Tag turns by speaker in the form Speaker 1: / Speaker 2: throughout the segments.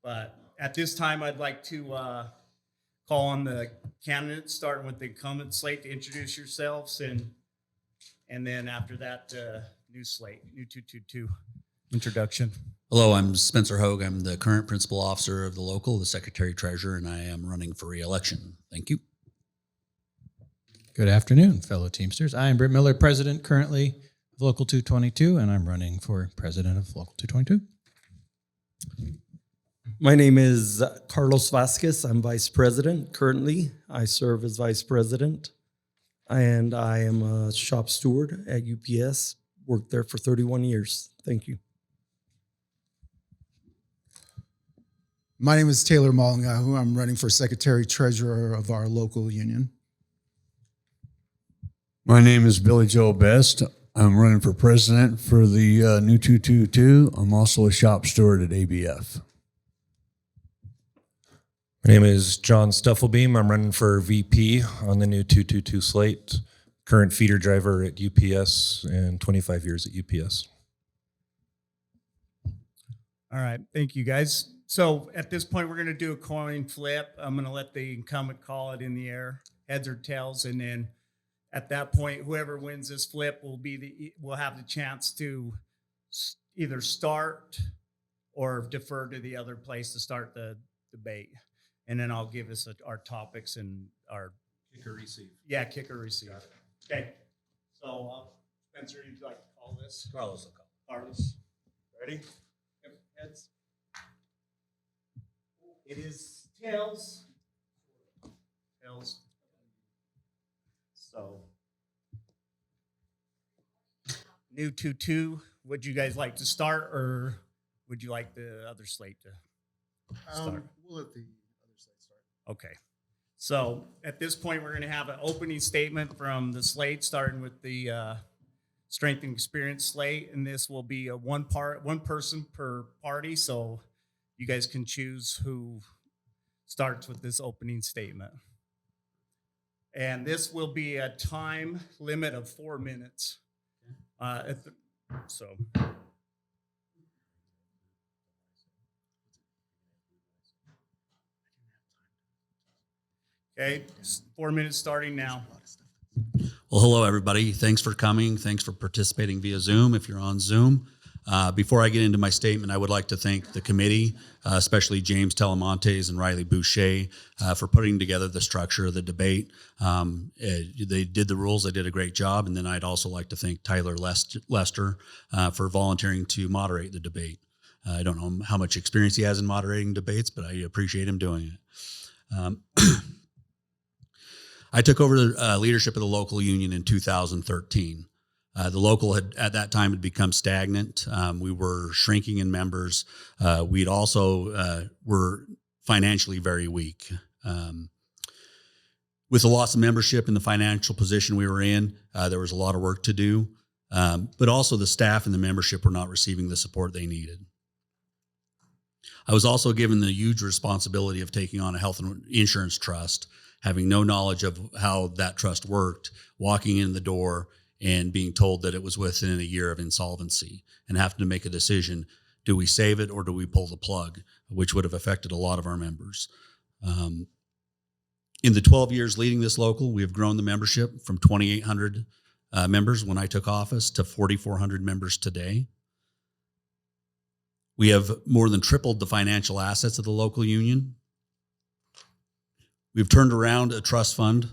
Speaker 1: But at this time, I'd like to call on the candidates, starting with the incumbent slate, to introduce yourselves, and then after that, new slate, new 222 introduction.
Speaker 2: Hello, I'm Spencer Hogue. I'm the current principal officer of the local, the secretary treasurer, and I am running for re-election. Thank you.
Speaker 3: Good afternoon, fellow Teamsters. I am Britt Miller, president currently of Local 222, and I'm running for president of Local 222.
Speaker 4: My name is Carlos Vasquez. I'm vice president currently. I serve as vice president, and I am a shop steward at UPS. Worked there for 31 years. Thank you.
Speaker 5: My name is Taylor Malangahu. I'm running for secretary treasurer of our local union.
Speaker 6: My name is Billy Joe Best. I'm running for president for the new 222. I'm also a shop steward at ABF.
Speaker 7: My name is John Stuffelbeam. I'm running for VP on the new 222 slate. Current feeder driver at UPS and 25 years at UPS.
Speaker 1: All right, thank you, guys. So at this point, we're going to do a coin flip. I'm going to let the incumbent call it in the air, heads or tails, and then at that point, whoever wins this flip will have the chance to either start or defer to the other place to start the debate. And then I'll give us our topics and our
Speaker 2: Kick or receive.
Speaker 1: Yeah, kick or receive. Okay. So Spencer, you'd like to call this?
Speaker 2: Carlos will call.
Speaker 1: Carlos, ready? Heads. It is tails. Tails. So, new 2-2. Would you guys like to start, or would you like the other slate to start?
Speaker 5: We'll let the other slate start.
Speaker 1: Okay. So at this point, we're going to have an opening statement from the slate, starting with the strength and experience slate, and this will be one person per party. So you guys can choose who starts with this opening statement. And this will be a time limit of 4 minutes. Okay, 4 minutes starting now.
Speaker 2: Well, hello, everybody. Thanks for coming. Thanks for participating via Zoom if you're on Zoom. Before I get into my statement, I would like to thank the committee, especially James Telemontes and Riley Boucher, for putting together the structure of the debate. They did the rules. They did a great job. And then I'd also like to thank Tyler Lester for volunteering to moderate the debate. I don't know how much experience he has in moderating debates, but I appreciate him doing it. I took over the leadership of the local union in 2013. The local at that time had become stagnant. We were shrinking in members. We'd also were financially very weak. With the loss of membership and the financial position we were in, there was a lot of work to do. But also the staff and the membership were not receiving the support they needed. I was also given the huge responsibility of taking on a health and insurance trust, having no knowledge of how that trust worked, walking in the door and being told that it was within a year of insolvency and having to make a decision. Do we save it or do we pull the plug, which would have affected a lot of our members? In the 12 years leading this local, we have grown the membership from 2,800 members when I took office to 4,400 members today. We have more than tripled the financial assets of the local union. We've turned around a trust fund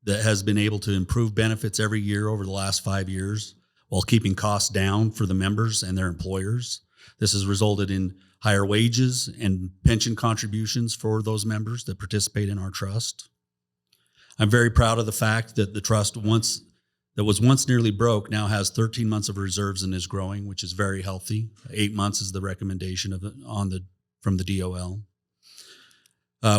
Speaker 2: that has been able to improve benefits every year over the last 5 years while keeping costs down for the members and their employers. This has resulted in higher wages and pension contributions for those members that participate in our trust. I'm very proud of the fact that the trust that was once nearly broke now has 13 months of reserves and is growing, which is very healthy. 8 months is the recommendation from the DOL.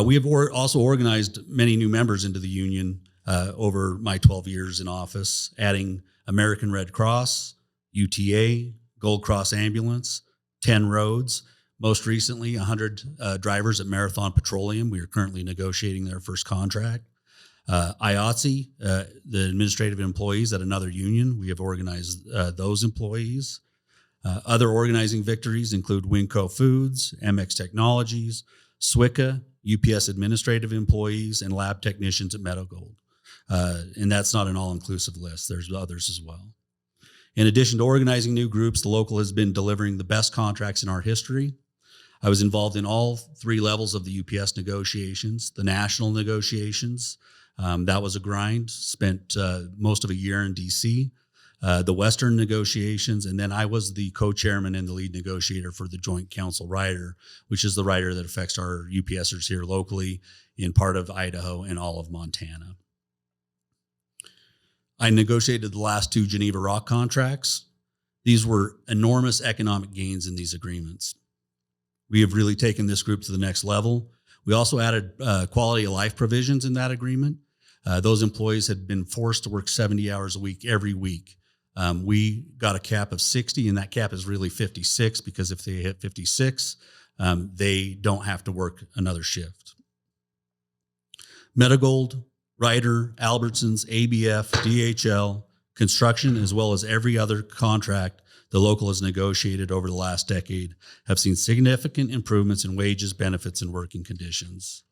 Speaker 2: We have also organized many new members into the union over my 12 years in office, adding American Red Cross, UTA, Gold Cross Ambulance, 10 roads, most recently 100 drivers at Marathon Petroleum. We are currently negotiating their first contract. IATSE, the administrative employees at another union, we have organized those employees. Other organizing victories include Winco Foods, MX Technologies, SWICA, UPS administrative employees, and lab technicians at Medigold. And that's not an all-inclusive list. There's others as well. In addition to organizing new groups, the local has been delivering the best contracts in our history. I was involved in all 3 levels of the UPS negotiations, the national negotiations. That was a grind, spent most of a year in DC. The Western negotiations, and then I was the co-chairman and the lead negotiator for the Joint Council Rider, which is the rider that affects our UPSers here locally in part of Idaho and all of Montana. I negotiated the last 2 Geneva Rock contracts. These were enormous economic gains in these agreements. We have really taken this group to the next level. We also added quality of life provisions in that agreement. Those employees had been forced to work 70 hours a week every week. We got a cap of 60, and that cap is really 56 because if they hit 56, they don't have to work another shift. Medigold, Ryder, Albertsons, ABF, DHL, construction, as well as every other contract the local has negotiated over the last decade have seen significant improvements in wages, benefits, and working conditions.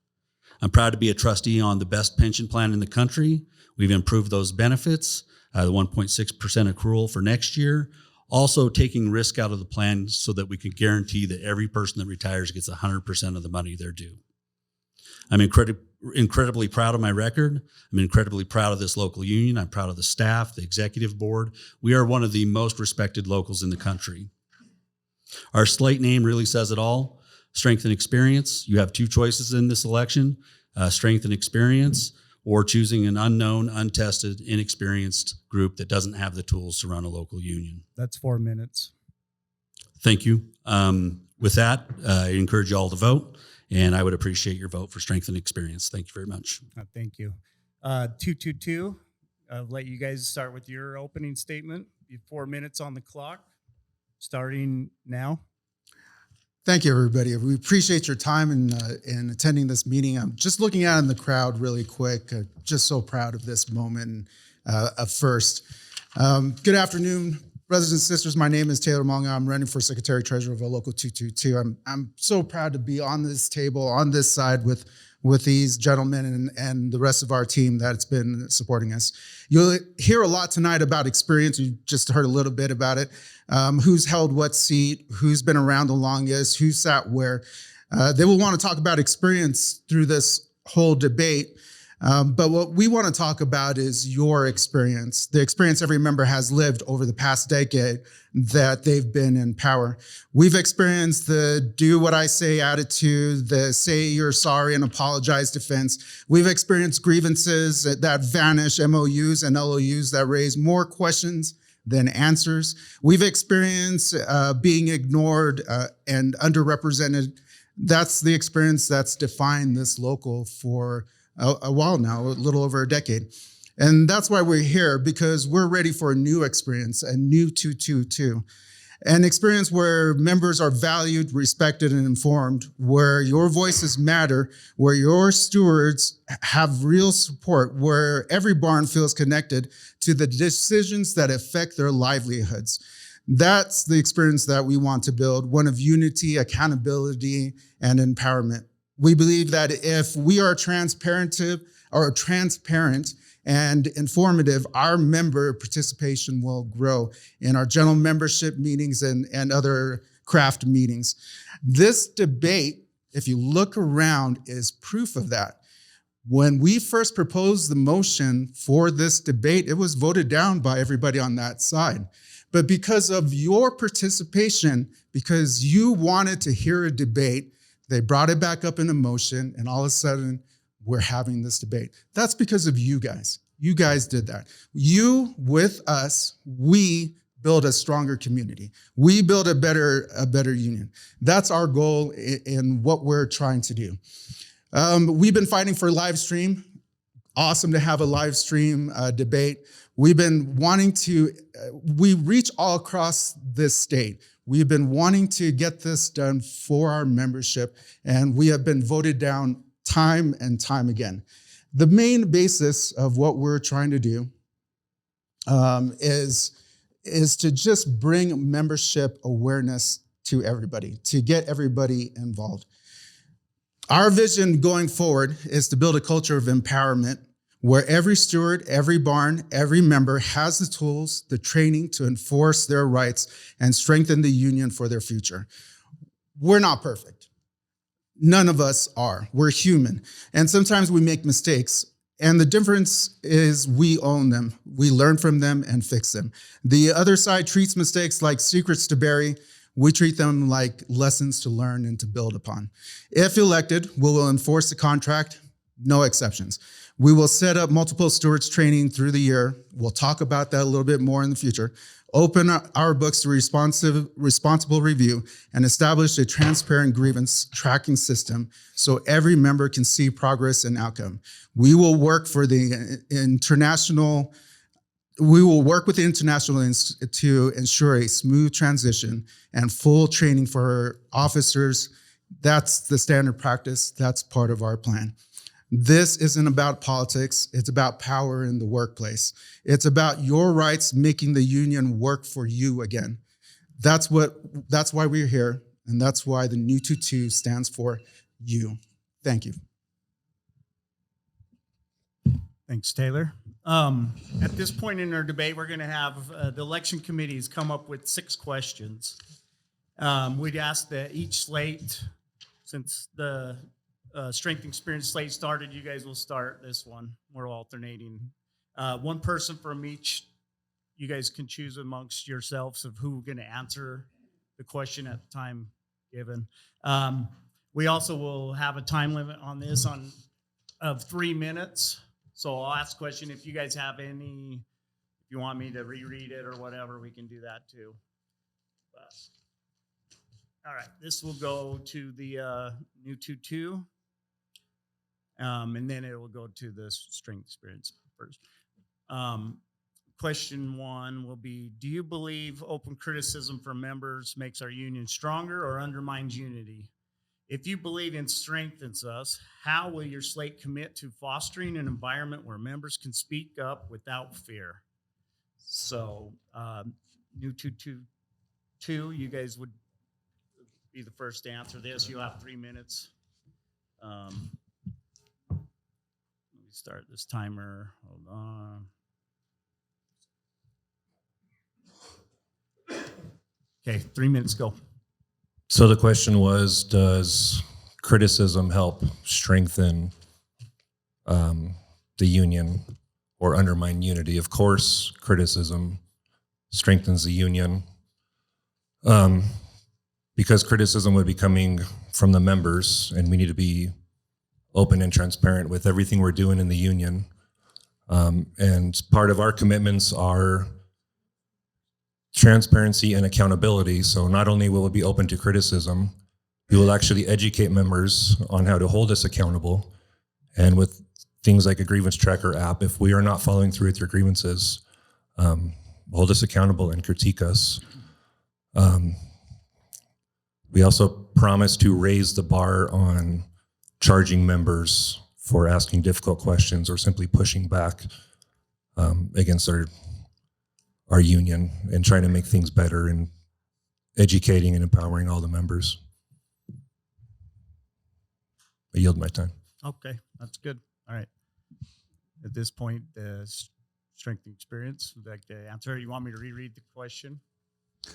Speaker 2: I'm proud to be a trustee on the best pension plan in the country. We've improved those benefits, the 1.6% accrual for next year, also taking risk out of the plan so that we can guarantee that every person that retires gets 100% of the money they're due. I'm incredibly proud of my record. I'm incredibly proud of this local union. I'm proud of the staff, the executive board. We are one of the most respected locals in the country. Our slate name really says it all. Strength and experience. You have 2 choices in this election, strength and experience, or choosing an unknown, untested, inexperienced group that doesn't have the tools to run a local union.
Speaker 1: That's 4 minutes.
Speaker 2: Thank you. With that, I encourage you all to vote. And I would appreciate your vote for strength and experience. Thank you very much.
Speaker 1: Thank you. 222, I'll let you guys start with your opening statement. You have 4 minutes on the clock, starting now.
Speaker 5: Thank you, everybody. We appreciate your time in attending this meeting. I'm just looking out in the crowd really quick. Just so proud of this moment of first. Good afternoon, brothers and sisters. My name is Taylor Malnga. I'm running for Secretary Treasurer of Local 222. I'm so proud to be on this table, on this side with these gentlemen and the rest of our team that's been supporting us. You'll hear a lot tonight about experience. You just heard a little bit about it. Who's held what seat, who's been around the longest, who sat where. They will want to talk about experience through this whole debate. But what we want to talk about is your experience, the experience every member has lived over the past decade that they've been in power. We've experienced the do what I say attitude, the say you're sorry and apologize defense. We've experienced grievances that vanish, MOUs and LOUs that raise more questions than answers. We've experienced being ignored and underrepresented. That's the experience that's defined this local for a while now, a little over a decade. And that's why we're here, because we're ready for a new experience, a new 222. An experience where members are valued, respected, and informed, where your voices matter, where your stewards have real support, where every barn feels connected to the decisions that affect their livelihoods. That's the experience that we want to build, one of unity, accountability, and empowerment. We believe that if we are transparent and informative, our member participation will grow in our general membership meetings and other craft meetings. This debate, if you look around, is proof of that. When we first proposed the motion for this debate, it was voted down by everybody on that side. But because of your participation, because you wanted to hear a debate, they brought it back up in a motion, and all of a sudden, we're having this debate. That's because of you guys. You guys did that. You, with us, we build a stronger community. We build a better union. That's our goal in what we're trying to do. We've been fighting for live stream. Awesome to have a live stream debate. We've been wanting to, we reach all across this state. We've been wanting to get this done for our membership, and we have been voted down time and time again. The main basis of what we're trying to do is is to just bring membership awareness to everybody, to get everybody involved. Our vision going forward is to build a culture of empowerment where every steward, every barn, every member has the tools, the training to enforce their rights and strengthen the union for their future. We're not perfect. None of us are. We're human. And sometimes we make mistakes. And the difference is we own them. We learn from them and fix them. The other side treats mistakes like secrets to bury. We treat them like lessons to learn and to build upon. If elected, we will enforce the contract, no exceptions. We will set up multiple stewards training through the year. We'll talk about that a little bit more in the future. Open our books to responsible review and establish a transparent grievance tracking system so every member can see progress and outcome. We will work with the international to ensure a smooth transition and full training for officers. That's the standard practice. That's part of our plan. This isn't about politics. It's about power in the workplace. It's about your rights making the union work for you again. That's why we're here, and that's why the new 22 stands for you. Thank you.
Speaker 1: Thanks, Taylor. At this point in our debate, we're going to have the election committees come up with 6 questions. We'd ask that each slate, since the strength and experience slate started, you guys will start this one. We're alternating. One person from each. You guys can choose amongst yourselves of who's going to answer the question at the time given. We also will have a time limit on this of 3 minutes. So I'll ask a question. If you guys have any, if you want me to reread it or whatever, we can do that too. But, all right, this will go to the new 2-2. And then it will go to the strength experience first. Question 1 will be, do you believe open criticism from members makes our union stronger or undermines unity? If you believe it strengthens us, how will your slate commit to fostering an environment where members can speak up without fear? So, new 2-2, you guys would be the first to answer this. You'll have 3 minutes. Let me start this timer. Hold on. Okay, 3 minutes, go.
Speaker 7: So the question was, does criticism help strengthen the union or undermine unity? Of course, criticism strengthens the union because criticism would be coming from the members, and we need to be open and transparent with everything we're doing in the union. And part of our commitments are transparency and accountability. So not only will it be open to criticism, we will actually educate members on how to hold us accountable. And with things like a grievance tracker app, if we are not following through with your grievances, hold us accountable and critique us. We also promise to raise the bar on charging members for asking difficult questions or simply pushing back against our union and trying to make things better and educating and empowering all the members. I yield my time.
Speaker 1: Okay, that's good. All right. At this point, the strength and experience, would you like to answer? You want me to reread the question?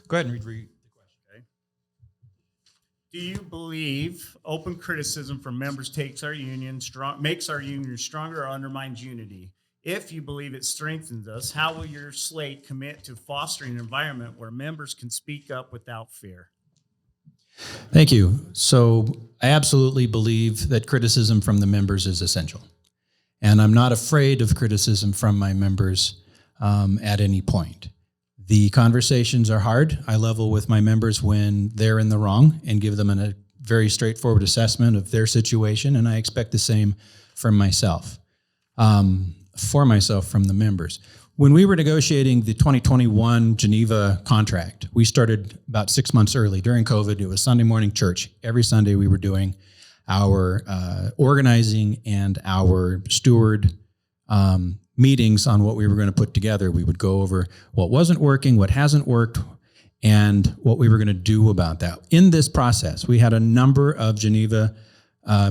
Speaker 3: Go ahead and read the question.
Speaker 1: Okay. Do you believe open criticism from members makes our union stronger or undermines unity? If you believe it strengthens us, how will your slate commit to fostering an environment where members can speak up without fear?
Speaker 3: Thank you. So I absolutely believe that criticism from the members is essential. And I'm not afraid of criticism from my members at any point. The conversations are hard. I level with my members when they're in the wrong and give them a very straightforward assessment of their situation. And I expect the same from myself. From the members. When we were negotiating the 2021 Geneva contract, we started about 6 months early. During COVID, it was Sunday morning church. Every Sunday we were doing our organizing and our steward meetings on what we were going to put together. We would go over what wasn't working, what hasn't worked, and what we were going to do about that. In this process, we had a number of Geneva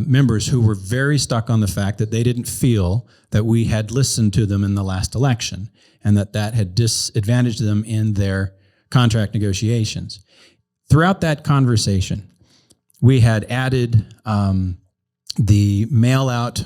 Speaker 3: members who were very stuck on the fact that they didn't feel that we had listened to them in the last election, and that had disadvantaged them in their contract negotiations. Throughout that conversation, we had added the mail-out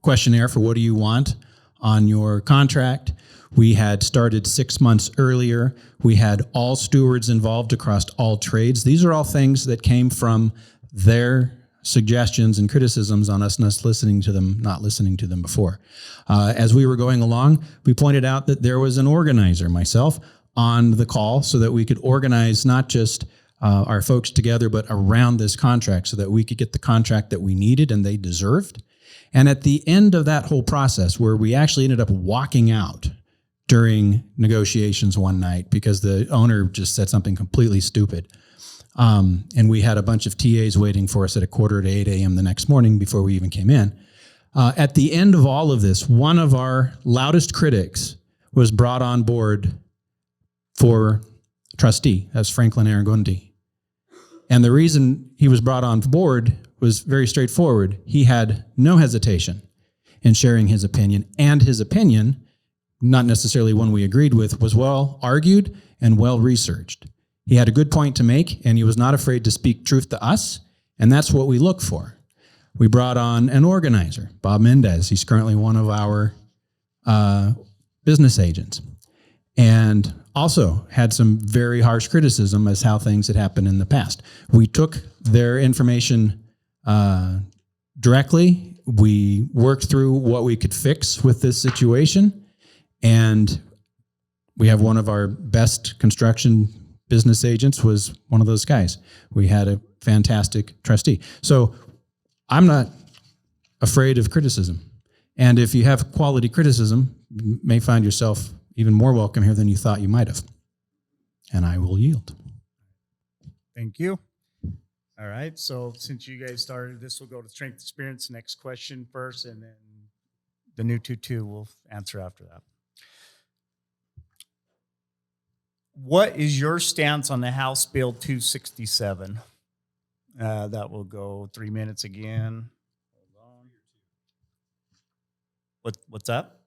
Speaker 3: questionnaire for what do you want on your contract. We had started 6 months earlier. We had all stewards involved across all trades. These are all things that came from their suggestions and criticisms on us not listening to them before. As we were going along, we pointed out that there was an organizer, myself, on the call so that we could organize not just our folks together, but around this contract so that we could get the contract that we needed and they deserved. And at the end of that whole process, where we actually ended up walking out during negotiations one night because the owner just said something completely stupid. And we had a bunch of TAs waiting for us at 7:45 a.m. the next morning before we even came in. At the end of all of this, one of our loudest critics was brought on board for trustee. That's Franklin Aragondi. And the reason he was brought on board was very straightforward. He had no hesitation in sharing his opinion, and his opinion, not necessarily one we agreed with, was well argued and well researched. He had a good point to make, and he was not afraid to speak truth to us, and that's what we look for. We brought on an organizer, Bob Mendez. He's currently one of our business agents, and also had some very harsh criticism as how things had happened in the past. We took their information directly. We worked through what we could fix with this situation, and we have one of our best construction business agents was one of those guys. We had a fantastic trustee. So I'm not afraid of criticism. And if you have quality criticism, you may find yourself even more welcome here than you thought you might have. And I will yield.
Speaker 1: Thank you. All right. So since you guys started, this will go to strength experience. Next question first, and then the new 2-2 will answer after that. What is your stance on the House Bill 267? That will go 3 minutes again. Hold on. What's that?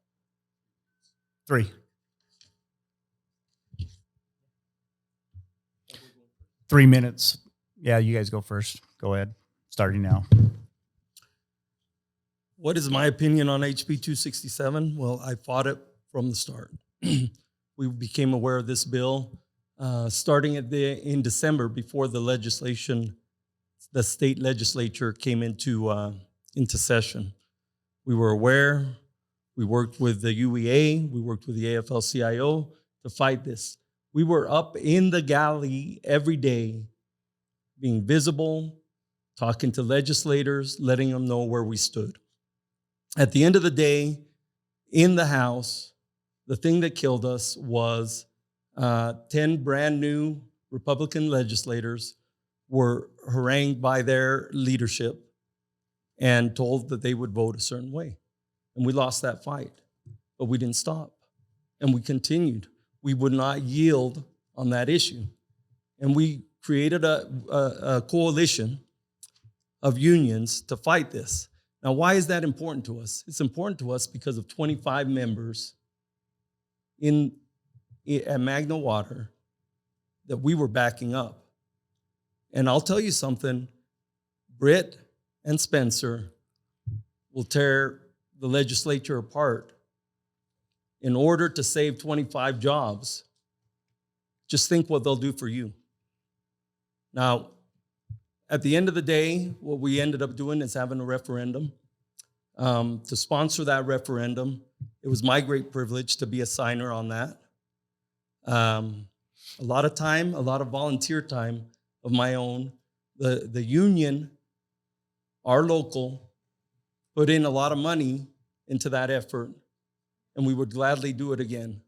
Speaker 1: 3. 3 minutes. Yeah, you guys go first. Go ahead. Starting now.
Speaker 4: What is my opinion on HB 267? Well, I fought it from the start. We became aware of this bill starting in December before the state legislature came into session. We were aware. We worked with the UEA. We worked with the AFL-CIO to fight this. We were up in the galley every day, being visible, talking to legislators, letting them know where we stood. At the end of the day, in the House, the thing that killed us was 10 brand new Republican legislators were harangued by their leadership and told that they would vote a certain way. And we lost that fight, but we didn't stop. And we continued. We would not yield on that issue. And we created a coalition of unions to fight this. Now, why is that important to us? It's important to us because of 25 members at Magna Water that we were backing up. And I'll tell you something, Britt and Spencer will tear the legislature apart in order to save 25 jobs. Just think what they'll do for you. Now, at the end of the day, what we ended up doing is having a referendum. To sponsor that referendum, it was my great privilege to be a signer on that. A lot of time, a lot of volunteer time of my own. The union, our local, put in a lot of money into that effort, and we would gladly do it again.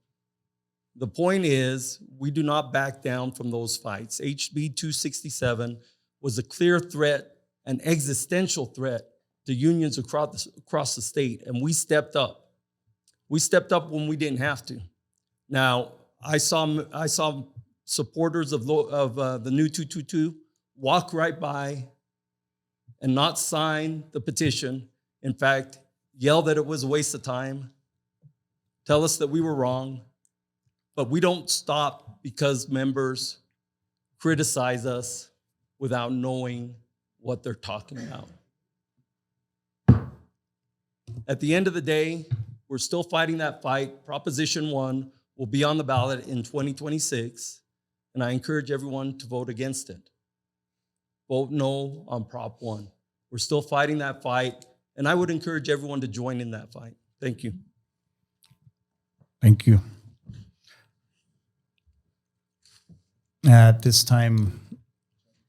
Speaker 4: The point is, we do not back down from those fights. HB 267 was a clear threat, an existential threat to unions across the state, and we stepped up. We stepped up when we didn't have to. Now, I saw supporters of the new 222 walk right by and not sign the petition. In fact, yell that it was a waste of time, tell us that we were wrong. But we don't stop because members criticize us without knowing what they're talking about. At the end of the day, we're still fighting that fight. Proposition 1 will be on the ballot in 2026, and I encourage everyone to vote against it. Vote no on Prop 1. We're still fighting that fight, and I would encourage everyone to join in that fight. Thank you.
Speaker 1: Thank you. At this time,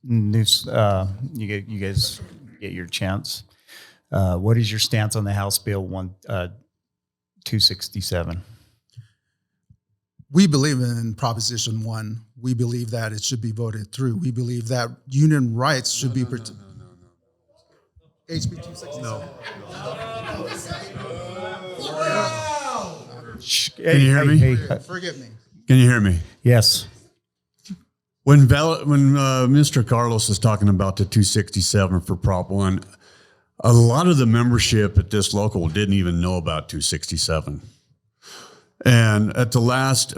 Speaker 1: you guys get your chance. What is your stance on the House Bill 267?
Speaker 5: We believe in Proposition 1. We believe that it should be voted through. We believe that union rights should be protected. HB 267. No.
Speaker 6: Can you hear me?
Speaker 5: Forgive me.
Speaker 6: Can you hear me?
Speaker 1: Yes.
Speaker 6: When Mr. Carlos is talking about the 267 for Prop 1, a lot of the membership at this local didn't even know about 267. And at the last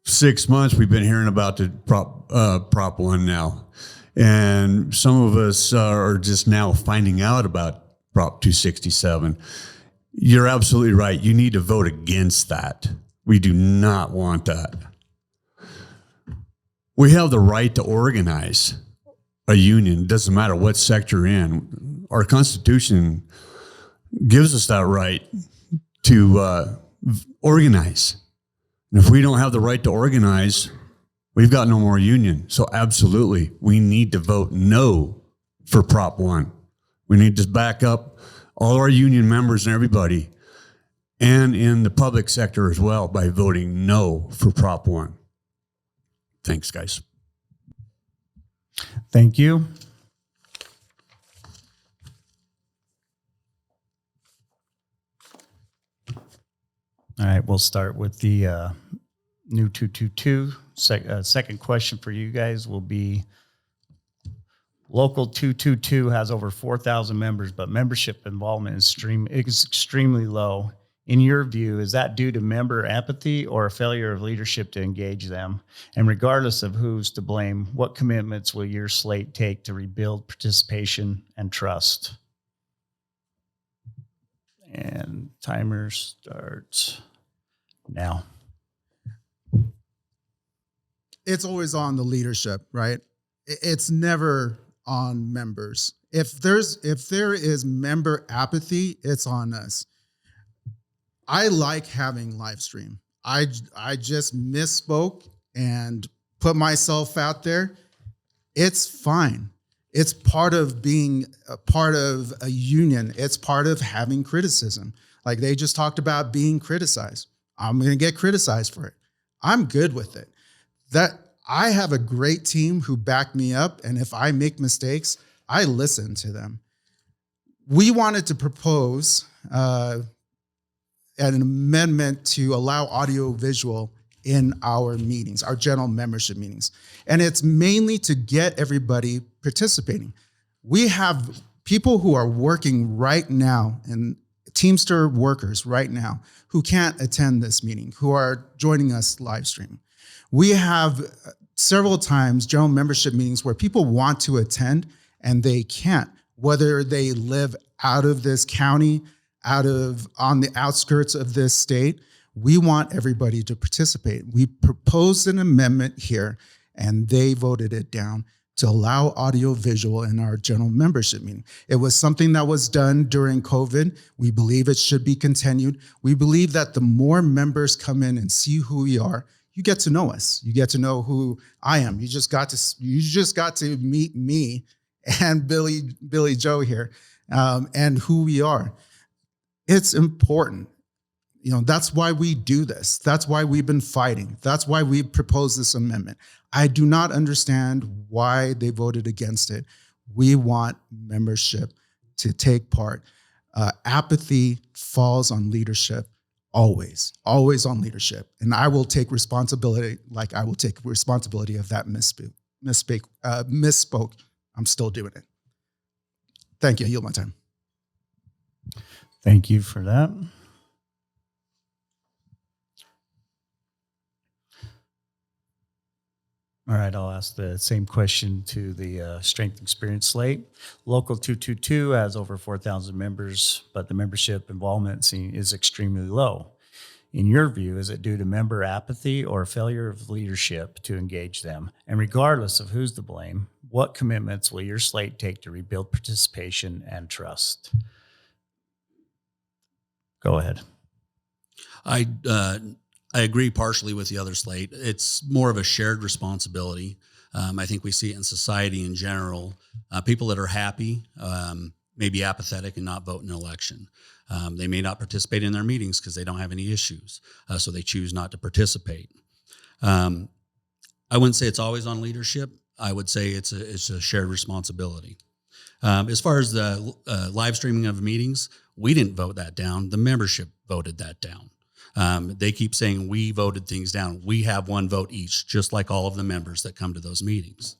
Speaker 6: 6 months, we've been hearing about the Prop 1 now. And some of us are just now finding out about Prop 267. You're absolutely right. You need to vote against that. We do not want that. We have the right to organize a union. It doesn't matter what sector you're in. Our Constitution gives us that right to organize. And if we don't have the right to organize, we've got no more union. So absolutely, we need to vote no for Prop 1. We need to back up all our union members and everybody, and in the public sector as well, by voting no for Prop 1. Thanks, guys.
Speaker 1: Thank you. All right, we'll start with the new 222. Second question for you guys will be, Local 222 has over 4,000 members, but membership involvement is extremely low. In your view, is that due to member apathy or a failure of leadership to engage them? And regardless of who's to blame, what commitments will your slate take to rebuild participation and trust? And timer starts now.
Speaker 5: It's always on the leadership, right? It's never on members. If there is member apathy, it's on us. I like having live stream. I just misspoke and put myself out there. It's fine. It's part of being a part of a union. It's part of having criticism. Like they just talked about being criticized. I'm going to get criticized for it. I'm good with it. That I have a great team who back me up, and if I make mistakes, I listen to them. We wanted to propose an amendment to allow audio-visual in our meetings, our general membership meetings. And it's mainly to get everybody participating. We have people who are working right now, and Teamster workers right now, who can't attend this meeting, who are joining us live stream. We have several times general membership meetings where people want to attend and they can't, whether they live out of this county, on the outskirts of this state. We want everybody to participate. We proposed an amendment here and they voted it down to allow audio visual in our general membership meeting. It was something that was done during COVID. We believe it should be continued. We believe that the more members come in and see who we are, you get to know us. You get to know who I am. You just got to meet me and Billy Joe here, and who we are. It's important. You know, that's why we do this. That's why we've been fighting. That's why we proposed this amendment. I do not understand why they voted against it. We want membership to take part. Apathy falls on leadership, always on leadership. And I will take responsibility, like I will take responsibility of that misspoke. I'm still doing it. Thank you. I yield my time.
Speaker 1: Thank you for that. All right, I'll ask the same question to the Strength and Experience slate. Local 222 has over 4,000 members, but the membership involvement is extremely low. In your view, is it due to member apathy or failure of leadership to engage them? And regardless of who's to blame, what commitments will your slate take to rebuild participation and trust? Go ahead.
Speaker 2: I agree partially with the other slate. It's more of a shared responsibility. I think we see it in society in general. People that are happy may be apathetic and not vote in an election. They may not participate in their meetings because they don't have any issues, so they choose not to participate. I wouldn't say it's always on leadership. I would say it's a shared responsibility. As far as the live streaming of meetings, we didn't vote that down. The membership voted that down. They keep saying we voted things down. We have one vote each, just like all of the members that come to those meetings.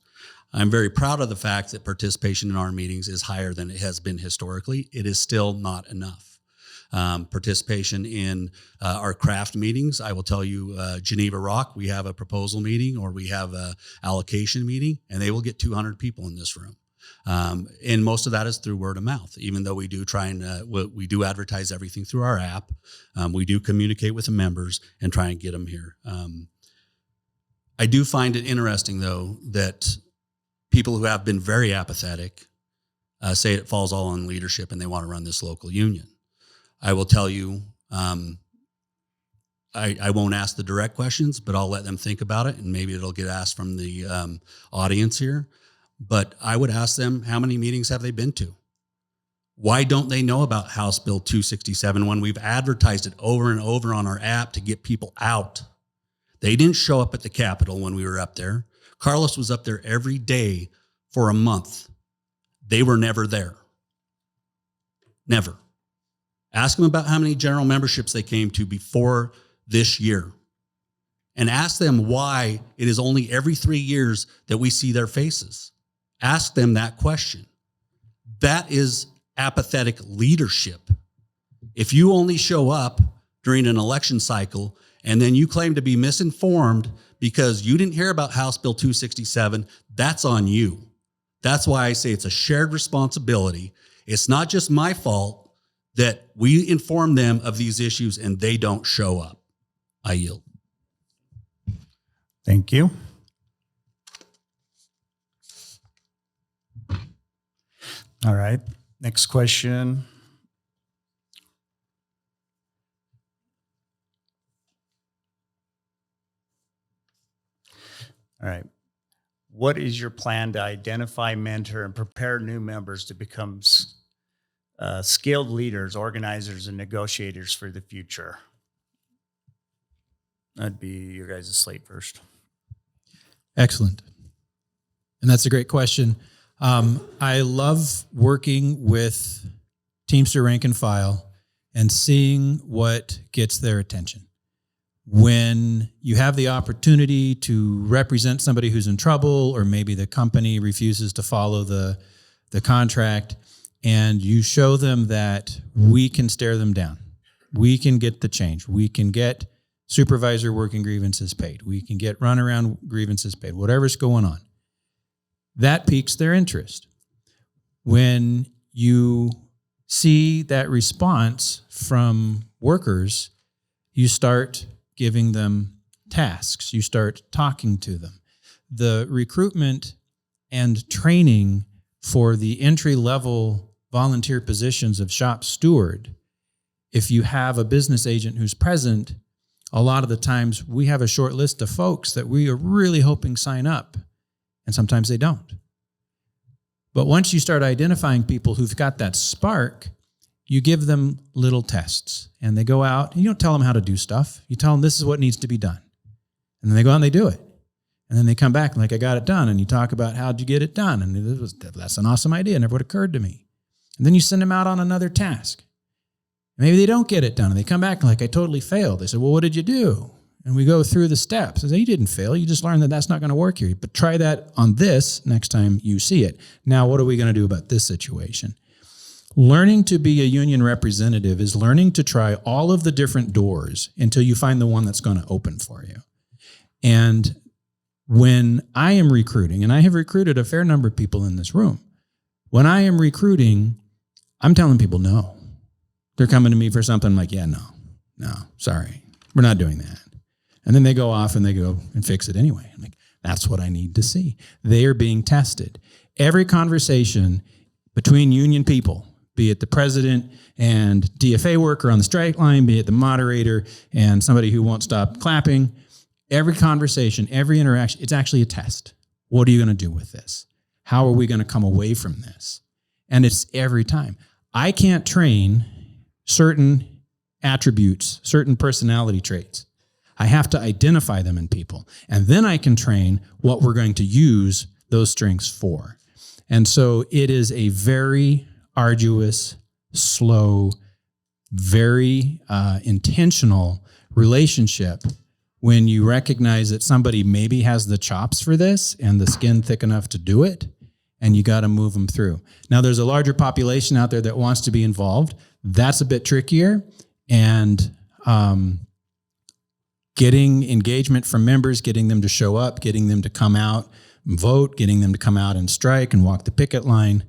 Speaker 2: I'm very proud of the fact that participation in our meetings is higher than it has been historically. It is still not enough. Participation in our craft meetings, I will tell you, Geneva Rock, we have a proposal meeting or we have a allocation meeting, and they will get 200 people in this room. And most of that is through word of mouth, even though we do try and we do advertise everything through our app. We do communicate with the members and try and get them here. I do find it interesting, though, that people who have been very apathetic say it falls all on leadership and they want to run this local union. I will tell you, I won't ask the direct questions, but I'll let them think about it, and maybe it'll get asked from the audience here. But I would ask them, how many meetings have they been to? Why don't they know about House Bill 267 when we've advertised it over and over on our app to get people out? They didn't show up at the Capitol when we were up there. Carlos was up there every day for a month. They were never there. Never. Ask them about how many general memberships they came to before this year. And ask them why it is only every 3 years that we see their faces. Ask them that question. That is apathetic leadership. If you only show up during an election cycle and then you claim to be misinformed because you didn't hear about House Bill 267, that's on you. That's why I say it's a shared responsibility. It's not just my fault that we inform them of these issues and they don't show up. I yield.
Speaker 1: Thank you. All right. Next question. All right. What is your plan to identify, mentor, and prepare new members to become skilled leaders, organizers, and negotiators for the future? That'd be your guys' slate first.
Speaker 3: Excellent. And that's a great question. I love working with Teamster rank and file and seeing what gets their attention. When you have the opportunity to represent somebody who's in trouble, or maybe the company refuses to follow the contract, and you show them that we can stare them down, we can get the change, we can get supervisor working grievances paid, we can get runaround grievances paid, whatever's going on, that piques their interest. When you see that response from workers, you start giving them tasks. You start talking to them. The recruitment and training for the entry-level volunteer positions of shop steward, if you have a business agent who's present, a lot of the times we have a short list of folks that we are really hoping sign up, and sometimes they don't. But once you start identifying people who've got that spark, you give them little tests, and they go out, and you don't tell them how to do stuff. You tell them this is what needs to be done. And then they go out and they do it. And then they come back and like, I got it done. And you talk about how'd you get it done? And that's an awesome idea. It never would have occurred to me. And then you send them out on another task. Maybe they don't get it done and they come back like, I totally failed. They said, well, what did you do? And we go through the steps. I say, you didn't fail. You just learned that that's not going to work here. But try that on this next time you see it. Now, what are we going to do about this situation? Learning to be a union representative is learning to try all of the different doors until you find the one that's going to open for you. And when I am recruiting, and I have recruited a fair number of people in this room, when I am recruiting, I'm telling people no. They're coming to me for something. I'm like, yeah, no, sorry. We're not doing that. And then they go off and they go and fix it anyway. I'm like, that's what I need to see. They are being tested. Every conversation between union people, be it the president and DFA worker on the strike line, be it the moderator and somebody who won't stop clapping, every conversation, every interaction, it's actually a test. What are you going to do with this? How are we going to come away from this? And it's every time. I can't train certain attributes, certain personality traits. I have to identify them in people. And then I can train what we're going to use those strengths for. And so it is a very arduous, slow, very intentional relationship when you recognize that somebody maybe has the chops for this and the skin thick enough to do it, and you got to move them through. Now, there's a larger population out there that wants to be involved. That's a bit trickier. And getting engagement from members, getting them to show up, getting them to come out and vote, getting them to come out and strike and walk the picket line,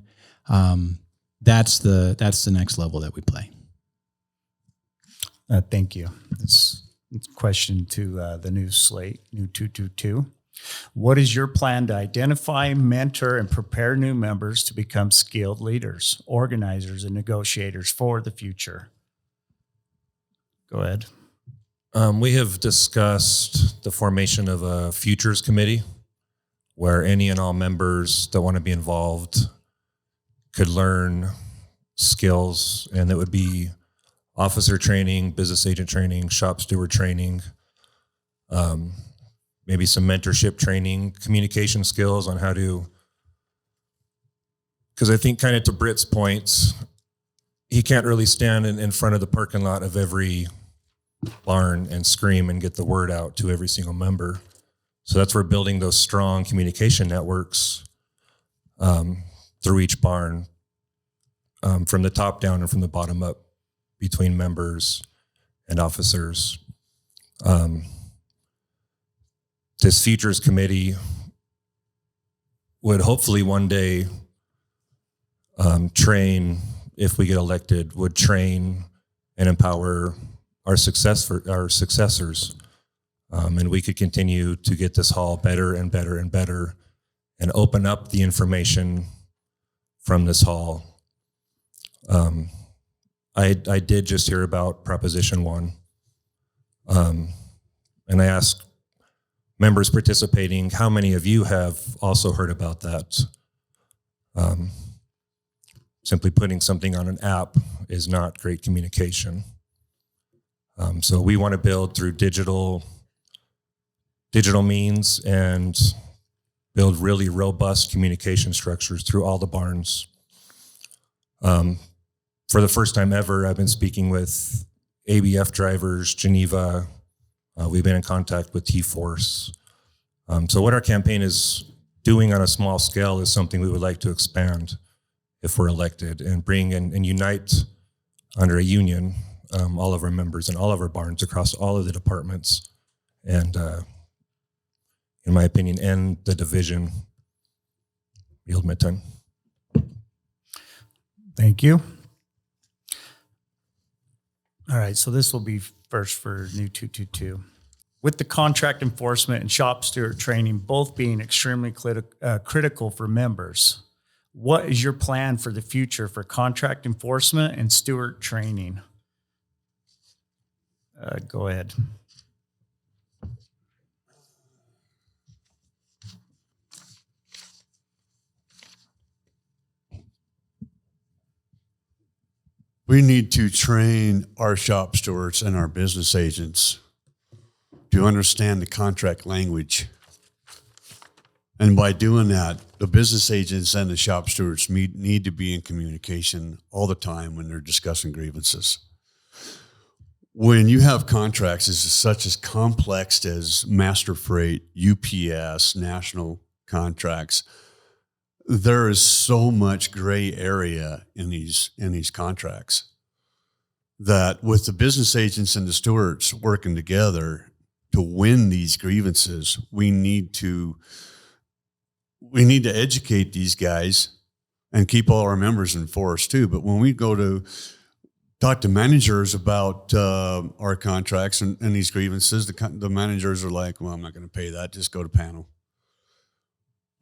Speaker 3: that's the next level that we play.
Speaker 1: Thank you. It's a question to the new slate, new 222. What is your plan to identify, mentor, and prepare new members to become skilled leaders, organizers, and negotiators for the future? Go ahead.
Speaker 7: We have discussed the formation of a futures committee where any and all members that want to be involved could learn skills, and it would be officer training, business agent training, shop steward training, maybe some mentorship training, communication skills on how to, because I think kind of to Britt's point, he can't really stand in front of the parking lot of every barn and scream and get the word out to every single member. So that's where building those strong communication networks through each barn, from the top down and from the bottom up between members and officers. This futures committee would hopefully one day train, if we get elected, would train and empower our successors. And we could continue to get this hall better and better and better and open up the information from this hall. I did just hear about Proposition 1. And I asked members participating, how many of you have also heard about that? Simply putting something on an app is not great communication. So we want to build through digital means and build really robust communication structures through all the barns. For the first time ever, I've been speaking with ABF drivers, Geneva. We've been in contact with T-Force. So what our campaign is doing on a small scale is something we would like to expand if we're elected, and bring in and unite under a union all of our members and all of our barns across all of the departments, and in my opinion, end the division. Yield my time.
Speaker 1: Thank you. All right, so this will be first for new 222. With the contract enforcement and shop steward training both being extremely critical for members, what is your plan for the future for contract enforcement and steward training? Go ahead.
Speaker 6: We need to train our shop stewards and our business agents to understand the contract language And by doing that, the business agents and the shop stewards need to be in communication all the time when they're discussing grievances. When you have contracts as such as complex as Master Freight, UPS, national contracts, there is so much gray area in these contracts that with the business agents and the stewards working together to win these grievances, we need to educate these guys and keep all our members enforced too. But when we go to talk to managers about our contracts and these grievances, the managers are like, well, I'm not going to pay that. Just go to panel.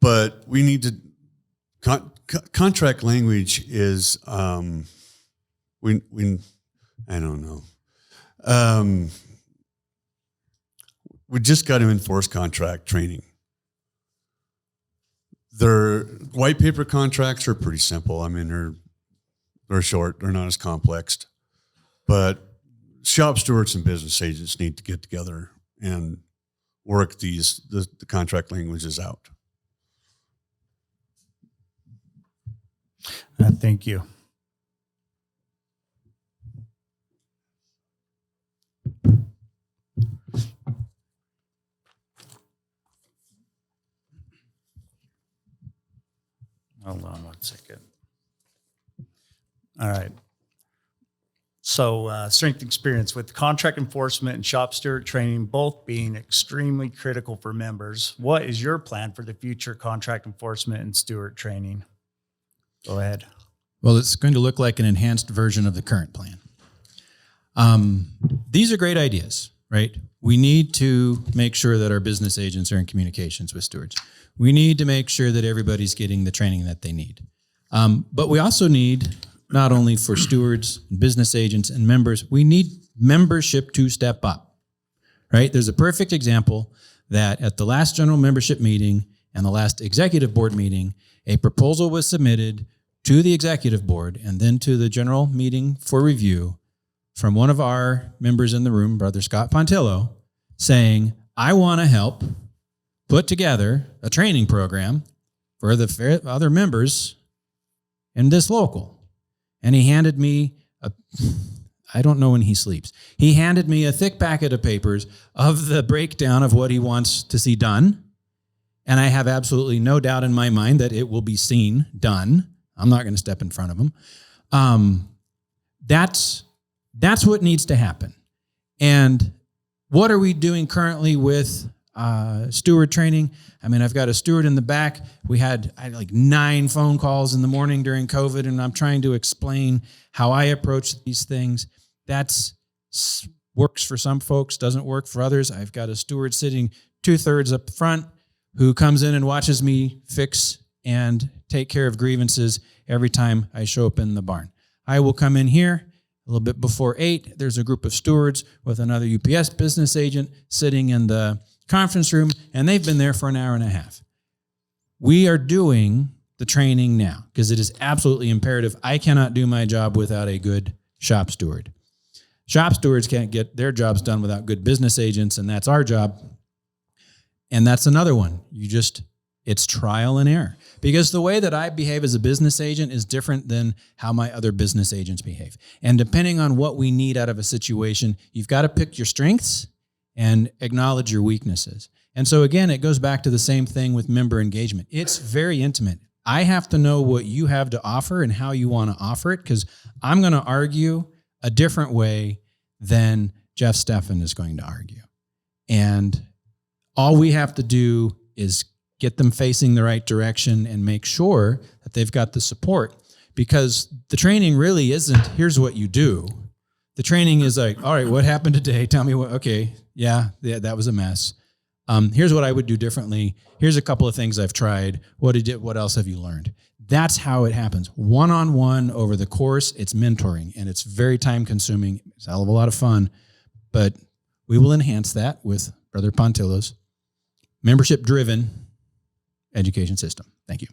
Speaker 6: But we need to contract language is we I don't know. We just got to enforce contract training. Their white paper contracts are pretty simple. I mean, they're short. They're not as complex. But shop stewards and business agents need to get together and work the contract languages out.
Speaker 1: Thank you. Hold on one second. All right. So strength and experience with contract enforcement and shop steward training both being extremely critical for members. What is your plan for the future contract enforcement and steward training? Go ahead.
Speaker 3: Well, it's going to look like an enhanced version of the current plan. These are great ideas, right? We need to make sure that our business agents are in communications with stewards. We need to make sure that everybody's getting the training that they need. But we also need, not only for stewards, business agents, and members, we need membership to step up, right? There's a perfect example that at the last general membership meeting and the last executive board meeting, a proposal was submitted to the executive board and then to the general meeting for review from one of our members in the room, Brother Scott Pontillo, saying, I want to help put together a training program for the other members in this local. And he handed me I don't know when he sleeps. He handed me a thick packet of papers of the breakdown of what he wants to see done. And I have absolutely no doubt in my mind that it will be seen done. I'm not going to step in front of him. That's what needs to happen. And what are we doing currently with steward training? I mean, I've got a steward in the back. I had like 9 phone calls in the morning during COVID, and I'm trying to explain how I approach these things. That's works for some folks, doesn't work for others. I've got a steward sitting 2/3 up front who comes in and watches me fix and take care of grievances every time I show up in the barn. I will come in here a little bit before 8. There's a group of stewards with another UPS business agent sitting in the conference room, and they've been there for an hour and a half. We are doing the training now because it is absolutely imperative. I cannot do my job without a good shop steward. Shop stewards can't get their jobs done without good business agents, and that's our job. And that's another one. It's trial and error. Because the way that I behave as a business agent is different than how my other business agents behave. And depending on what we need out of a situation, you've got to pick your strengths and acknowledge your weaknesses. And so again, it goes back to the same thing with member engagement. It's very intimate. I have to know what you have to offer and how you want to offer it, because I'm going to argue a different way than Jeff Steffen is going to argue. And all we have to do is get them facing the right direction and make sure that they've got the support, because the training really isn't, here's what you do. The training is like, all right, what happened today? Tell me what, okay, yeah, that was a mess. Here's what I would do differently. Here's a couple of things I've tried. What else have you learned? That's how it happens. One-on-one over the course, it's mentoring, and it's very time consuming. It's a hell of a lot of fun, but we will enhance that with Brother Pontillo's membership driven education system. Thank you.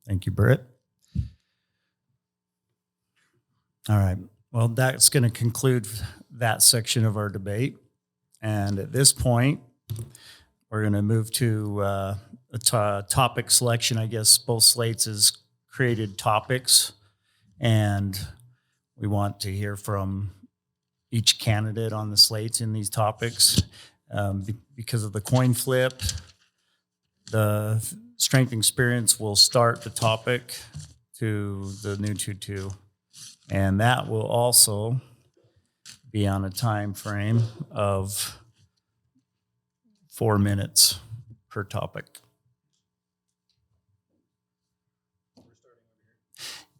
Speaker 1: Thank you, Britt. All right. Well, that's going to conclude that section of our debate. And at this point, we're going to move to a topic selection, I guess both slates has created topics, and we want to hear from each candidate on the slates in these topics. Because of the coin flip, the strength experience will start the topic to the new 2-2. And that will also be on a time frame of 4 minutes per topic.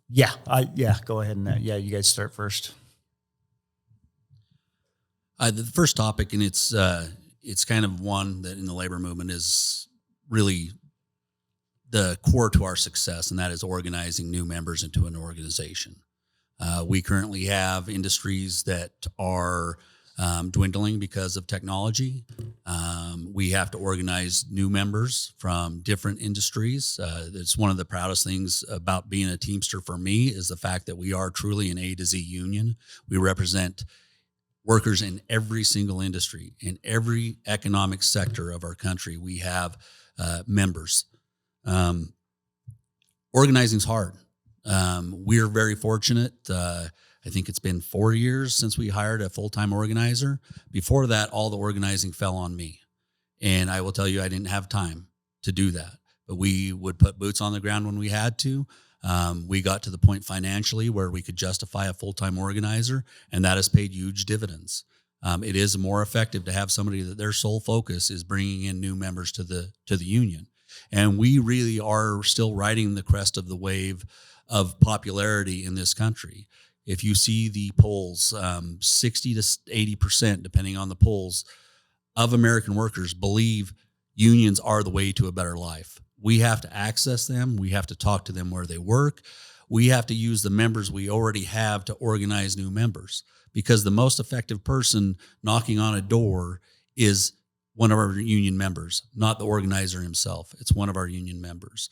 Speaker 1: Yeah, go ahead and you guys start first.
Speaker 2: The first topic, and it's kind of one that in the labor movement is really the core to our success, and that is organizing new members into an organization. We currently have industries that are dwindling because of technology. We have to organize new members from different industries. It's one of the proudest things about being a Teamster for me is the fact that we are truly an A to Z union. We represent workers in every single industry, in every economic sector of our country. We have members. Organizing's hard. We're very fortunate. I think it's been 4 years since we hired a full-time organizer. Before that, all the organizing fell on me. And I will tell you, I didn't have time to do that. But we would put boots on the ground when we had to. We got to the point financially where we could justify a full-time organizer, and that has paid huge dividends. It is more effective to have somebody that their sole focus is bringing in new members to the union. And we really are still riding the crest of the wave of popularity in this country. If you see the polls, 60 to 80%, depending on the polls, of American workers believe unions are the way to a better life. We have to access them. We have to talk to them where they work. We have to use the members we already have to organize new members, because the most effective person knocking on a door is one of our union members, not the organizer himself. It's one of our union members.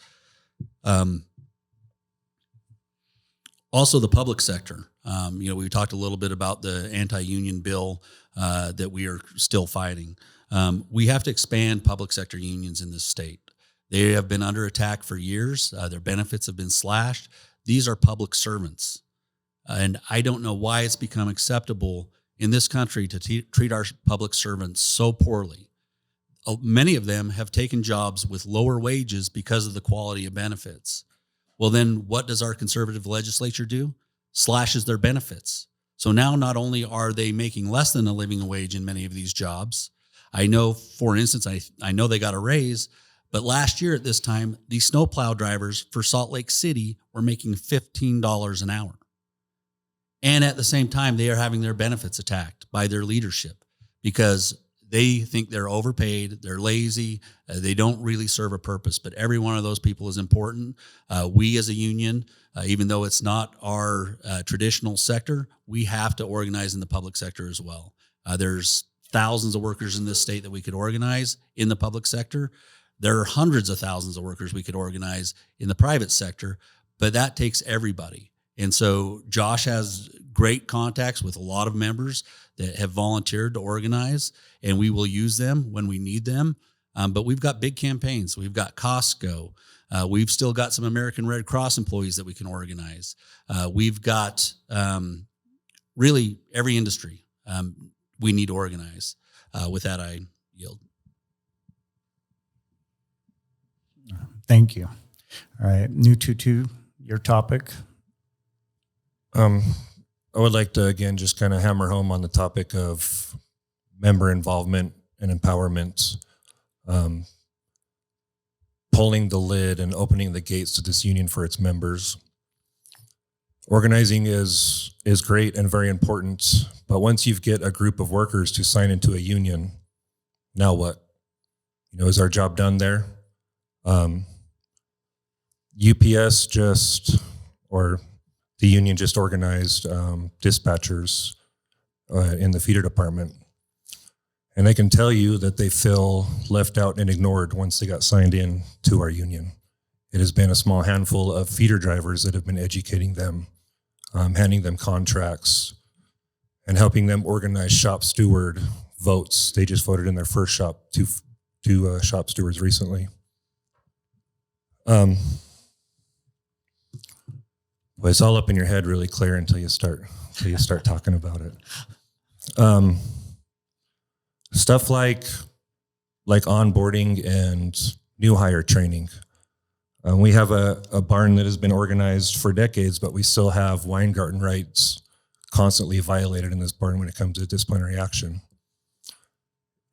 Speaker 2: Also, the public sector. We talked a little bit about the anti-union bill that we are still fighting. We have to expand public sector unions in this state. They have been under attack for years. Their benefits have been slashed. These are public servants. And I don't know why it's become acceptable in this country to treat our public servants so poorly. Many of them have taken jobs with lower wages because of the quality of benefits. Well, then what does our conservative legislature do? Slashes their benefits. So now not only are they making less than a living wage in many of these jobs, I know, for instance, I know they got a raise, but last year at this time, the snowplow drivers for Salt Lake City were making $15 an hour. And at the same time, they are having their benefits attacked by their leadership because they think they're overpaid, they're lazy, they don't really serve a purpose. But every one of those people is important. We as a union, even though it's not our traditional sector, we have to organize in the public sector as well. There's thousands of workers in this state that we could organize in the public sector. There are hundreds of thousands of workers we could organize in the private sector, but that takes everybody. And so Josh has great contacts with a lot of members that have volunteered to organize, and we will use them when we need them. But we've got big campaigns. We've got Costco. We've still got some American Red Cross employees that we can organize. We've got really every industry we need to organize. With that, I yield.
Speaker 1: Thank you. All right, new 2-2, your topic.
Speaker 7: I would like to, again, just kind of hammer home on the topic of member involvement and empowerment, pulling the lid and opening the gates to this union for its members. Organizing is great and very important, but once you get a group of workers to sign into a union, now what? Is our job done there? UPS the union just organized dispatchers in the feeder department. And I can tell you that they feel left out and ignored once they got signed in to our union. It has been a small handful of feeder drivers that have been educating them, handing them contracts, and helping them organize shop steward votes. They just voted in their first two shop stewards recently. Well, it's all up in your head really clear until you start talking about it. Stuff like onboarding and new hire training. We have a barn that has been organized for decades, but we still have Weingarten rights constantly violated in this barn when it comes to disciplinary action.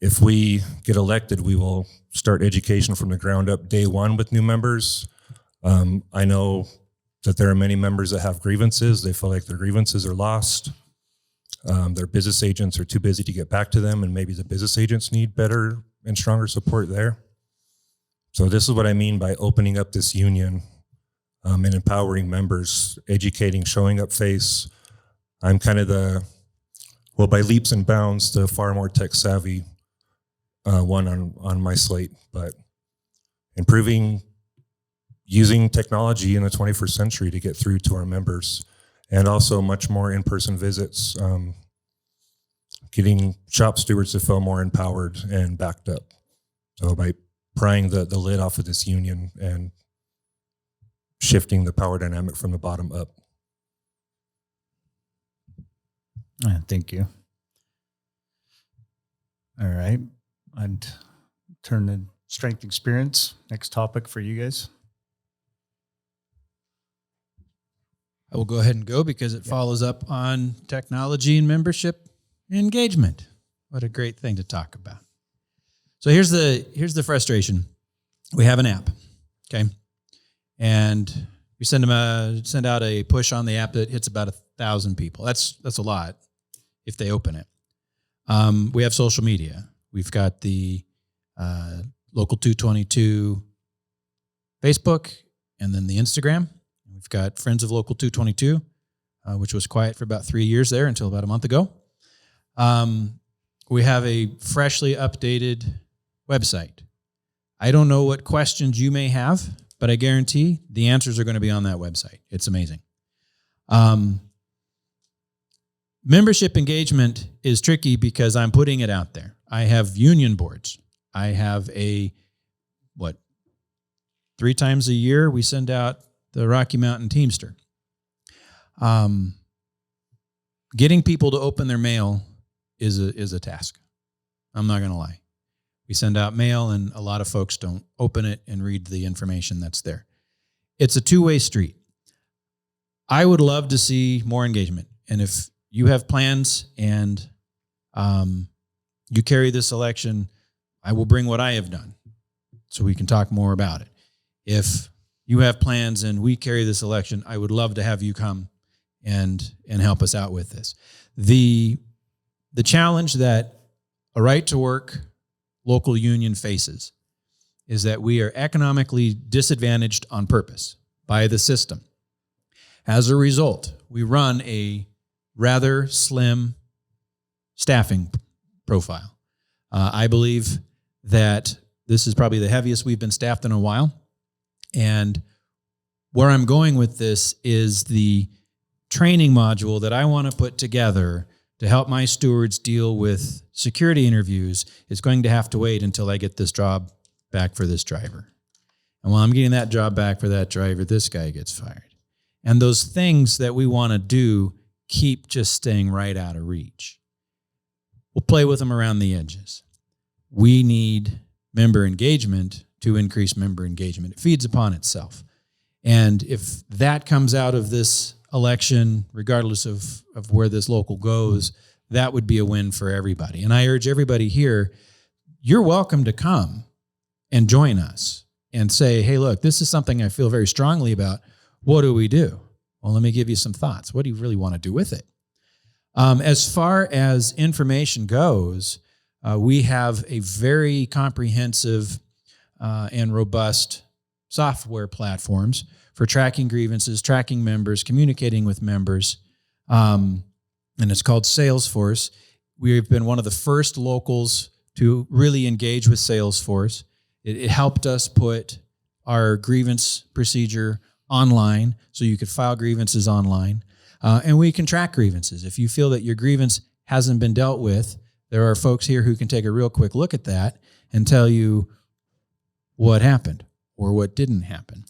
Speaker 7: If we get elected, we will start education from the ground up day one with new members. I know that there are many members that have grievances. They feel like their grievances are lost. Their business agents are too busy to get back to them, and maybe the business agents need better and stronger support there. So this is what I mean by opening up this union and empowering members, educating, showing up face. I'm kind of by leaps and bounds, the far more tech savvy one on my slate, but improving using technology in the 21st century to get through to our members, and also much more in-person visits, getting shop stewards to feel more empowered and backed up. So by prying the lid off of this union and shifting the power dynamic from the bottom up.
Speaker 1: Thank you. All right. I'd turn to strength experience. Next topic for you guys.
Speaker 3: I will go ahead and go because it follows up on technology and membership engagement. What a great thing to talk about. So here's the frustration. We have an app, okay? And we send out a push on the app that hits about 1,000 people. That's a lot if they open it. We have social media. We've got the Local 222 Facebook and then the Instagram. We've got Friends of Local 222, which was quiet for about 3 years there until about a month ago. We have a freshly updated website. I don't know what questions you may have, but I guarantee the answers are going to be on that website. It's amazing. Membership engagement is tricky because I'm putting it out there. I have union boards. I have 3 times a year we send out the Rocky Mountain Teamster. Getting people to open their mail is a task. I'm not going to lie. We send out mail and a lot of folks don't open it and read the information that's there. It's a two-way street. I would love to see more engagement. And if you have plans and you carry this election, I will bring what I have done so we can talk more about it. If you have plans and we carry this election, I would love to have you come and help us out with this. The challenge that a right to work local union faces is that we are economically disadvantaged on purpose by the system. As a result, we run a rather slim staffing profile. I believe that this is probably the heaviest we've been staffed in a while. And where I'm going with this is the training module that I want to put together to help my stewards deal with security interviews is going to have to wait until I get this job back for this driver. And while I'm getting that job back for that driver, this guy gets fired. And those things that we want to do keep just staying right out of reach. We'll play with them around the edges. We need member engagement to increase member engagement. It feeds upon itself. And if that comes out of this election, regardless of where this local goes, that would be a win for everybody. And I urge everybody here, you're welcome to come and join us and say, hey, look, this is something I feel very strongly about. What do we do? Well, let me give you some thoughts. What do you really want to do with it? As far as information goes, we have a very comprehensive and robust software platforms for tracking grievances, tracking members, communicating with members, and it's called Salesforce. We've been one of the first locals to really engage with Salesforce. It helped us put our grievance procedure online so you could file grievances online, and we can track grievances. If you feel that your grievance hasn't been dealt with, there are folks here who can take a real quick look at that and tell you what happened or what didn't happen.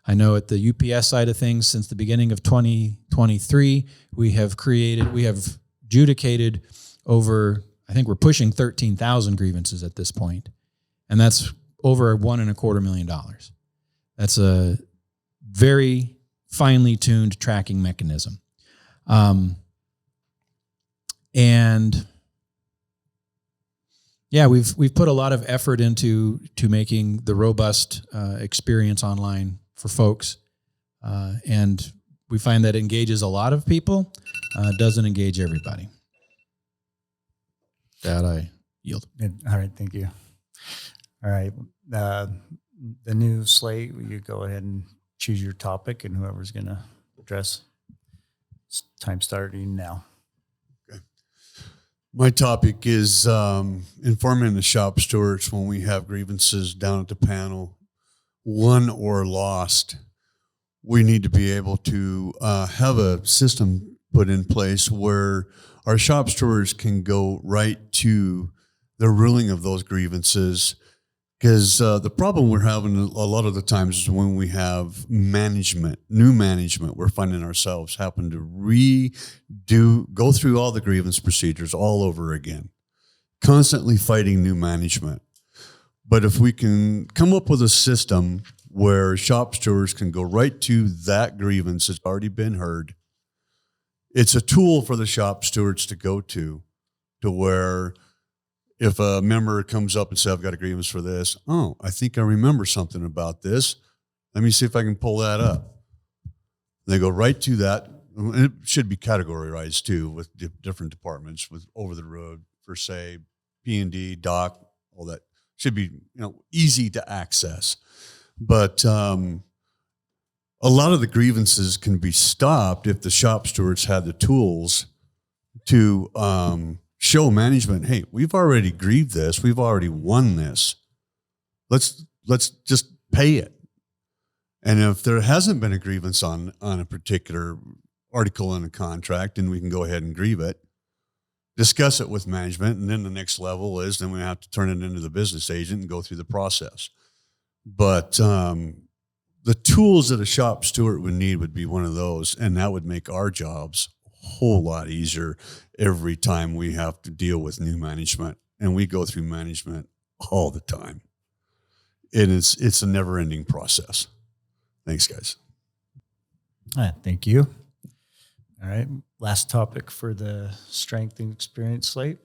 Speaker 3: I know at the UPS side of things, since the beginning of 2023, we have adjudicated over, I think we're pushing 13,000 grievances at this point, and that's over $1.25 million. That's a very finely tuned tracking mechanism. And yeah, we've put a lot of effort into making the robust experience online for folks, and we find that it engages a lot of people, doesn't engage everybody. That I yield.
Speaker 1: All right, thank you. All right, the new slate, you go ahead and choose your topic, and whoever's going to address. Time starting now.
Speaker 6: My topic is informing the shop stewards when we have grievances down at the panel, won or lost. We need to be able to have a system put in place where our shop stewards can go right to the ruling of those grievances. Because the problem we're having a lot of the times is when we have new management, we're finding ourselves having to go through all the grievance procedures all over again, constantly fighting new management. But if we can come up with a system where shop stewards can go right to that grievance that's already been heard, it's a tool for the shop stewards to go to where if a member comes up and says, I've got a grievance for this, oh, I think I remember something about this. Let me see if I can pull that up. They go right to that. And it should be categorized too with different departments, with over the road, for say, P&D, doc, all that. Should be easy to access. But a lot of the grievances can be stopped if the shop stewards had the tools to show management, hey, we've already grieved this. We've already won this. Let's just pay it. And if there hasn't been a grievance on a particular article in a contract, then we can go ahead and grieve it, discuss it with management, and then the next level is then we have to turn it into the business agent and go through the process. But the tools that a shop steward would need would be one of those, and that would make our jobs a whole lot easier every time we have to deal with new management, and we go through management all the time. And it's a never-ending process. Thanks, guys.
Speaker 1: Thank you. All right, last topic for the strength and experience slate.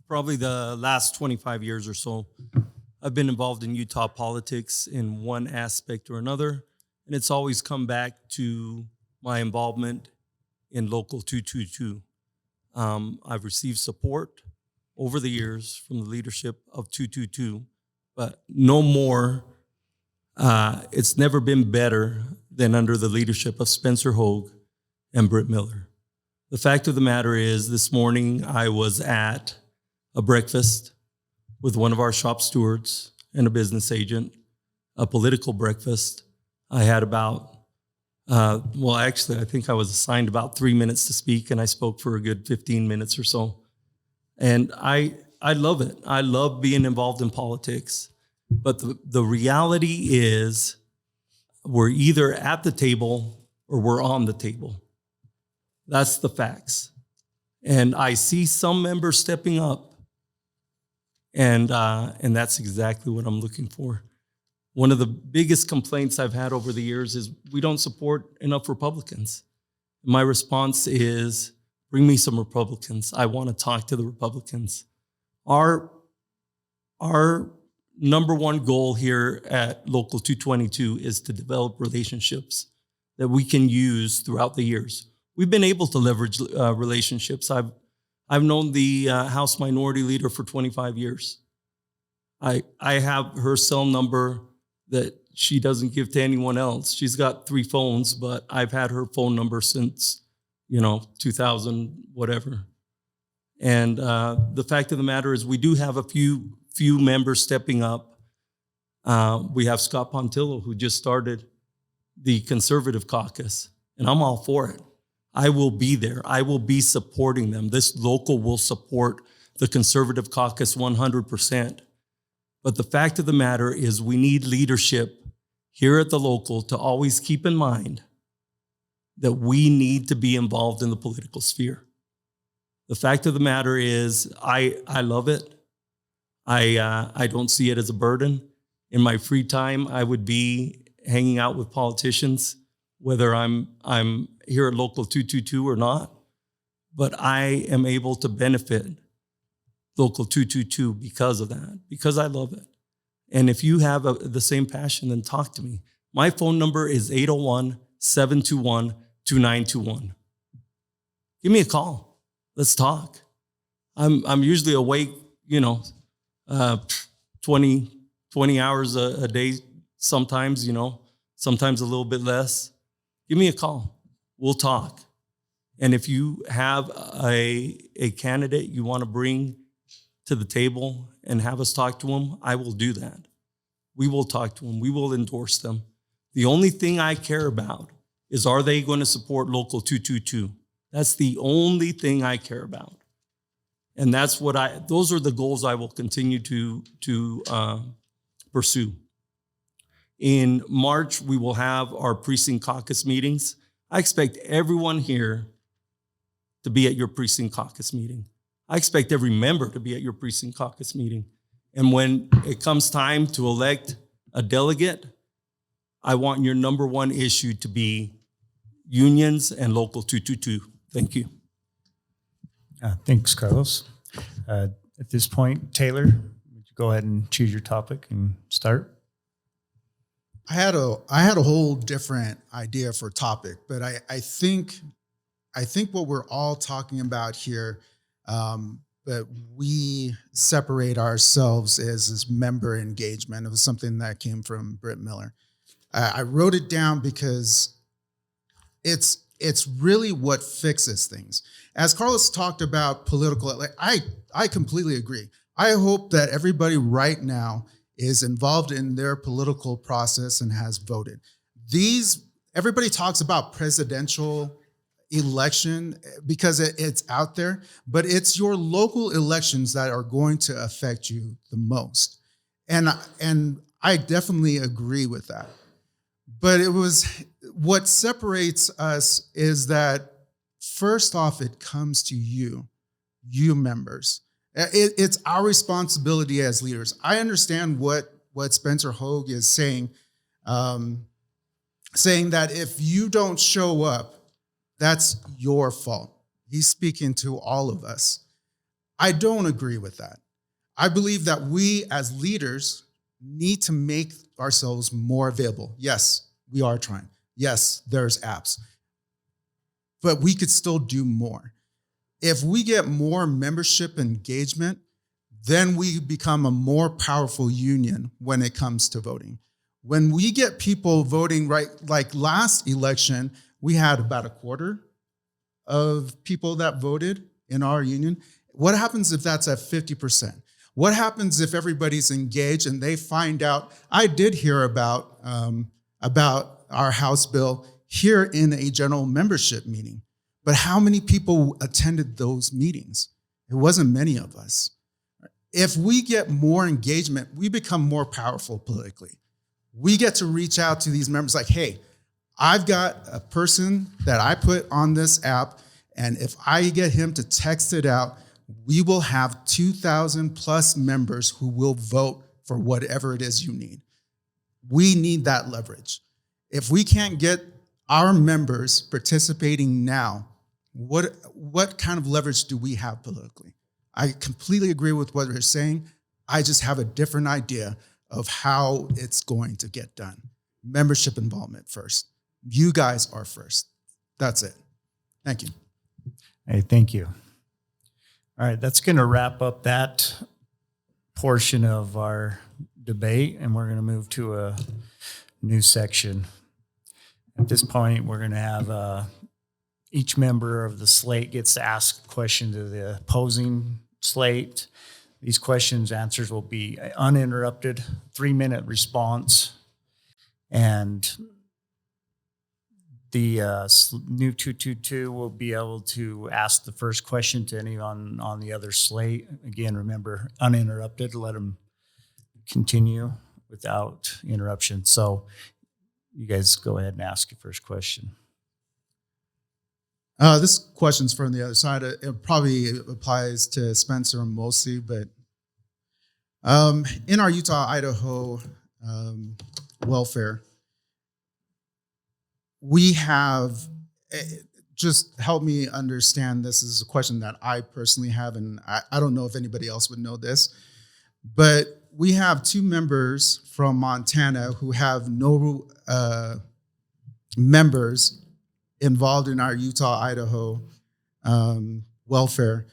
Speaker 4: Probably the last 25 years or so, I've been involved in Utah politics in one aspect or another, and it's always come back to my involvement in Local 222. I've received support over the years from the leadership of 222, but no more. It's never been better than under the leadership of Spencer Hogue and Britt Miller. The fact of the matter is, this morning I was at a breakfast with one of our shop stewards and a business agent, a political breakfast. I had about, I think I was assigned about 3 minutes to speak, and I spoke for a good 15 minutes or so. And I love it. I love being involved in politics. But the reality is we're either at the table or we're on the table. That's the facts. And I see some members stepping up, and that's exactly what I'm looking for. One of the biggest complaints I've had over the years is we don't support enough Republicans. My response is, bring me some Republicans. I want to talk to the Republicans. Our number one goal here at Local 222 is to develop relationships that we can use throughout the years. We've been able to leverage relationships. I've known the House Minority Leader for 25 years. I have her cell number that she doesn't give to anyone else. She's got 3 phones, but I've had her phone number since, 2000, whatever. And the fact of the matter is we do have a few members stepping up. We have Scott Pontillo, who just started the Conservative Caucus, and I'm all for it. I will be there. I will be supporting them. This local will support the conservative caucus 100%. But the fact of the matter is we need leadership here at the local to always keep in mind that we need to be involved in the political sphere. The fact of the matter is I love it. I don't see it as a burden. In my free time, I would be hanging out with politicians, whether I'm here at Local 222 or not. But I am able to benefit Local 222 because of that, because I love it. And if you have the same passion, then talk to me. My phone number is 801-721-2921. Give me a call. Let's talk. I'm usually awake, 20 hours a day sometimes, sometimes a little bit less. Give me a call. We'll talk. And if you have a candidate you want to bring to the table and have us talk to them, I will do that. We will talk to them. We will endorse them. The only thing I care about is, are they going to support Local 222? That's the only thing I care about. And that's those are the goals I will continue to pursue. In March, we will have our precinct caucus meetings. I expect everyone here to be at your precinct caucus meeting. I expect every member to be at your precinct caucus meeting. And when it comes time to elect a delegate, I want your number one issue to be unions and Local 222. Thank you.
Speaker 1: Thanks, Carlos. At this point, Taylor, would you go ahead and choose your topic and start?
Speaker 5: I had a whole different idea for topic, but I think what we're all talking about here, that we separate ourselves is member engagement. It was something that came from Britt Miller. I wrote it down because it's really what fixes things. As Carlos talked about political, I completely agree. I hope that everybody right now is involved in their political process and has voted. Everybody talks about presidential election because it's out there, but it's your local elections that are going to affect you the most. And I definitely agree with that. But what separates us is that first off, it comes to you members. It's our responsibility as leaders. I understand what Spencer Hogue is saying that if you don't show up, that's your fault. He's speaking to all of us. I don't agree with that. I believe that we as leaders need to make ourselves more available. Yes, we are trying. Yes, there's apps. But we could still do more. If we get more membership engagement, then we become a more powerful union when it comes to voting. When we get people voting, right, like last election, we had about a quarter of people that voted in our union. What happens if that's at 50%? What happens if everybody's engaged and they find out? I did hear about our House bill here in a general membership meeting, but how many people attended those meetings? It wasn't many of us. If we get more engagement, we become more powerful politically. We get to reach out to these members like, hey, I've got a person that I put on this app, and if I get him to text it out, we will have 2,000 plus members who will vote for whatever it is you need. We need that leverage. If we can't get our members participating now, what kind of leverage do we have politically? I completely agree with what you're saying. I just have a different idea of how it's going to get done. Membership involvement first. You guys are first. That's it. Thank you.
Speaker 1: Hey, thank you. All right, that's going to wrap up that portion of our debate, and we're going to move to a new section. At this point, we're going to have each member of the slate gets to ask a question to the opposing slate. These questions, answers will be uninterrupted, 3-minute response. And the new 222 will be able to ask the first question to anyone on the other slate. Again, remember, uninterrupted, let them continue without interruption. So you guys go ahead and ask your first question.
Speaker 5: This question's from the other side. It probably applies to Spencer mostly, but in our Utah-Idaho welfare, we have, just help me understand, this is a question that I personally have, and I don't know if anybody else would know this, but we have 2 members from Montana who have no members involved in our Utah-Idaho welfare,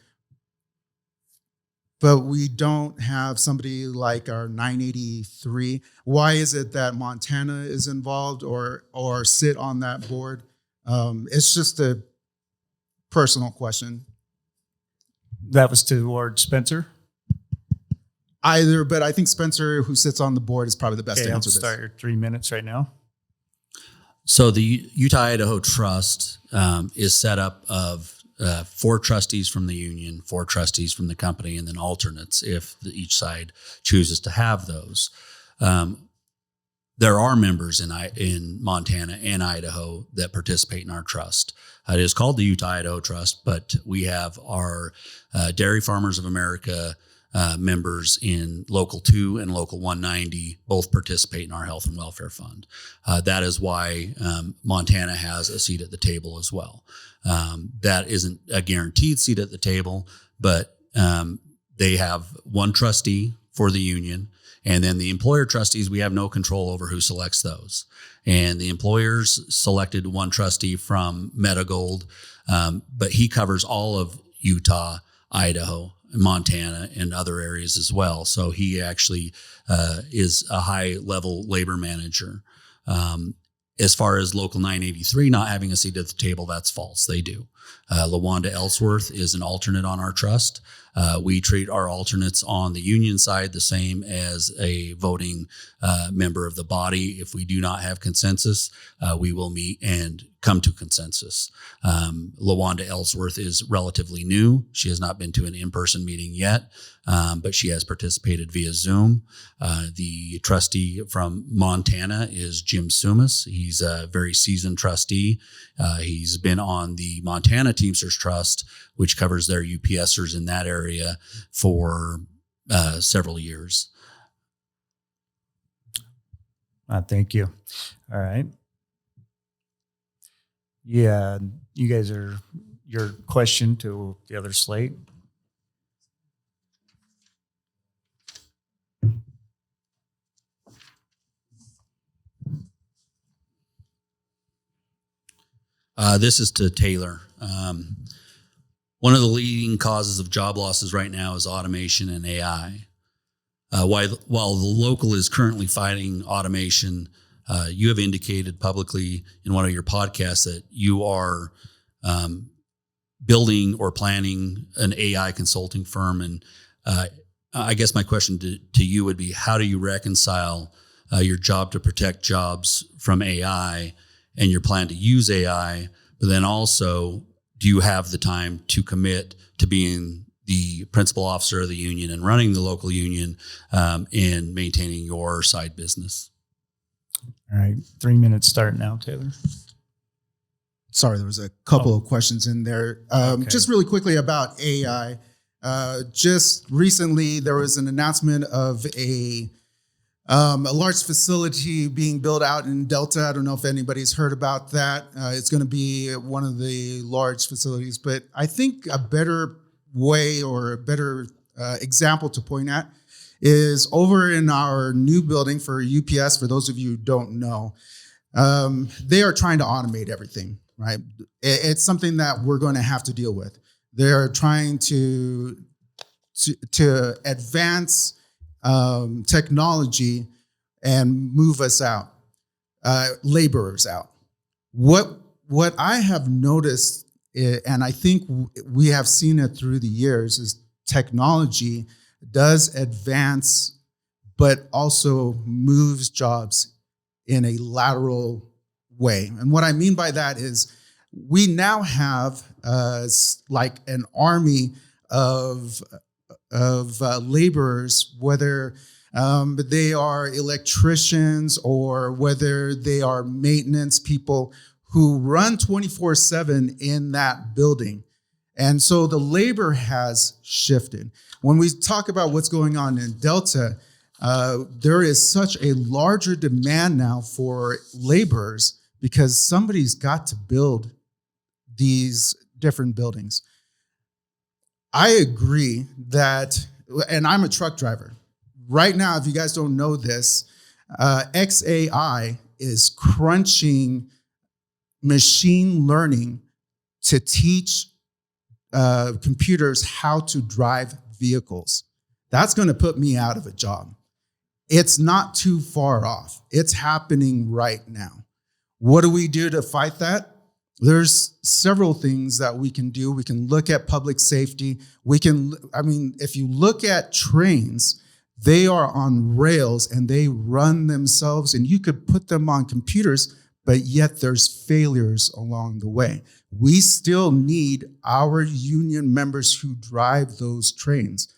Speaker 5: but we don't have somebody like our 983. Why is it that Montana is involved or sit on that board? It's just a personal question.
Speaker 1: That was toward Spencer.
Speaker 5: Either, but I think Spencer, who sits on the board, is probably the best
Speaker 1: Okay,
Speaker 5: to
Speaker 1: I'll
Speaker 5: answer this.
Speaker 1: start your 3 minutes right now.
Speaker 2: So the Utah-Idaho Trust is set up of 4 trustees from the union, 4 trustees from the company, and then alternates if each side chooses to have those. There are members in Montana and Idaho that participate in our trust. It is called the Utah-Idaho Trust, but we have our Dairy Farmers of America members in Local 2 and Local 190 both participate in our health and welfare fund. That is why Montana has a seat at the table as well. That isn't a guaranteed seat at the table, but they have 1 trustee for the union. And then the employer trustees, we have no control over who selects those. And the employers selected 1 trustee from Metagold, but he covers all of Utah, Idaho, Montana, and other areas as well. So he actually is a high-level labor manager. As far as Local 983 not having a seat at the table, that's false. They do. LaWanda Ellsworth is an alternate on our trust. We treat our alternates on the union side the same as a voting member of the body. If we do not have consensus, we will meet and come to consensus. LaWanda Ellsworth is relatively new. She has not been to an in-person meeting yet, but she has participated via Zoom. The trustee from Montana is Jim Sumas. He's a very seasoned trustee. He's been on the Montana Teamsters Trust, which covers their UPSers in that area for several years.
Speaker 1: Thank you. All right. Yeah, you guys are, your question to the other slate.
Speaker 2: This is to Taylor. One of the leading causes of job losses right now is automation and AI. While the local is currently fighting automation, you have indicated publicly in one of your podcasts that you are building or planning an AI consulting firm. And I guess my question to you would be, how do you reconcile your job to protect jobs from AI and your plan to use AI, but then also, do you have the time to commit to being the principal officer of the union and running the local union and maintaining your side business?
Speaker 1: All right, 3 minutes start now, Taylor.
Speaker 5: Sorry, there was a couple of questions in there.
Speaker 1: Okay.
Speaker 5: Just really quickly about AI. Just recently, there was an announcement of a large facility being built out in Delta. I don't know if anybody's heard about that. It's going to be one of the large facilities, but I think a better way or a better example to point at is over in our new building for UPS. For those of you who don't know, they are trying to automate everything, right? It's something that we're going to have to deal with. They're trying to advance technology and move us out, laborers out. What I have noticed, and I think we have seen it through the years, is technology does advance, but also moves jobs in a lateral way. And what I mean by that is we now have like an army of laborers, whether they are electricians or whether they are maintenance people who run 24/7 in that building. And so the labor has shifted. When we talk about what's going on in Delta, there is such a larger demand now for laborers because somebody's got to build these different buildings. I agree that, and I'm a truck driver. Right now, if you guys don't know this, XAI is crunching machine learning to teach computers how to drive vehicles. That's going to put me out of a job. It's not too far off. It's happening right now. What do we do to fight that? There's several things that we can do. We can look at public safety. If you look at trains, they are on rails and they run themselves, and you could put them on computers, but yet there's failures along the way. We still need our union members who drive those trains.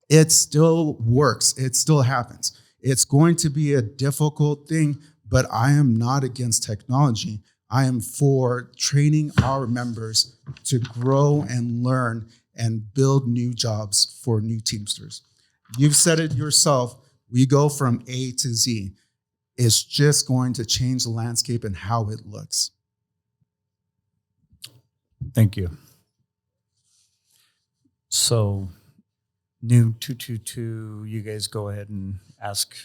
Speaker 5: It still works. It still happens. It's going to be a difficult thing, but I am not against technology. I am for training our members to grow and learn and build new jobs for new Teamsters. You've said it yourself. We go from A to Z. It's just going to change the landscape and how it looks.
Speaker 1: Thank you. So, new 222, you guys go ahead and ask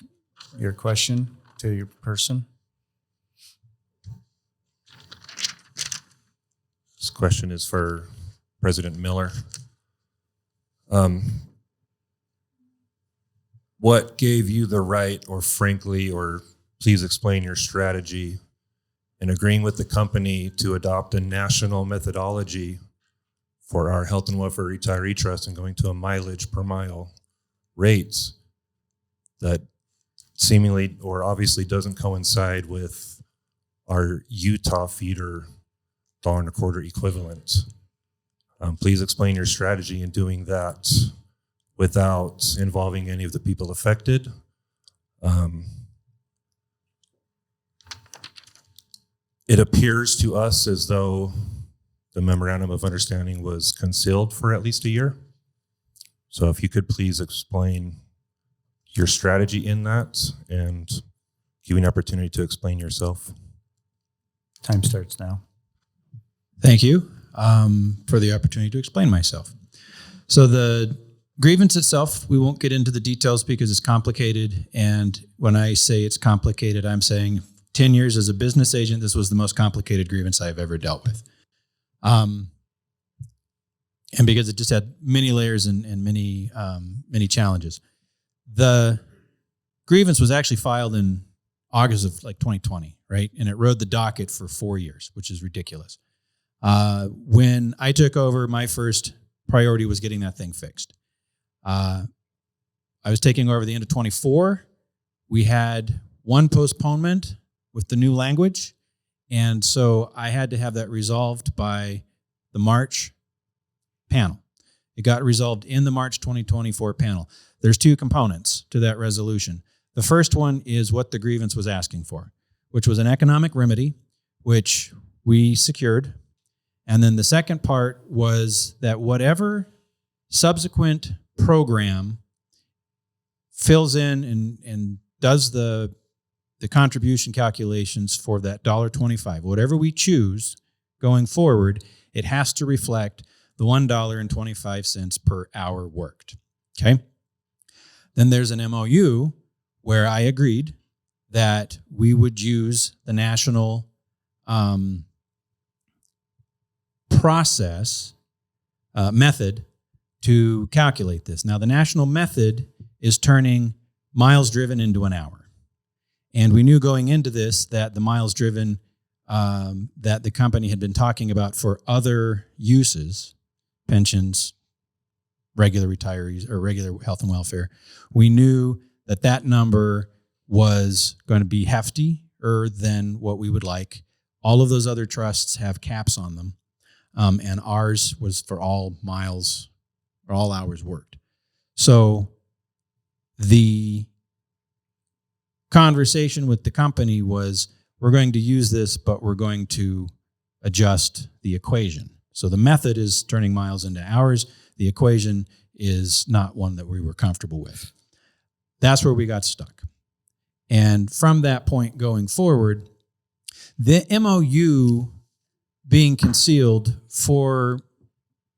Speaker 1: your question to your person.
Speaker 7: This question is for President Miller. What gave you the right, or frankly, or please explain your strategy in agreeing with the company to adopt a national methodology for our health and welfare retiree trust and going to a mileage per mile rates that seemingly or obviously doesn't coincide with our Utah feeder $1.25 equivalent? Please explain your strategy in doing that without involving any of the people affected. It appears to us as though the memorandum of understanding was concealed for at least a year. So if you could please explain your strategy in that and give you an opportunity to explain yourself.
Speaker 1: Time starts now.
Speaker 3: Thank you for the opportunity to explain myself. So the grievance itself, we won't get into the details because it's complicated. And when I say it's complicated, I'm saying 10 years as a business agent, this was the most complicated grievance I've ever dealt with. And because it just had many layers and many challenges. The grievance was actually filed in August of 2020, right? And it rode the docket for 4 years, which is ridiculous. When I took over, my first priority was getting that thing fixed. I was taking over the end of 24. We had one postponement with the new language. And so I had to have that resolved by the March panel. It got resolved in the March 2024 panel. There's two components to that resolution. The first one is what the grievance was asking for, which was an economic remedy, which we secured. And then the second part was that whatever subsequent program fills in and does the contribution calculations for that $1.25, whatever we choose going forward, it has to reflect the $1.25 per hour worked. Okay. Then there's an MOU where I agreed that we would use the national process method to calculate this. Now, the national method is turning miles driven into an hour. And we knew going into this that the miles driven that the company had been talking about for other uses, pensions, regular retirees, or regular health and welfare, we knew that that number was going to be hefty, than what we would like. All of those other trusts have caps on them. And ours was for all miles or all hours worked. So the conversation with the company was, we're going to use this, but we're going to adjust the equation. So the method is turning miles into hours. The equation is not one that we were comfortable with. That's where we got stuck. And from that point going forward, the MOU being concealed, for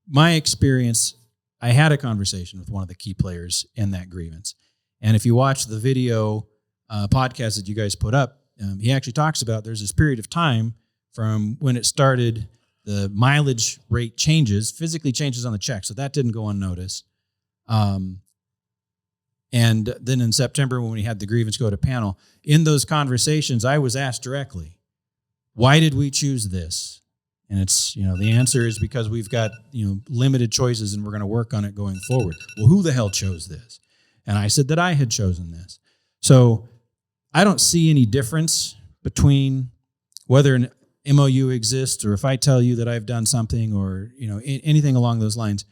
Speaker 3: my experience, I had a conversation with one of the key players in that grievance. And if you watch the video podcast that you guys put up, he actually talks about there's this period of time from when it started, the mileage rate physically changes on the check. So that didn't go unnoticed. And then in September, when we had the grievance go to panel, in those conversations, I was asked directly, why did we choose this? And it's, the answer is because we've got, limited choices and we're going to work on it going forward. Well, who the hell chose this? And I said that I had chosen this. So I don't see any difference between whether an MOU exists or if I tell you that I've done something or, anything along those lines.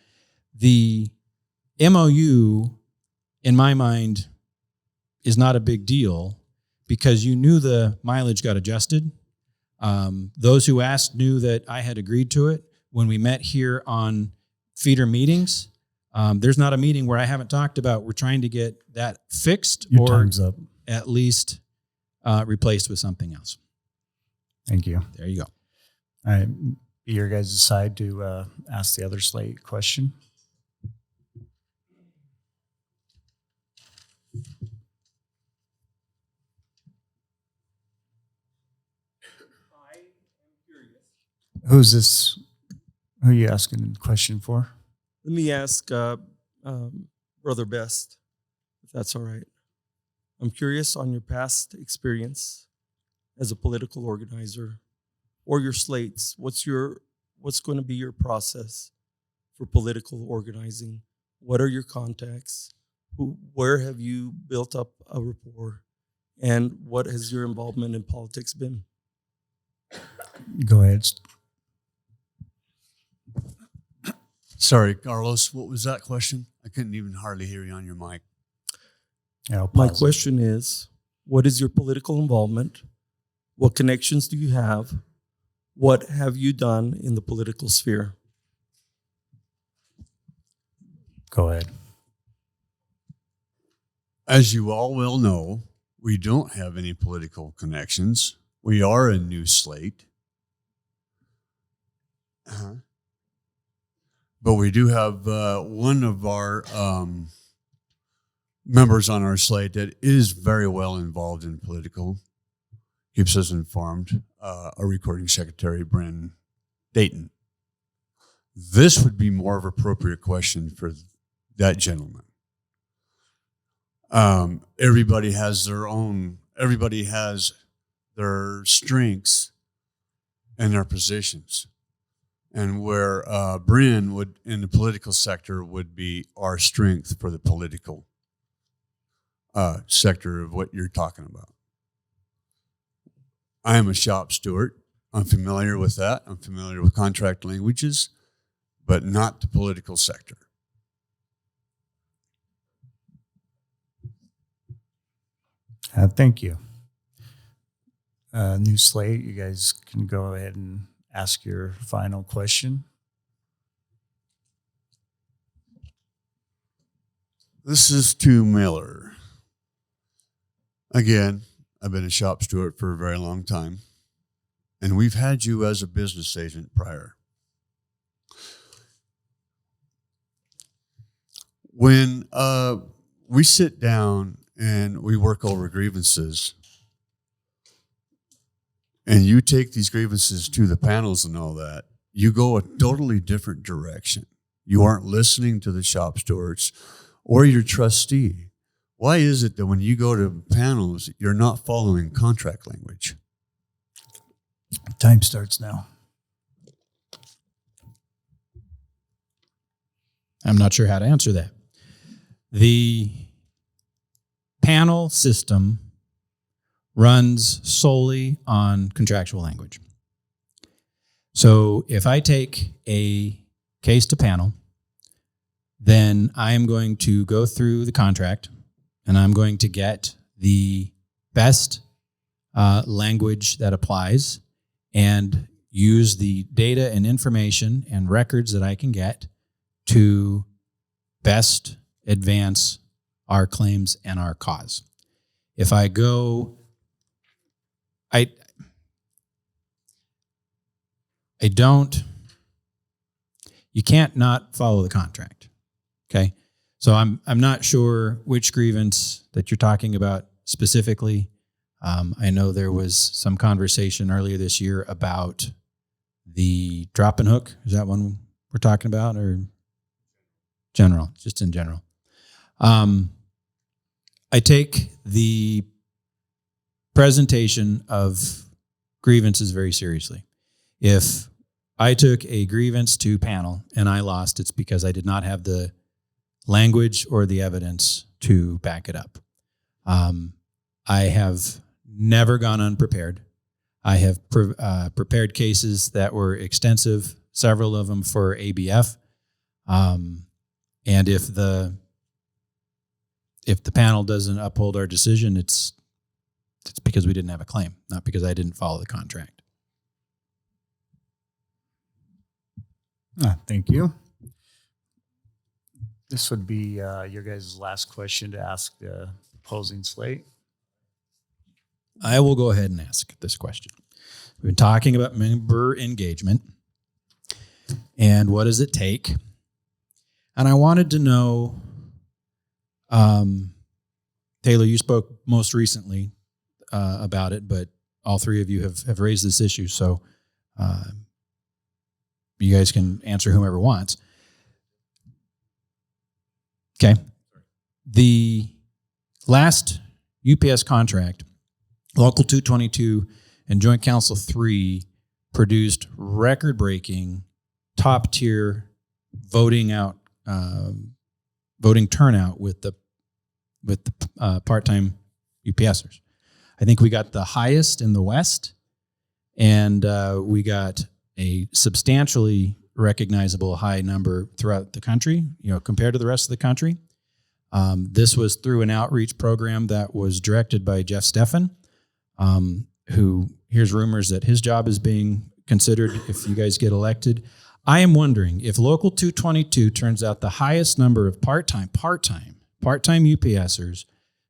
Speaker 3: The MOU, in my mind, is not a big deal because you knew the mileage got adjusted. Those who asked knew that I had agreed to it. When we met here on feeder meetings, there's not a meeting where I haven't talked about we're trying to get that fixed
Speaker 1: Your
Speaker 3: or
Speaker 1: time's up.
Speaker 3: at least replaced with something else.
Speaker 1: Thank you.
Speaker 3: There you go.
Speaker 1: All right. Be your guys' side to ask the other slate question. Who's this? Who are you asking the question for?
Speaker 4: Let me ask Brother Best, if that's all right. I'm curious on your past experience as a political organizer or your slates. What's going to be your process for political organizing? What are your contacts? Where have you built up a rapport? And what has your involvement in politics been?
Speaker 1: Go ahead.
Speaker 6: Sorry, Carlos, what was that question? I couldn't even hardly hear you on your mic.
Speaker 1: Yeah,
Speaker 4: My question is, what is your political involvement? What connections do you have? What have you done in the political sphere?
Speaker 1: Go ahead.
Speaker 6: As you all well know, we don't have any political connections. We are a new slate. But we do have one of our members on our slate that is very well involved in political, keeps us informed, our recording secretary, Bryn Dayton. This would be more of an appropriate question for that gentleman. Everybody has their strengths and their positions. And where Bryn would, in the political sector, would be our strength for the political sector of what you're talking about. I am a shop steward. I'm familiar with that. I'm familiar with contract languages, but not the political sector.
Speaker 1: Thank you. New slate, you guys can go ahead and ask your final question.
Speaker 6: This is to Miller. Again, I've been a shop steward for a very long time, and we've had you as a business agent prior. When we sit down and we work over grievances, and you take these grievances to the panels and all that, you go a totally different direction. You aren't listening to the shop stewards or your trustee. Why is it that when you go to panels, you're not following contract language?
Speaker 1: Time starts now.
Speaker 3: I'm not sure how to answer that. The panel system runs solely on contractual language. So if I take a case to panel, then I am going to go through the contract and I'm going to get the best language that applies and use the data and information and records that I can get to best advance our claims and our cause. If I go, you can't not follow the contract. Okay. So I'm not sure which grievance that you're talking about specifically. I know there was some conversation earlier this year about the drop and hook. Is that one we're talking about, or general, just in general? I take the presentation of grievances very seriously. If I took a grievance to panel and I lost, it's because I did not have the language or the evidence to back it up. I have never gone unprepared. I have prepared cases that were extensive, several of them for ABF. And if the panel doesn't uphold our decision, it's because we didn't have a claim, not because I didn't follow the contract.
Speaker 1: Thank you. This would be your guys' last question to ask the opposing slate.
Speaker 3: I will go ahead and ask this question. We've been talking about member engagement and what does it take? And I wanted to know, Taylor, you spoke most recently about it, but all three of you have raised this issue. So you guys can answer whomever wants. Okay. The last UPS contract, Local 222 and Joint Council 3 produced record-breaking, top-tier voting turnout with the part-time UPSers. I think we got the highest in the West, and we got a substantially recognizable high number throughout the country, compared to the rest of the country. This was through an outreach program that was directed by Jeff Steffen, who hears rumors that his job is being considered if you guys get elected. I am wondering if Local 222 turns out the highest number of part-time UPSers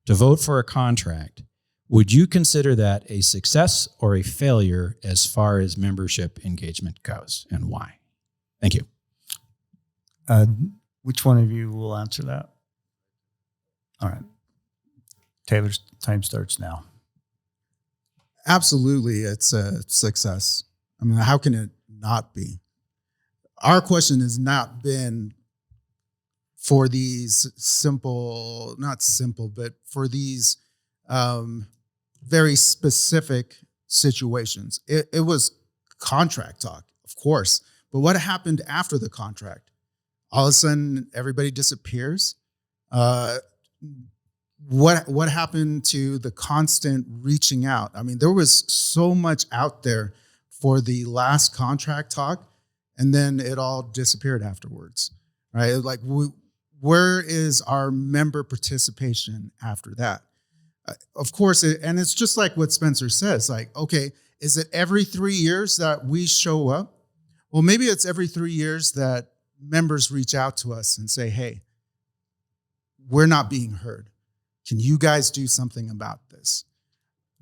Speaker 3: to vote for a contract, would you consider that a success or a failure as far as membership engagement goes, and why? Thank you.
Speaker 1: Which one of you will answer that? All right. Taylor's time starts now.
Speaker 5: Absolutely, it's a success. I mean, how can it not be? Our question has not been for these not simple, but for these very specific situations. It was contract talk, of course, but what happened after the contract? All of a sudden, everybody disappears. What happened to the constant reaching out? I mean, there was so much out there for the last contract talk, and then it all disappeared afterwards, right? Like, where is our member participation after that? Of course, and it's just like what Spencer says, like, okay, is it every 3 years that we show up? Well, maybe it's every 3 years that members reach out to us and say, hey, we're not being heard. Can you guys do something about this?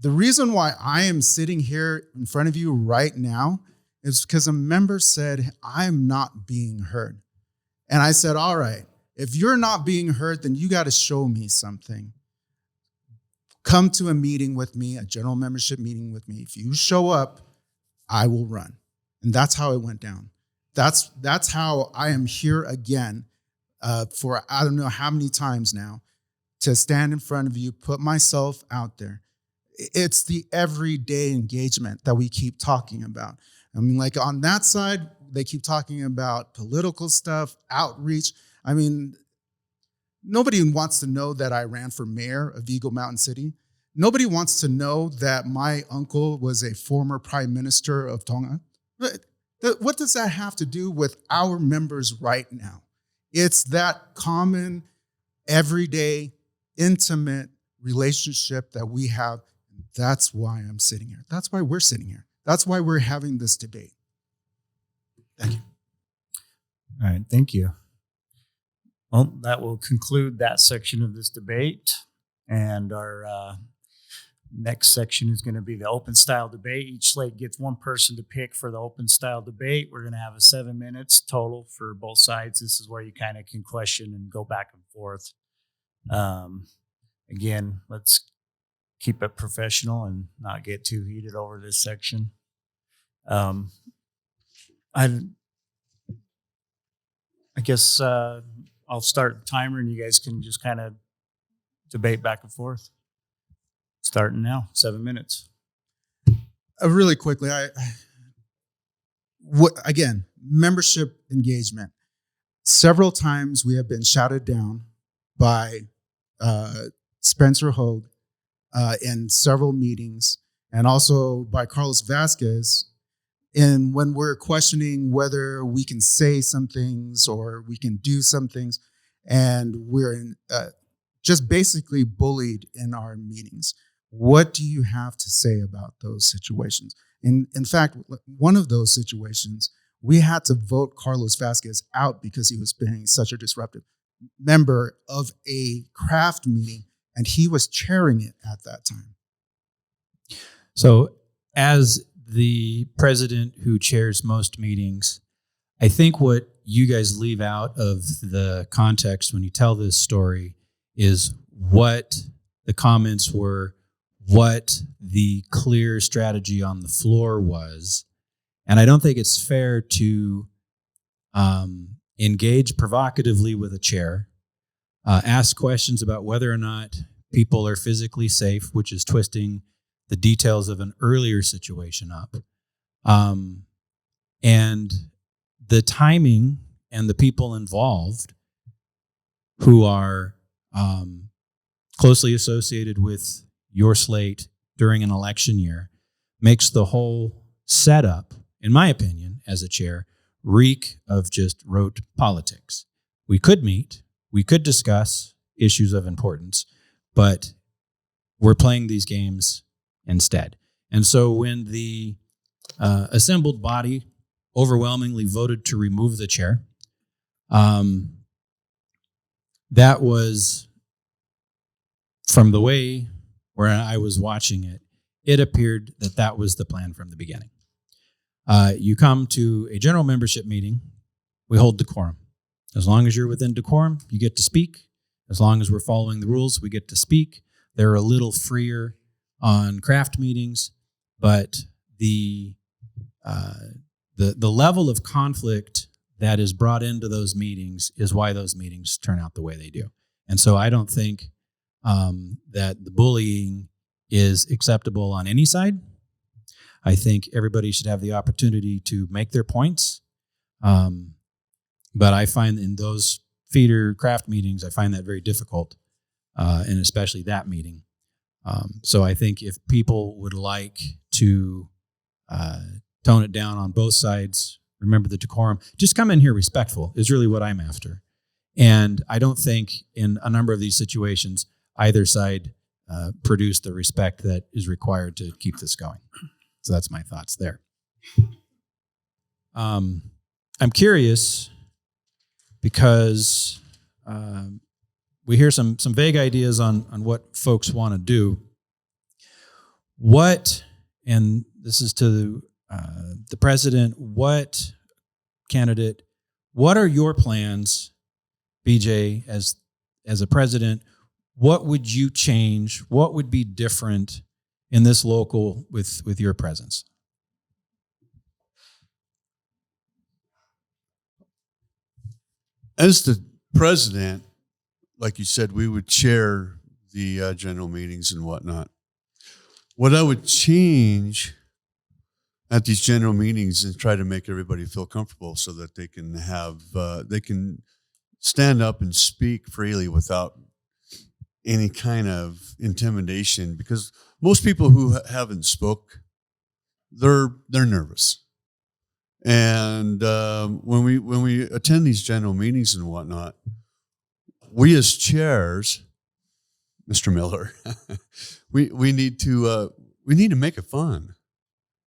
Speaker 5: The reason why I am sitting here in front of you right now is because a member said, I'm not being heard. And I said, all right, if you're not being heard, then you got to show me something. Come to a meeting with me, a general membership meeting with me. If you show up, I will run. And that's how it went down. That's how I am here again for I don't know how many times now, to stand in front of you, put myself out there. It's the everyday engagement that we keep talking about. I mean, like on that side, they keep talking about political stuff, outreach. I mean, nobody wants to know that I ran for mayor of Eagle Mountain City. Nobody wants to know that my uncle was a former prime minister of Tonga. What does that have to do with our members right now? It's that common, everyday, intimate relationship that we have. That's why I'm sitting here. That's why we're sitting here. That's why we're having this debate. Thank you.
Speaker 1: All right, thank you. Well, that will conclude that section of this debate. And our next section is going to be the open style debate. Each slate gets one person to pick for the open style debate. We're going to have a 7 minutes total for both sides. This is where you kind of can question and go back and forth. Again, let's keep it professional and not get too heated over this section. I guess I'll start the timer and you guys can just kind of debate back and forth. Starting now, 7 minutes.
Speaker 5: Really quickly, again, membership engagement. Several times we have been shouted down by Spencer Hogue in several meetings, and also by Carlos Vasquez. And when we're questioning whether we can say some things or we can do some things, and we're just basically bullied in our meetings. What do you have to say about those situations? In fact, one of those situations, we had to vote Carlos Vasquez out because he was being such a disruptive member of a craft meeting, and he was chairing it at that time.
Speaker 3: So as the president who chairs most meetings, I think what you guys leave out of the context when you tell this story is what the comments were, what the clear strategy on the floor was. And I don't think it's fair to engage provocatively with a chair, ask questions about whether or not people are physically safe, which is twisting the details of an earlier situation up. And the timing and the people involved who are closely associated with your slate during an election year makes the whole setup, in my opinion, as a chair, reek of just rote politics. We could meet, we could discuss issues of importance, but we're playing these games instead. And so when the assembled body overwhelmingly voted to remove the chair, that was, from the way where I was watching it, it appeared that that was the plan from the beginning. You come to a general membership meeting, we hold decorum. As long as you're within decorum, you get to speak. As long as we're following the rules, we get to speak. They're a little freer on craft meetings, but the level of conflict that is brought into those meetings is why those meetings turn out the way they do. And so I don't think that the bullying is acceptable on any side. I think everybody should have the opportunity to make their points. But I find in those feeder craft meetings, I find that very difficult, and especially that meeting. So I think if people would like to tone it down on both sides, remember the decorum, just come in here respectful is really what I'm after. And I don't think in a number of these situations, either side produced the respect that is required to keep this going. So that's my thoughts there. I'm curious because we hear some vague ideas on what folks want to do. What, and this is to the president, what candidate, what are your plans, BJ, as a president? What would you change? What would be different in this local with your presence?
Speaker 6: As the president, like you said, we would chair the general meetings and whatnot. What I would change at these general meetings is try to make everybody feel comfortable so that they can have, they can stand up and speak freely without any kind of intimidation, because most people who haven't spoke, they're nervous. And when we attend these general meetings and whatnot, we as chairs, Mr. Miller, we need to make it fun.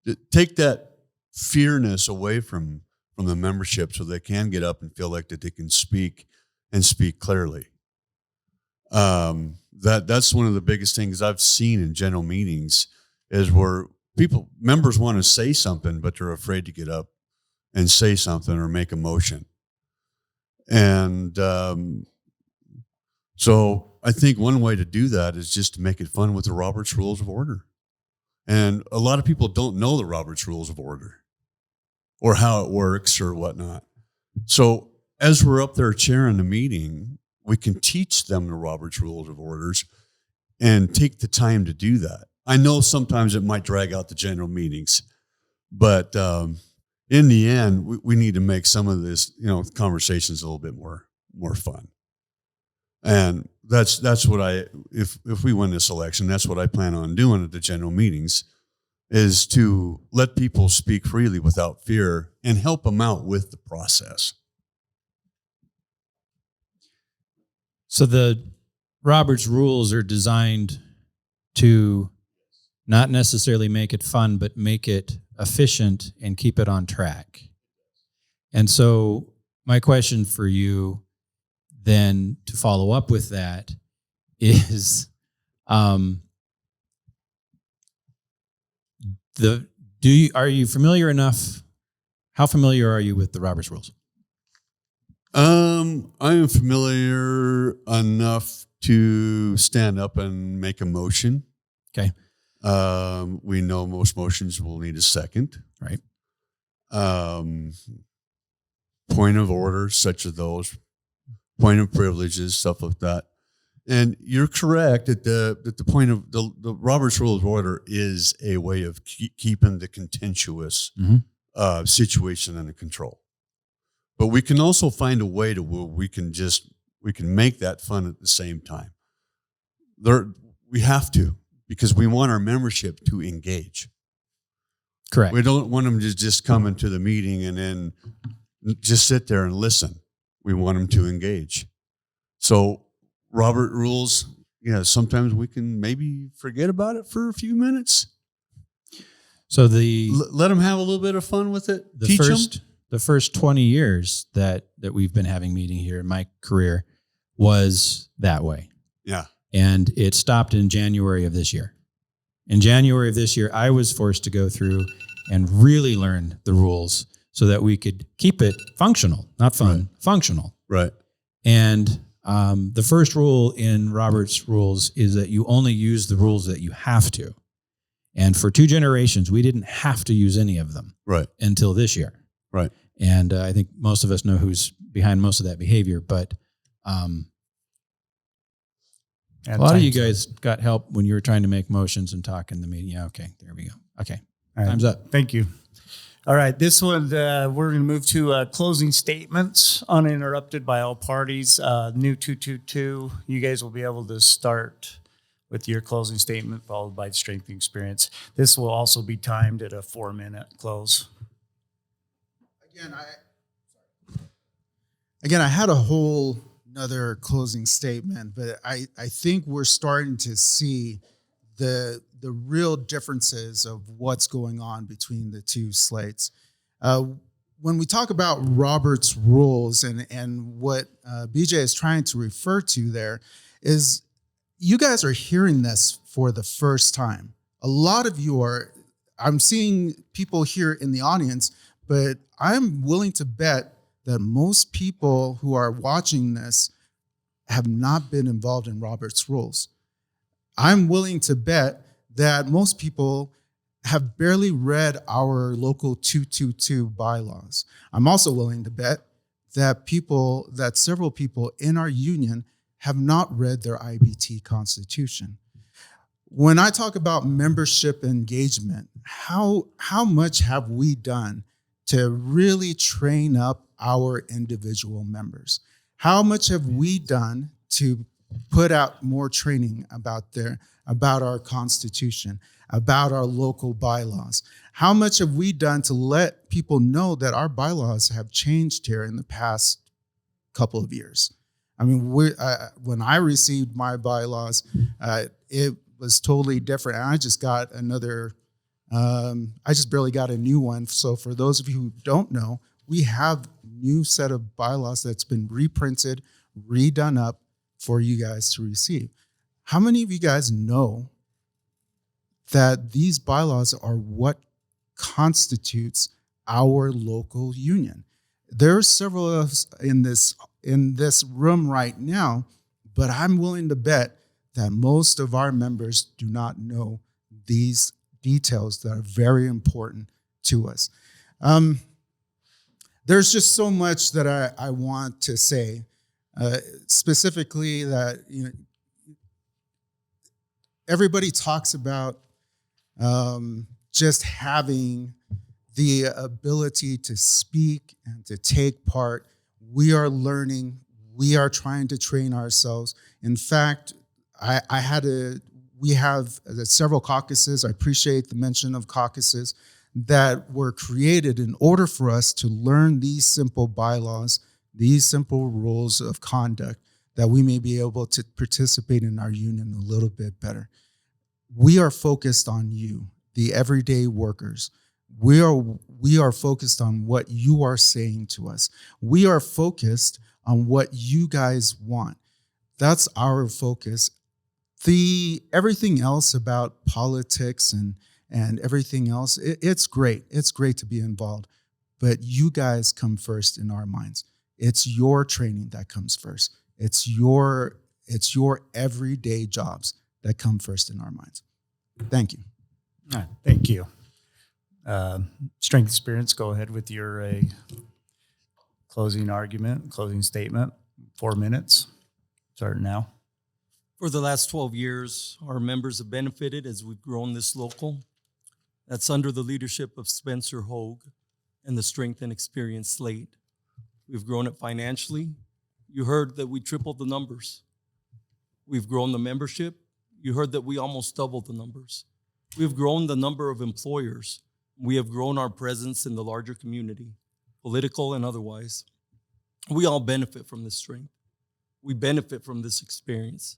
Speaker 6: To take that fearness away from the membership, so they can get up and feel like that they can speak and speak clearly. That's one of the biggest things I've seen in general meetings, is where members want to say something, but they're afraid to get up and say something or make a motion. And so I think one way to do that is just to make it fun with the Robert's Rules of Order. And a lot of people don't know the Robert's Rules of Order or how it works or whatnot. So as we're up there chairing the meeting, we can teach them the Robert's Rules of Orders and take the time to do that. I know sometimes it might drag out the general meetings, but in the end, we need to make some of this, conversations a little bit more fun. And that's what if we win this election, that's what I plan on doing at the general meetings, is to let people speak freely without fear and help them out with the process.
Speaker 3: So the Robert's Rules are designed to not necessarily make it fun, but make it efficient and keep it on track. And so my question for you then, to follow up with that, is are you familiar enough? How familiar are you with the Robert's Rules?
Speaker 6: I am familiar enough to stand up and make a motion.
Speaker 3: Okay.
Speaker 6: We know most motions will need a second.
Speaker 3: Right.
Speaker 6: Point of order, such as those, point of privileges, stuff like that. And you're correct that the point of the Robert's Rules of Order is a way of keeping the contentious situation under control. But we can also find a way to where we can make that fun at the same time. We have to, because we want our membership to engage.
Speaker 3: Correct.
Speaker 6: We don't want them to just come into the meeting and then just sit there and listen. We want them to engage. So Robert Rules, sometimes we can maybe forget about it for a few minutes.
Speaker 3: So
Speaker 6: let them have a little bit of fun with it. Teach them.
Speaker 3: The first 20 years that we've been having meeting here in my career was that way.
Speaker 6: Yeah.
Speaker 3: And it stopped in January of this year. In January of this year, I was forced to go through and really learn the rules so that we could keep it functional, not fun, functional.
Speaker 6: Right.
Speaker 3: And the first rule in Robert's Rules is that you only use the rules that you have to. And for 2 generations, we didn't have to use any of them until this year.
Speaker 6: Right.
Speaker 3: And I think most of us know who's behind most of that behavior. But a lot of you guys got help when you were trying to make motions and talk in the meeting. Yeah, okay, there we go. Okay, time's up.
Speaker 1: Thank you. All right, this one, we're going to move to closing statements, uninterrupted by all parties. New 222, you guys will be able to start with your closing statement, followed by strength and experience. This will also be timed at a 4-minute close.
Speaker 5: Again, I had a whole another closing statement, but I think we're starting to see the real differences of what's going on between the two slates. When we talk about Robert's Rules and what BJ is trying to refer to there is you guys are hearing this for the first time. A lot of you are, I'm seeing people here in the audience, but I'm willing to bet that most people who are watching this have not been involved in Robert's Rules. I'm willing to bet that most people have barely read our local 222 bylaws. I'm also willing to bet that several people in our union have not read their IBT constitution. When I talk about membership engagement, how much have we done to really train up our individual members? How much have we done to put out more training about our Constitution, about our local bylaws? How much have we done to let people know that our bylaws have changed here in the past couple of years? I mean, when I received my bylaws, it was totally different. And I just got another, I just barely got a new one. So for those of you who don't know, we have a new set of bylaws that's been reprinted, redone up for you guys to receive. How many of you guys know that these bylaws are what constitutes our local union? There are several of us in this room right now, but I'm willing to bet that most of our members do not know these details that are very important to us. There's just so much that I want to say, specifically that, you know, everybody talks about just having the ability to speak and to take part. We are learning. We are trying to train ourselves. In fact, we have several caucuses. I appreciate the mention of caucuses that were created in order for us to learn these simple bylaws, these simple rules of conduct, that we may be able to participate in our union a little bit better. We are focused on you, the everyday workers. We are focused on what you are saying to us. We are focused on what you guys want. That's our focus. Everything else about politics and everything else, it's great. It's great to be involved, but you guys come first in our minds. It's your training that comes first. It's your everyday jobs that come first in our minds. Thank you.
Speaker 1: All right, thank you. Strength Experience, go ahead with your closing argument, closing statement. 4 minutes. Start now.
Speaker 4: For the last 12 years, our members have benefited as we've grown this local. That's under the leadership of Spencer Hogue and the Strength and Experience slate. We've grown it financially. You heard that we tripled the numbers. We've grown the membership. You heard that we almost doubled the numbers. We've grown the number of employers. We have grown our presence in the larger community, political and otherwise. We all benefit from this strength. We benefit from this experience.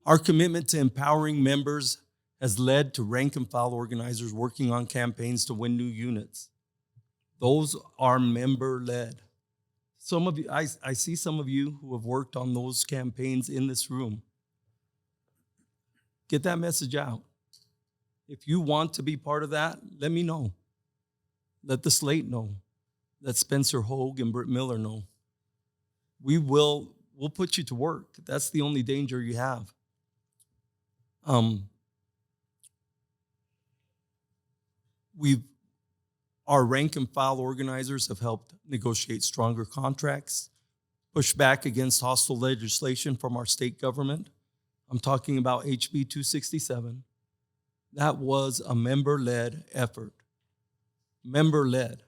Speaker 4: Our commitment to empowering members has led to rank and file organizers working on campaigns to win new units. Those are member-led. Some of you, I see some of you who have worked on those campaigns in this room. Get that message out. If you want to be part of that, let me know. Let the slate know. Let Spencer Hogue and Britt Miller know. We'll put you to work. That's the only danger you have. Our rank and file organizers have helped negotiate stronger contracts, push back against hostile legislation from our state government. I'm talking about HB 267. That was a member-led effort. Member-led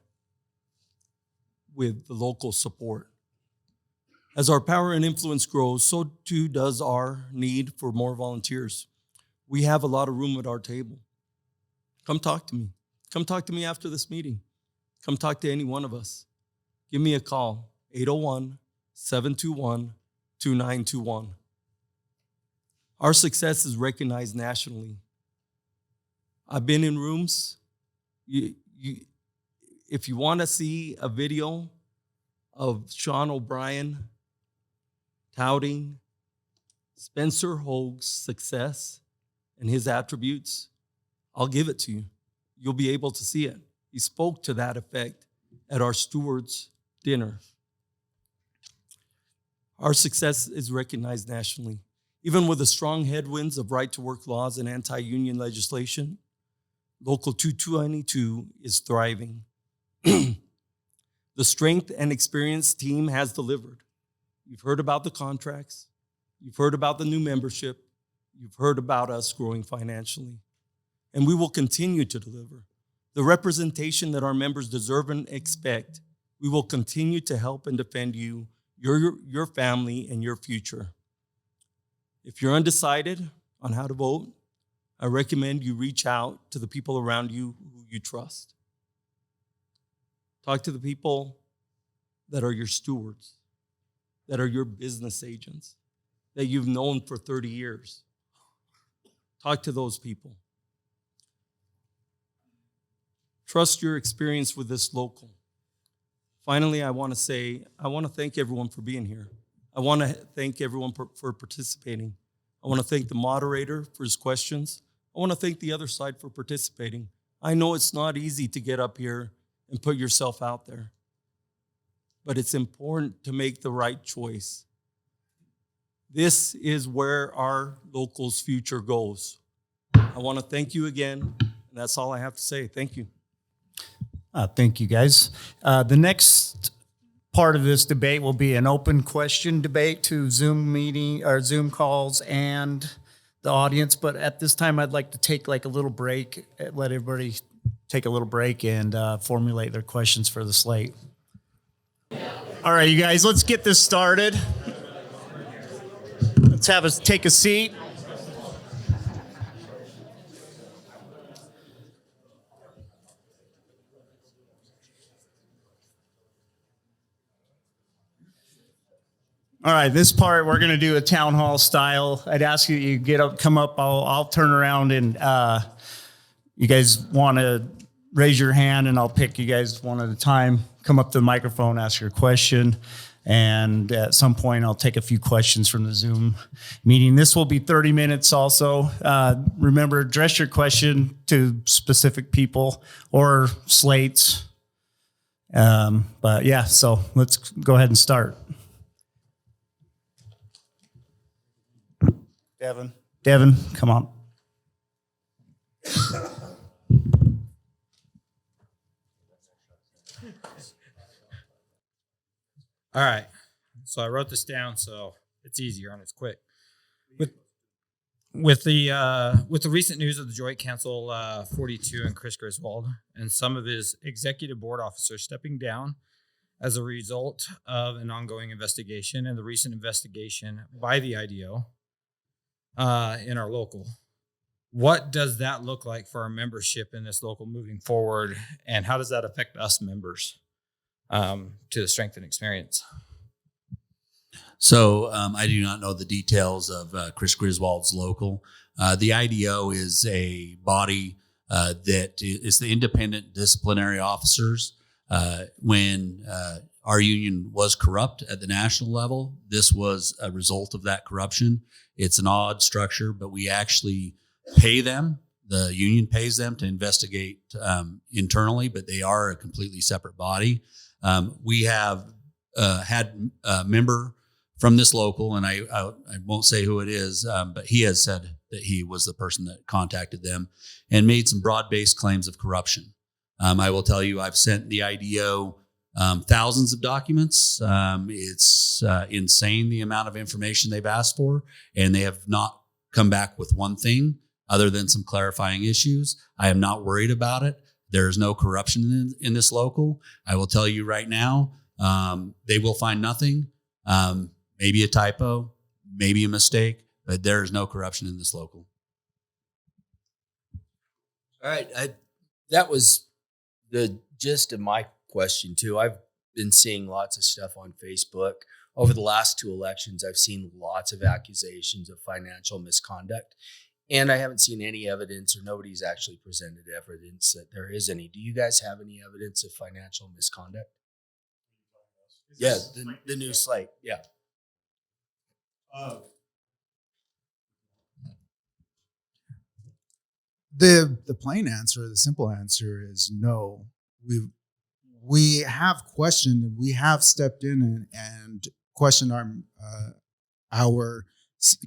Speaker 4: with the local support. As our power and influence grows, so too does our need for more volunteers. We have a lot of room at our table. Come talk to me. Come talk to me after this meeting. Come talk to any one of us. Give me a call, 801-721-2921. Our success is recognized nationally. I've been in rooms. If you want to see a video of Sean O'Brien touting Spencer Hogue's success and his attributes, I'll give it to you. You'll be able to see it. He spoke to that effect at our stewards' dinner. Our success is recognized nationally. Even with the strong headwinds of right-to-work laws and anti-union legislation, Local 222 is thriving. The Strength and Experience team has delivered. You've heard about the contracts. You've heard about the new membership. You've heard about us growing financially. And we will continue to deliver the representation that our members deserve and expect. We will continue to help and defend you, your family, and your future. If you're undecided on how to vote, I recommend you reach out to the people around you who you trust. Talk to the people that are your stewards, that are your business agents, that you've known for 30 years. Talk to those people. Trust your experience with this local. Finally, I want to thank everyone for being here. I want to thank everyone for participating. I want to thank the moderator for his questions. I want to thank the other side for participating. I know it's not easy to get up here and put yourself out there, but it's important to make the right choice. This is where our local's future goes. I want to thank you again, and that's all I have to say. Thank you.
Speaker 1: Thank you, guys. The next part of this debate will be an open question debate to Zoom meeting or Zoom calls and the audience. But at this time, I'd like to take like a little break, let everybody take a little break and formulate their questions for the slate. All right, you guys, let's get this started. Let's have us take a seat. All right, this part we're going to do a town hall style. I'd ask you get up, come up. I'll turn around and you guys want to raise your hand, and I'll pick you guys one at a time. Come up to the microphone, ask your question, and at some point I'll take a few questions from the Zoom meeting. This will be 30 minutes. Also, remember, address your question to specific people or slates. But yeah, so let's go ahead and start. Devin, come on.
Speaker 8: All right. So I wrote this down so it's easier and it's quick. With the recent news of the Joint Council 42 and Chris Griswold and some of his executive board officers stepping down as a result of an ongoing investigation and the recent investigation by the IDO in our local, what does that look like for our membership in this local moving forward, and how does that affect us members to the strength and experience?
Speaker 2: So I do not know the details of Chris Griswold's local. The IDO is a body that is the independent disciplinary officers. When our union was corrupt at the national level, this was a result of that corruption. It's an odd structure, but we actually pay them. The union pays them to investigate internally, but they are a completely separate body. We have had a member from this local, and I won't say who it is, but he has said that he was the person that contacted them and made some broad-based claims of corruption. I will tell you, I've sent the IDO thousands of documents. It's insane the amount of information they've asked for, and they have not come back with one thing other than some clarifying issues. I am not worried about it. There is no corruption in this local. I will tell you right now, they will find nothing. Maybe a typo, maybe a mistake, but there is no corruption in this local.
Speaker 9: All right. That was the gist of my question too. I've been seeing lots of stuff on Facebook. Over the last two elections, I've seen lots of accusations of financial misconduct, and I haven't seen any evidence, or nobody's actually presented evidence that there is any. Do you guys have any evidence of financial misconduct? Yeah, the new slate. Yeah.
Speaker 5: The plain answer, the simple answer is no. We have questioned, we have stepped in and questioned our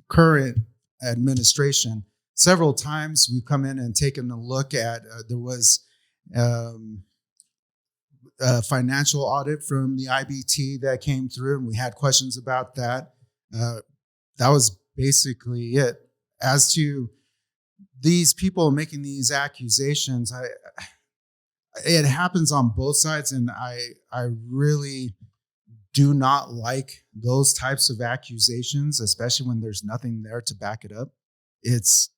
Speaker 5: current administration several times. We've come in and taken a look at. There was a financial audit from the IBT that came through, and we had questions about that. That was basically it. As to these people making these accusations, it happens on both sides, and I really do not like those types of accusations, especially when there's nothing there to back it up. It's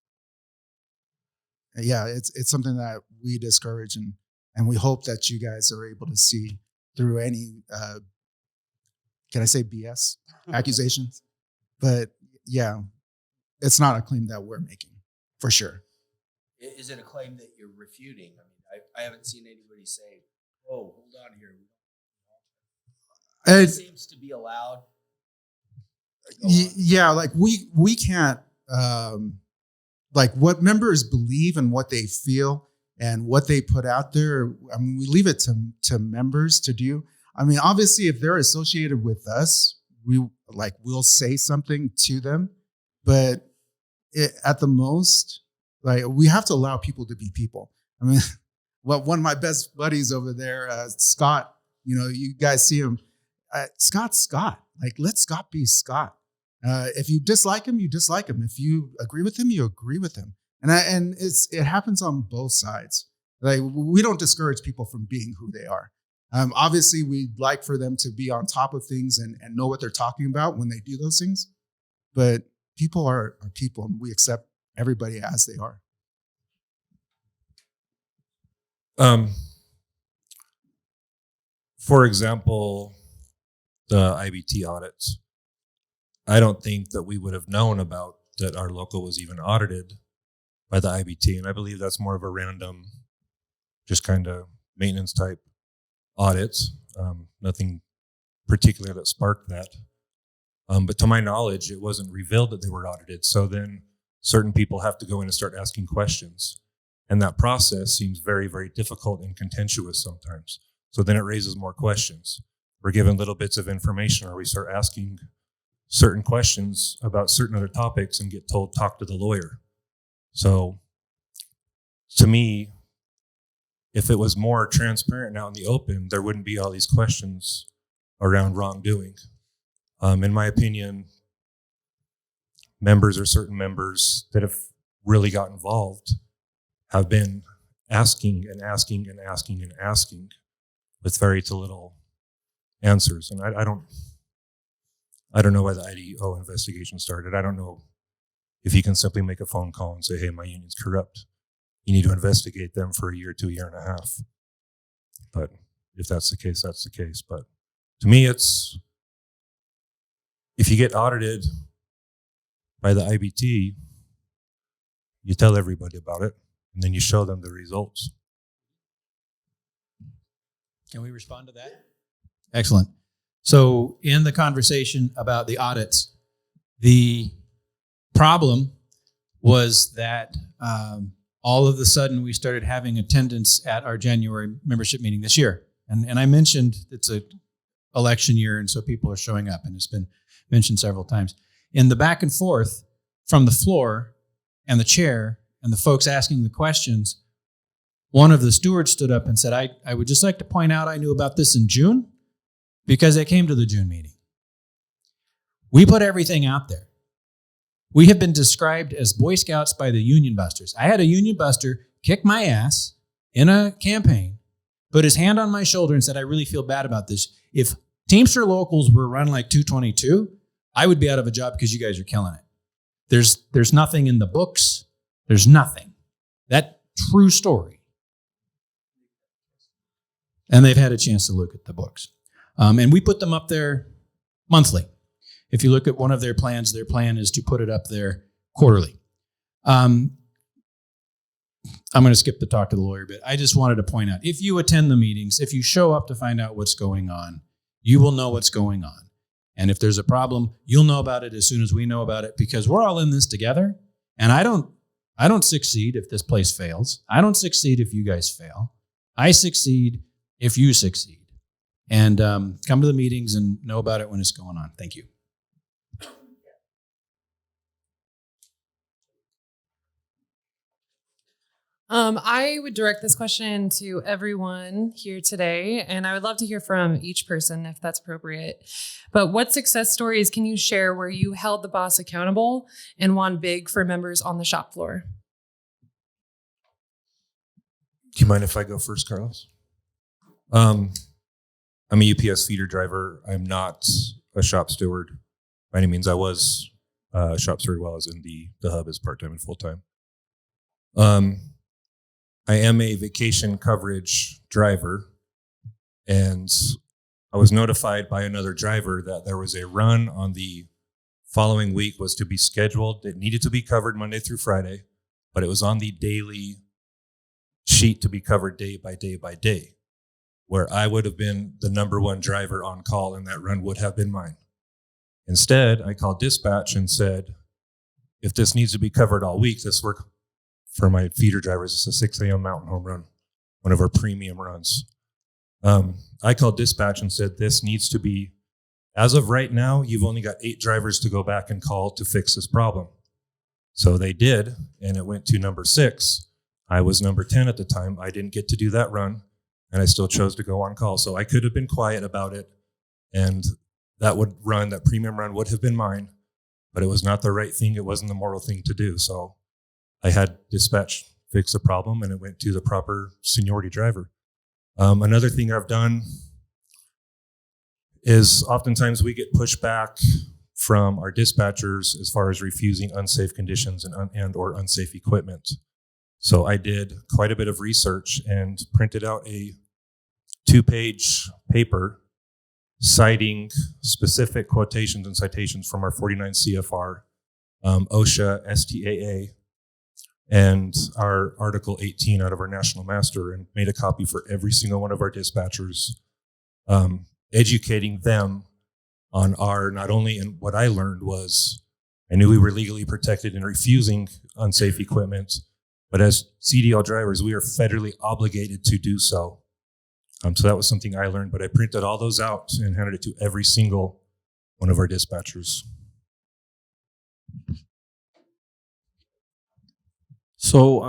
Speaker 5: something that we discourage, and we hope that you guys are able to see through any, can I say BS accusations? But yeah, it's not a claim that we're making for sure.
Speaker 9: Is it a claim that you're refuting? I mean, I haven't seen anybody say, "Oh, hold on here." It seems to be allowed.
Speaker 5: Yeah, like we can't like what members believe and what they feel and what they put out there. I mean, we leave it to members to do. I mean, obviously, if they're associated with us, we'll say something to them, but at the most, like we have to allow people to be people. I mean, well, one of my best buddies over there, Scott. You know, you guys see him. Scott's Scott. Like, let Scott be Scott. If you dislike him, you dislike him. If you agree with him, you agree with him. And it happens on both sides. Like, we don't discourage people from being who they are. Obviously, we'd like for them to be on top of things and know what they're talking about when they do those things. But people are people, and we accept everybody as they are.
Speaker 7: For example, the IBT audits. I don't think that we would have known about that our local was even audited by the IBT. And I believe that's more of a random, just kind of maintenance type audits. Nothing particular that sparked that. But to my knowledge, it wasn't revealed that they were audited. So then certain people have to go in and start asking questions. And that process seems very, very difficult and contentious sometimes. So then it raises more questions. We're given little bits of information, or we start asking certain questions about certain other topics and get told, talk to the lawyer. So to me, if it was more transparent and out in the open, there wouldn't be all these questions around wrongdoing. In my opinion, members or certain members that have really got involved have been asking and asking and asking and asking with very little answers. And I don't know why the IDO investigation started. I don't know if you can simply make a phone call and say, hey, my union's corrupt. You need to investigate them for a year to a year and a half. But if that's the case, that's the case. But to me, it's, if you get audited by the IBT, you tell everybody about it, and then you show them the results.
Speaker 3: Can we respond to that? Excellent. So in the conversation about the audits, the problem was that all of a sudden we started having attendance at our January membership meeting this year. And I mentioned it's a election year, and so people are showing up, and it's been mentioned several times. In the back and forth from the floor and the chair and the folks asking the questions, one of the stewards stood up and said, I would just like to point out I knew about this in June because I came to the June meeting. We put everything out there. We have been described as Boy Scouts by the Union Busters. I had a Union Buster kick my ass in a campaign, put his hand on my shoulder and said, I really feel bad about this. If Teamster locals were run like 222, I would be out of a job because you guys are killing it. There's nothing in the books. There's nothing. That true story. And they've had a chance to look at the books. And we put them up there monthly. If you look at one of their plans, their plan is to put it up there quarterly. I'm going to skip the talk to the lawyer bit. I just wanted to point out, if you attend the meetings, if you show up to find out what's going on, you will know what's going on. And if there's a problem, you'll know about it as soon as we know about it, because we're all in this together. And I don't succeed if this place fails. I don't succeed if you guys fail. I succeed if you succeed. And come to the meetings and know about it when it's going on. Thank you.
Speaker 10: I would direct this question to everyone here today, and I would love to hear from each person if that's appropriate. But what success stories can you share where you held the boss accountable and won big for members on the shop floor?
Speaker 7: Do you mind if I go first, Carlos? I'm a UPS feeder driver. I'm not a shop steward by any means. I was a shop steward while I was in the hub as part-time and full-time. I am a vacation coverage driver, and I was notified by another driver that there was a run on the following week was to be scheduled. It needed to be covered Monday through Friday, but it was on the daily sheet to be covered day by day by day, where I would have been the number one driver on call and that run would have been mine. Instead, I called dispatch and said, if this needs to be covered all week, this work for my feeder drivers is a 6 a.m. mountain home run, one of our premium runs. I called dispatch and said, this needs to be, as of right now, you've only got 8 drivers to go back and call to fix this problem. So they did, and it went to number 6. I was number 10 at the time. I didn't get to do that run, and I still chose to go on call. So I could have been quiet about it, and that premium run would have been mine, but it was not the right thing. It wasn't the moral thing to do. So I had dispatch fix the problem, and it went to the proper seniority driver. Another thing I've done is oftentimes we get pushback from our dispatchers as far as refusing unsafe conditions and or unsafe equipment. So I did quite a bit of research and printed out a 2-page paper citing specific quotations and citations from our 49 CFR, OSHA, STAA, and our Article 18 out of our National Master, and made a copy for every single one of our dispatchers, educating them on not only, and what I learned was, I knew we were legally protected in refusing unsafe equipment, but as CDL drivers, we are federally obligated to do so. So that was something I learned, but I printed all those out and handed it to every single one of our dispatchers.
Speaker 4: So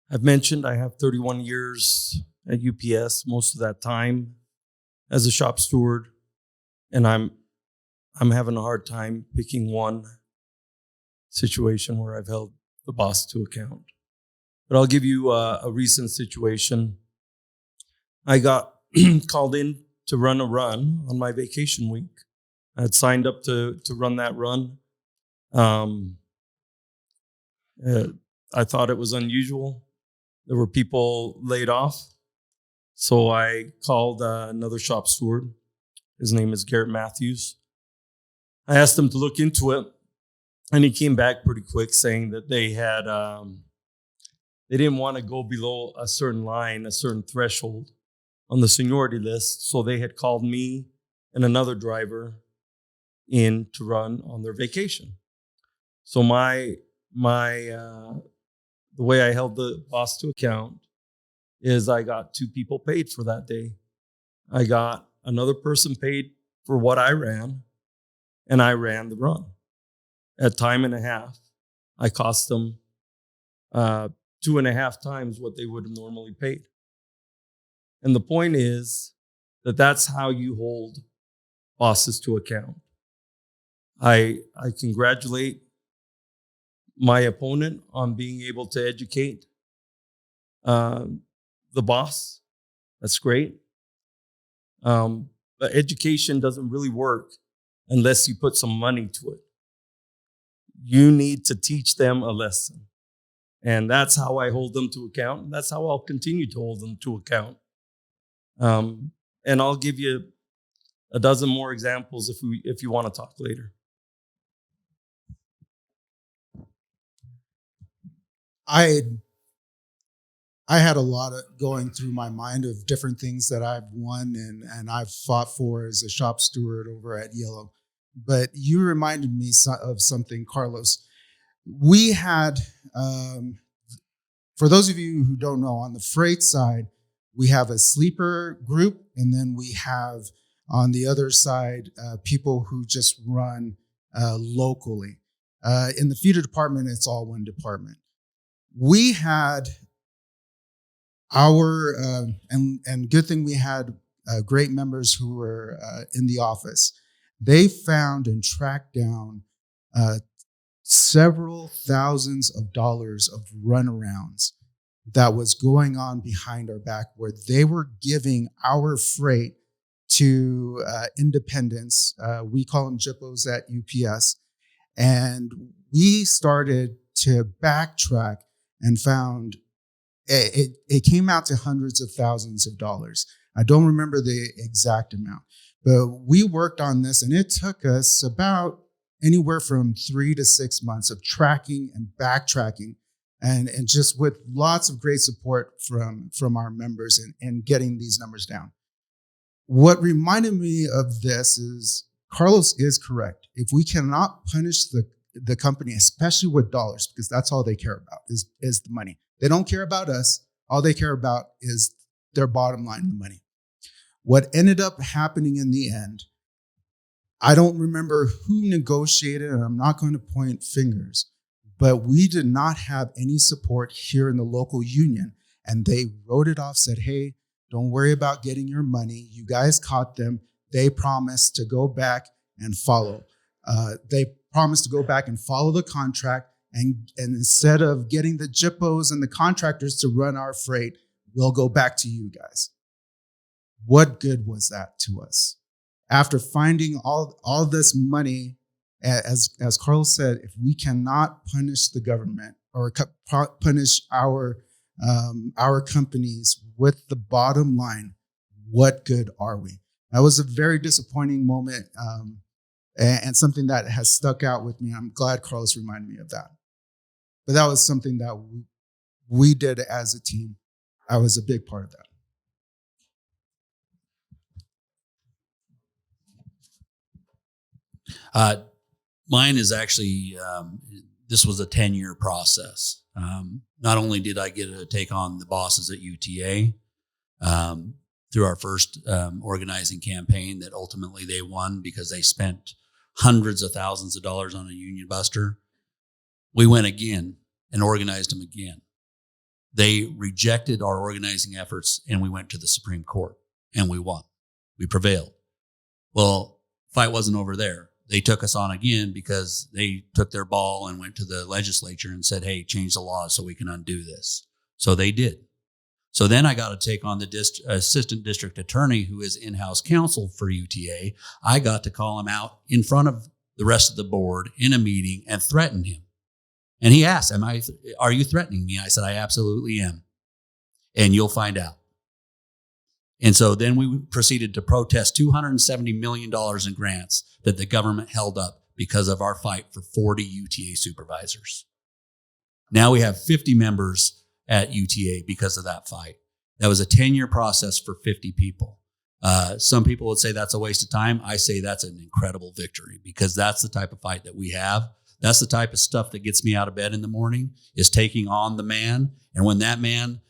Speaker 4: I've mentioned I have 31 years at UPS, most of that time as a shop steward, and I'm having a hard time picking one situation where I've held the boss to account. But I'll give you a recent situation. I got called in to run a run on my vacation week. I had signed up to run that run. I thought it was unusual. There were people laid off. So I called another shop steward. His name is Garrett Matthews. I asked him to look into it, and he came back pretty quick saying that they had, they didn't want to go below a certain line, a certain threshold on the seniority list. So they had called me and another driver in to run on their vacation. So the way I held the boss to account is I got 2 people paid for that day. I got another person paid for what I ran, and I ran the run. At time and a half, I cost them 2.5 times what they would have normally paid. And the point is that that's how you hold bosses to account. I congratulate my opponent on being able to educate the boss. That's great. But education doesn't really work unless you put some money to it. You need to teach them a lesson. And that's how I hold them to account. And that's how I'll continue to hold them to account. And I'll give you a dozen more examples if you want to talk later.
Speaker 5: I had a lot of going through my mind of different things that I've won and I've fought for as a shop steward over at Yellow. But you reminded me of something, Carlos. We had, for those of you who don't know, on the freight side, we have a sleeper group, and then we have on the other side people who just run locally. In the feeder department, it's all one department. We had our, and good thing we had great members who were in the office. They found and tracked down several thousands of dollars of runarounds that was going on behind our back, where they were giving our freight to independents. We call them JIPOs at UPS. And we started to backtrack and found it came out to hundreds of thousands of dollars. I don't remember the exact amount, but we worked on this, and it took us about anywhere from 3 to 6 months of tracking and backtracking, and just with lots of great support from our members and getting these numbers down. What reminded me of this is Carlos is correct. If we cannot punish the company, especially with dollars, because that's all they care about is the money. They don't care about us. All they care about is their bottom line, the money. What ended up happening in the end, I don't remember who negotiated, and I'm not going to point fingers, but we did not have any support here in the local union. And they wrote it off, said, hey, don't worry about getting your money. You guys caught them. They promised to go back and follow. They promised to go back and follow the contract. And instead of getting the JIPOs and the contractors to run our freight, we'll go back to you guys. What good was that to us? After finding all this money, as Carlos said, if we cannot punish the government or punish our companies with the bottom line, what good are we? That was a very disappointing moment, and something that has stuck out with me. I'm glad Carlos reminded me of that. But that was something that we did as a team. I was a big part of that.
Speaker 2: Mine is actually, this was a 10-year process. Not only did I get to take on the bosses at UTA through our first organizing campaign that ultimately they won because they spent hundreds of thousands of dollars on a union buster. We went again and organized them again. They rejected our organizing efforts, and we went to the Supreme Court, and we won. We prevailed. Well, fight wasn't over there. They took us on again because they took their ball and went to the legislature and said, hey, change the law so we can undo this. So they did. So then I got to take on the assistant district attorney who is in-house counsel for UTA. I got to call him out in front of the rest of the board in a meeting and threaten him. And he asked, are you threatening me? I said, I absolutely am. And you'll find out. And so then we proceeded to protest $270 million in grants that the government held up because of our fight for 40 UTA supervisors. Now we have 50 members at UTA because of that fight. That was a 10-year process for 50 people. Some people would say that's a waste of time. I say that's an incredible victory because that's the type of fight that we have. That's the type of stuff that gets me out of bed in the morning, is taking on the man. And when that man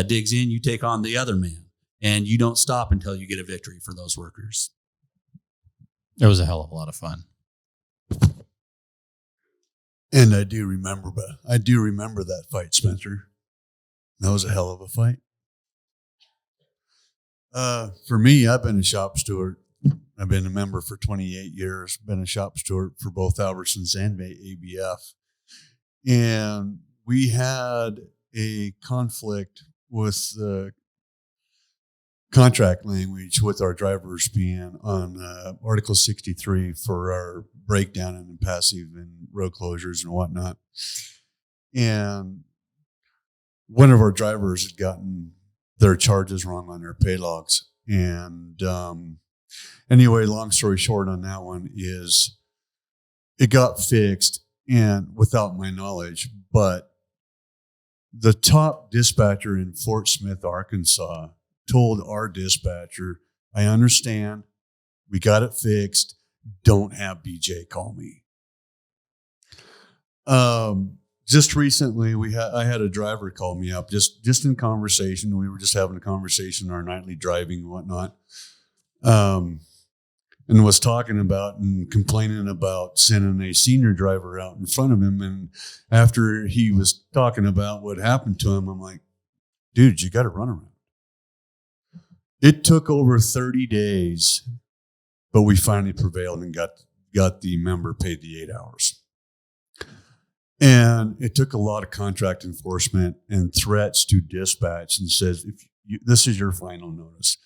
Speaker 2: digs in, you take on the other man. And you don't stop until you get a victory for those workers.
Speaker 3: It was a hell of a lot of fun.
Speaker 6: And I do remember that fight, Spencer. That was a hell of a fight. For me, I've been a shop steward. I've been a member for 28 years, been a shop steward for both Albertsons and ABF. And we had a conflict with the contract language with our drivers being on Article 63 for our breakdown and passive and road closures and whatnot. And one of our drivers had gotten their charges wrong on their pay logs. And anyway, long story short on that one is it got fixed, and without my knowledge, but the top dispatcher in Fort Smith, Arkansas, told our dispatcher, I understand, we got it fixed, don't have BJ call me. Just recently, I had a driver call me up, just in conversation. We were just having a conversation, our nightly driving and whatnot, and was talking about and complaining about sending a senior driver out in front of him. And after he was talking about what happened to him, I'm like, dude, you got to run around. It took over 30 days, but we finally prevailed and got the member paid the 8 hours. And it took a lot of contract enforcement and threats to dispatch and says, this is your final notice.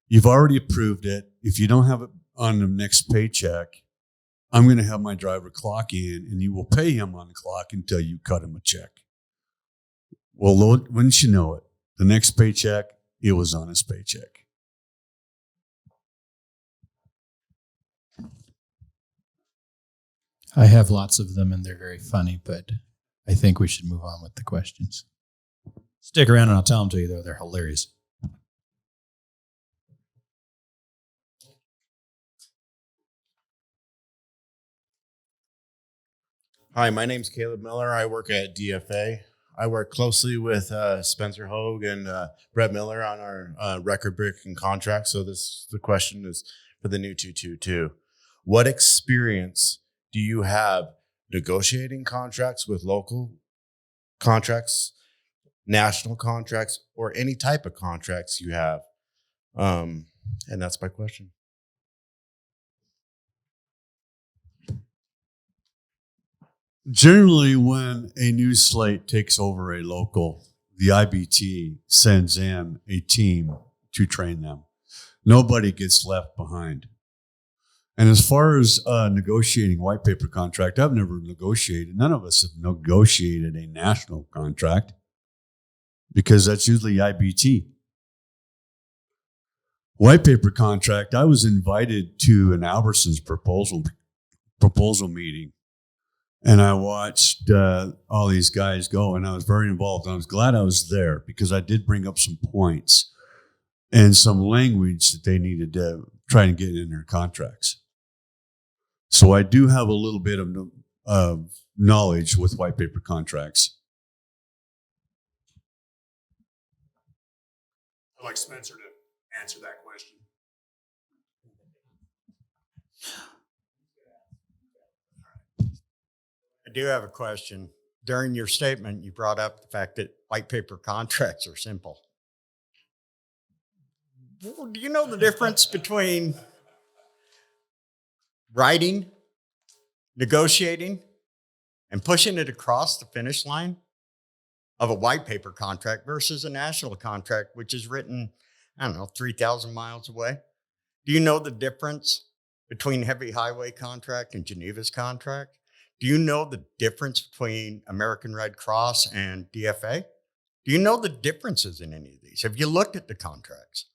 Speaker 6: You've already approved it. If you don't have it on the next paycheck, I'm going to have my driver clock in and you will pay him on the clock until you cut him a check. Well, wouldn't you know it? The next paycheck, it was on his paycheck.
Speaker 3: I have lots of them and they're very funny, but I think we should move on with the questions. Stick around and I'll tell them to you, though. They're hilarious.
Speaker 11: Hi, my name's Caleb Miller. I work at DFA. I work closely with Spencer Hogue and Brett Miller on our record breaking contract. So the question is for the new 222. What experience do you have negotiating contracts with local contracts, national contracts, or any type of contracts you have? And that's my question.
Speaker 6: Generally, when a new slate takes over a local, the IBT sends in a team to train them. Nobody gets left behind. And as far as negotiating white paper contract, I've never negotiated. None of us have negotiated a national contract because that's usually IBT. White paper contract, I was invited to an Albertsons proposal meeting. And I watched all these guys go, and I was very involved. And I was glad I was there because I did bring up some points and some language that they needed to try and get in their contracts. So I do have a little bit of knowledge with white paper contracts.
Speaker 12: I'd like Spencer to answer that question.
Speaker 13: I do have a question. During your statement, you brought up the fact that white paper contracts are simple. Well, do you know the difference between writing, negotiating, and pushing it across the finish line of a white paper contract versus a national contract, which is written, 3,000 miles away? Do you know the difference between heavy highway contract and Geneva's contract? Do you know the difference between American Red Cross and DFA? Do you know the differences in any of these? Have you looked at the contracts?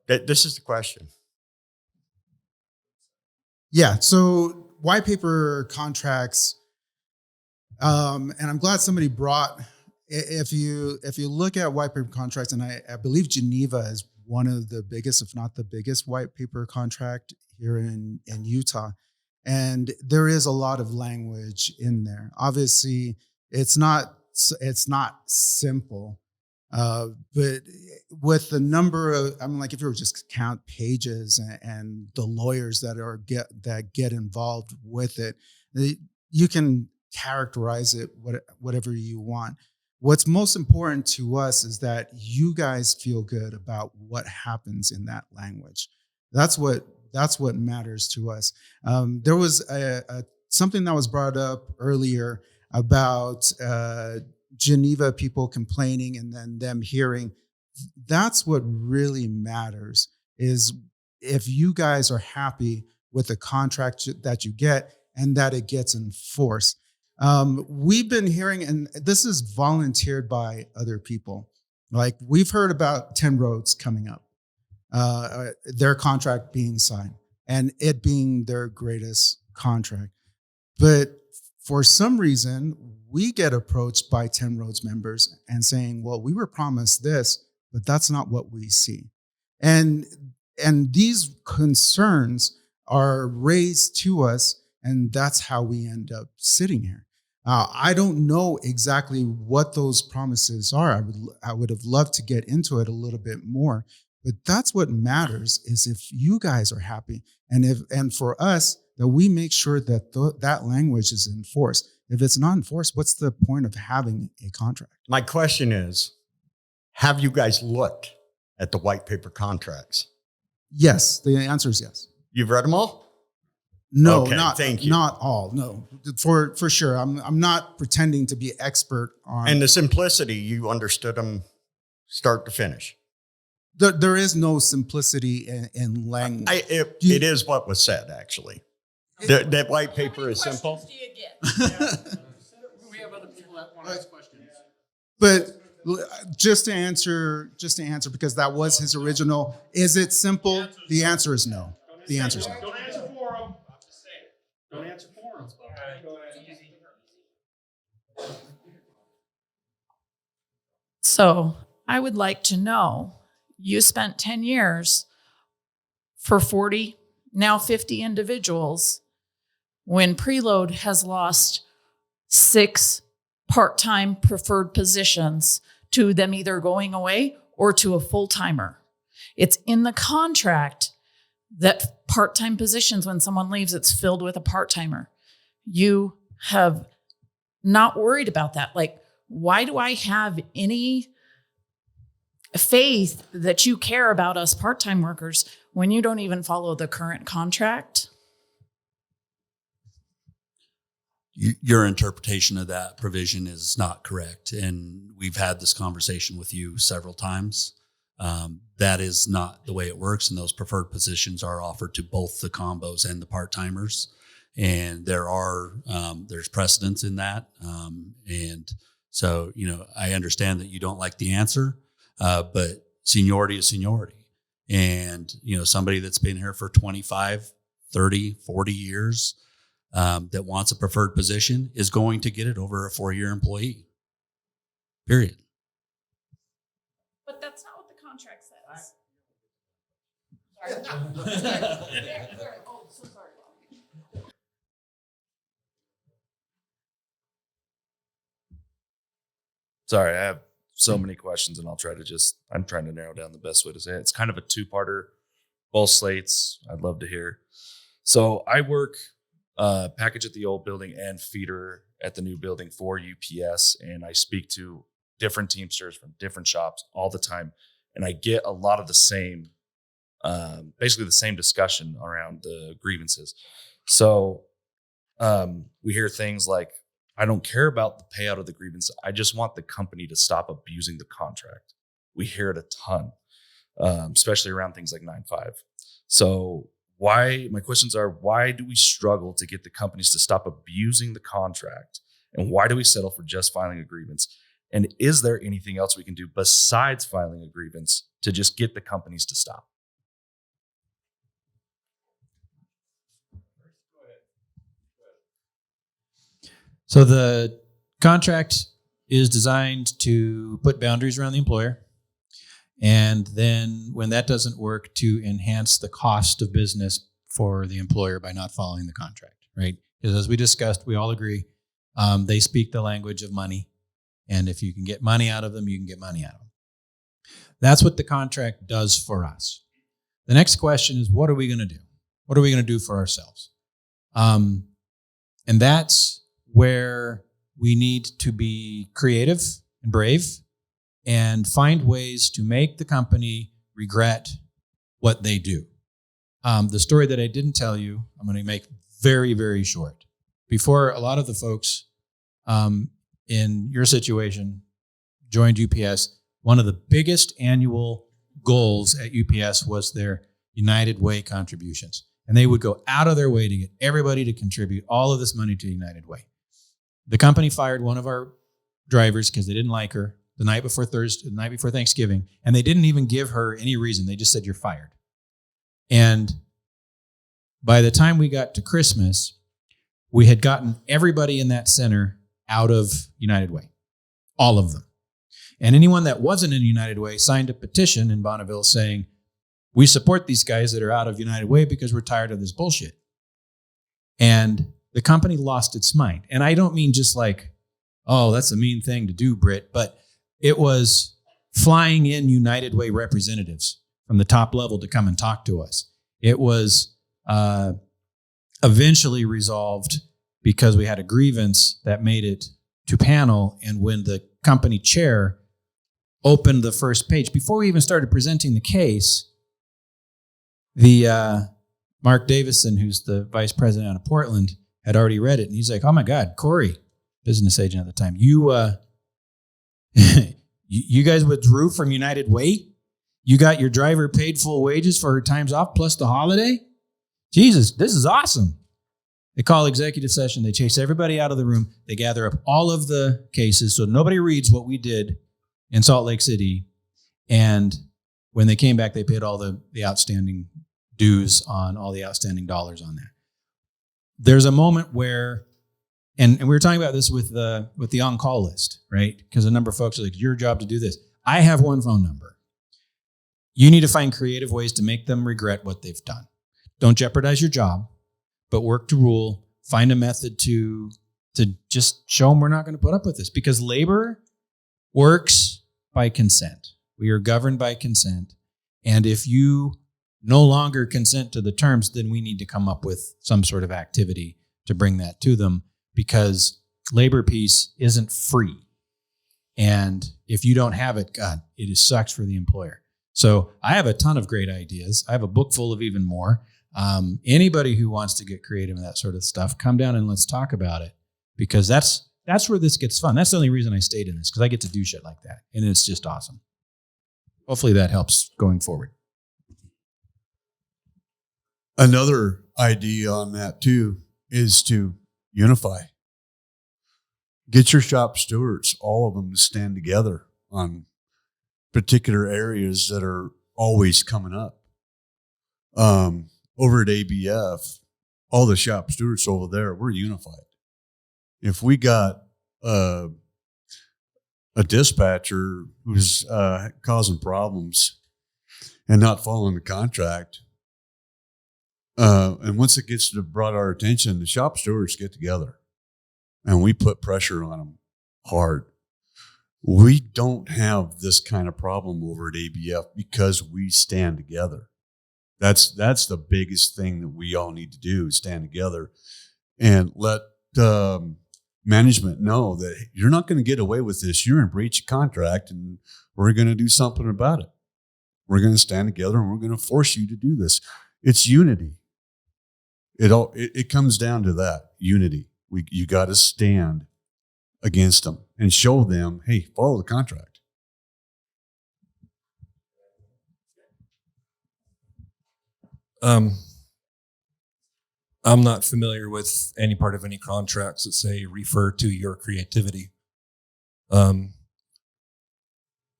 Speaker 13: This is the question.
Speaker 5: Yeah. So white paper contracts, and I'm glad somebody brought. If you look at white paper contracts, and I believe Geneva is one of the biggest, if not the biggest, white paper contract here in Utah. And there is a lot of language in there. Obviously, it's not simple, but with the number of, if you were just to count pages and the lawyers that get involved with it, you can characterize it whatever you want. What's most important to us is that you guys feel good about what happens in that language. That's what matters to us. There was something that was brought up earlier about Geneva people complaining and then them hearing. That's what really matters, is if you guys are happy with the contract that you get and that it gets enforced. We've been hearing, and this is volunteered by other people. Like, we've heard about 10 roads coming up. Their contract being signed and it being their greatest contract. But for some reason, we get approached by 10 Roads members and saying, well, we were promised this, but that's not what we see. And these concerns are raised to us, and that's how we end up sitting here. I don't know exactly what those promises are. I would have loved to get into it a little bit more. But that's what matters, is if you guys are happy, and for us, that we make sure that that language is enforced. If it's not enforced, what's the point of having a contract?
Speaker 13: My question is, have you guys looked at the white paper contracts?
Speaker 5: Yes, the answer is yes.
Speaker 13: You've read them all?
Speaker 5: No,
Speaker 13: Okay,
Speaker 5: not
Speaker 13: thank you.
Speaker 5: not all. No, for sure. I'm not pretending to be expert on.
Speaker 13: And the simplicity, you understood them start to finish.
Speaker 5: There is no simplicity in language.
Speaker 13: It is what was said, actually. That white paper is simple.
Speaker 5: But just to answer, because that was his original. Is it simple? The answer is no. The answer is no.
Speaker 12: Don't answer for him. I'm just saying. Don't answer for him.
Speaker 14: So I would like to know, you spent 10 years for 40, now 50 individuals, when Preload has lost 6 part-time preferred positions to them either going away or to a full-timer. It's in the contract that part-time positions, when someone leaves, it's filled with a part-timer. You have not worried about that. Like, why do I have any faith that you care about us part-time workers when you don't even follow the current contract?
Speaker 2: Your interpretation of that provision is not correct. And we've had this conversation with you several times. That is not the way it works. And those preferred positions are offered to both the combos and the part-timers. And there's precedence in that. And so, I understand that you don't like the answer, but seniority is seniority. And, somebody that's been here for 25, 30, 40 years, that wants a preferred position is going to get it over a 4-year employee. Period.
Speaker 14: But that's not what the contract says.
Speaker 15: Sorry, I have so many questions, and I'm trying to narrow down the best way to say it. It's kind of a two-parter, both slates. I'd love to hear. So I work package at the old building and feeder at the new building for UPS, and I speak to different Teamsters from different shops all the time, and I get a lot of the same, basically the same discussion around the grievances. So we hear things like, I don't care about the payout of the grievance. I just want the company to stop abusing the contract. We hear it a ton, especially around things like 9.5. So my questions are, why do we struggle to get the companies to stop abusing the contract? And why do we settle for just filing a grievance? And is there anything else we can do besides filing a grievance to just get the companies to stop?
Speaker 3: So the contract is designed to put boundaries around the employer. And then when that doesn't work, to enhance the cost of business for the employer by not following the contract, right? Because as we discussed, we all agree, they speak the language of money. And if you can get money out of them, you can get money out of them. That's what the contract does for us. The next question is, what are we going to do? What are we going to do for ourselves? And that's where we need to be creative and brave and find ways to make the company regret what they do. The story that I didn't tell you, I'm going to make very, very short. Before a lot of the folks in your situation joined UPS, one of the biggest annual goals at UPS was their United Way contributions. And they would go out of their way to get everybody to contribute all of this money to United Way. The company fired one of our drivers because they didn't like her the night before Thanksgiving, and they didn't even give her any reason. They just said, "You're fired." And by the time we got to Christmas, we had gotten everybody in that center out of United Way, all of them. And anyone that wasn't in United Way signed a petition in Bonneville saying, "We support these guys that are out of United Way because we're tired of this bullshit." And the company lost its mind. And I don't mean just like, oh, that's a mean thing to do, Britt, but it was flying in United Way representatives from the top level to come and talk to us. It was eventually resolved because we had a grievance that made it to panel. And when the company chair opened the first page, before we even started presenting the case, the Mark Davison, who's the vice president out of Portland, had already read it. And he's like, oh my God, Corey, business agent at the time, you guys withdrew from United Way? You got your driver paid full wages for her times off plus the holiday? Jesus, this is awesome. They call executive session. They chase everybody out of the room. They gather up all of the cases so nobody reads what we did in Salt Lake City. And when they came back, they paid all the outstanding dues on all the outstanding dollars on that. There's a moment where, and we were talking about this with the on-call list, right? Because a number of folks are like, your job to do this. I have one phone number. You need to find creative ways to make them regret what they've done. Don't jeopardize your job, but work to rule. Find a method to just show them we're not going to put up with this, because labor works by consent. We are governed by consent. And if you no longer consent to the terms, then we need to come up with some sort of activity to bring that to them, because labor peace isn't free. And if you don't have it, God, it sucks for the employer. So I have a ton of great ideas. I have a book full of even more. Anybody who wants to get creative in that sort of stuff, come down and let's talk about it, because that's where this gets fun. That's the only reason I stayed in this, because I get to do shit like that. And it's just awesome. Hopefully that helps going forward.
Speaker 6: Another idea on that too is to unify. Get your shop stewards, all of them, to stand together on particular areas that are always coming up. Over at ABF, all the shop stewards over there, we're unified. If we got a dispatcher who's causing problems and not following the contract, and once it gets brought our attention, the shop stewards get together and we put pressure on them hard. We don't have this kind of problem over at ABF because we stand together. That's the biggest thing that we all need to do, is stand together and let management know that you're not going to get away with this. You're in breach of contract, and we're going to do something about it. We're going to stand together and we're going to force you to do this. It's unity. It comes down to that, unity. You got to stand against them and show them, hey, follow the contract.
Speaker 7: I'm not familiar with any part of any contracts that say refer to your creativity.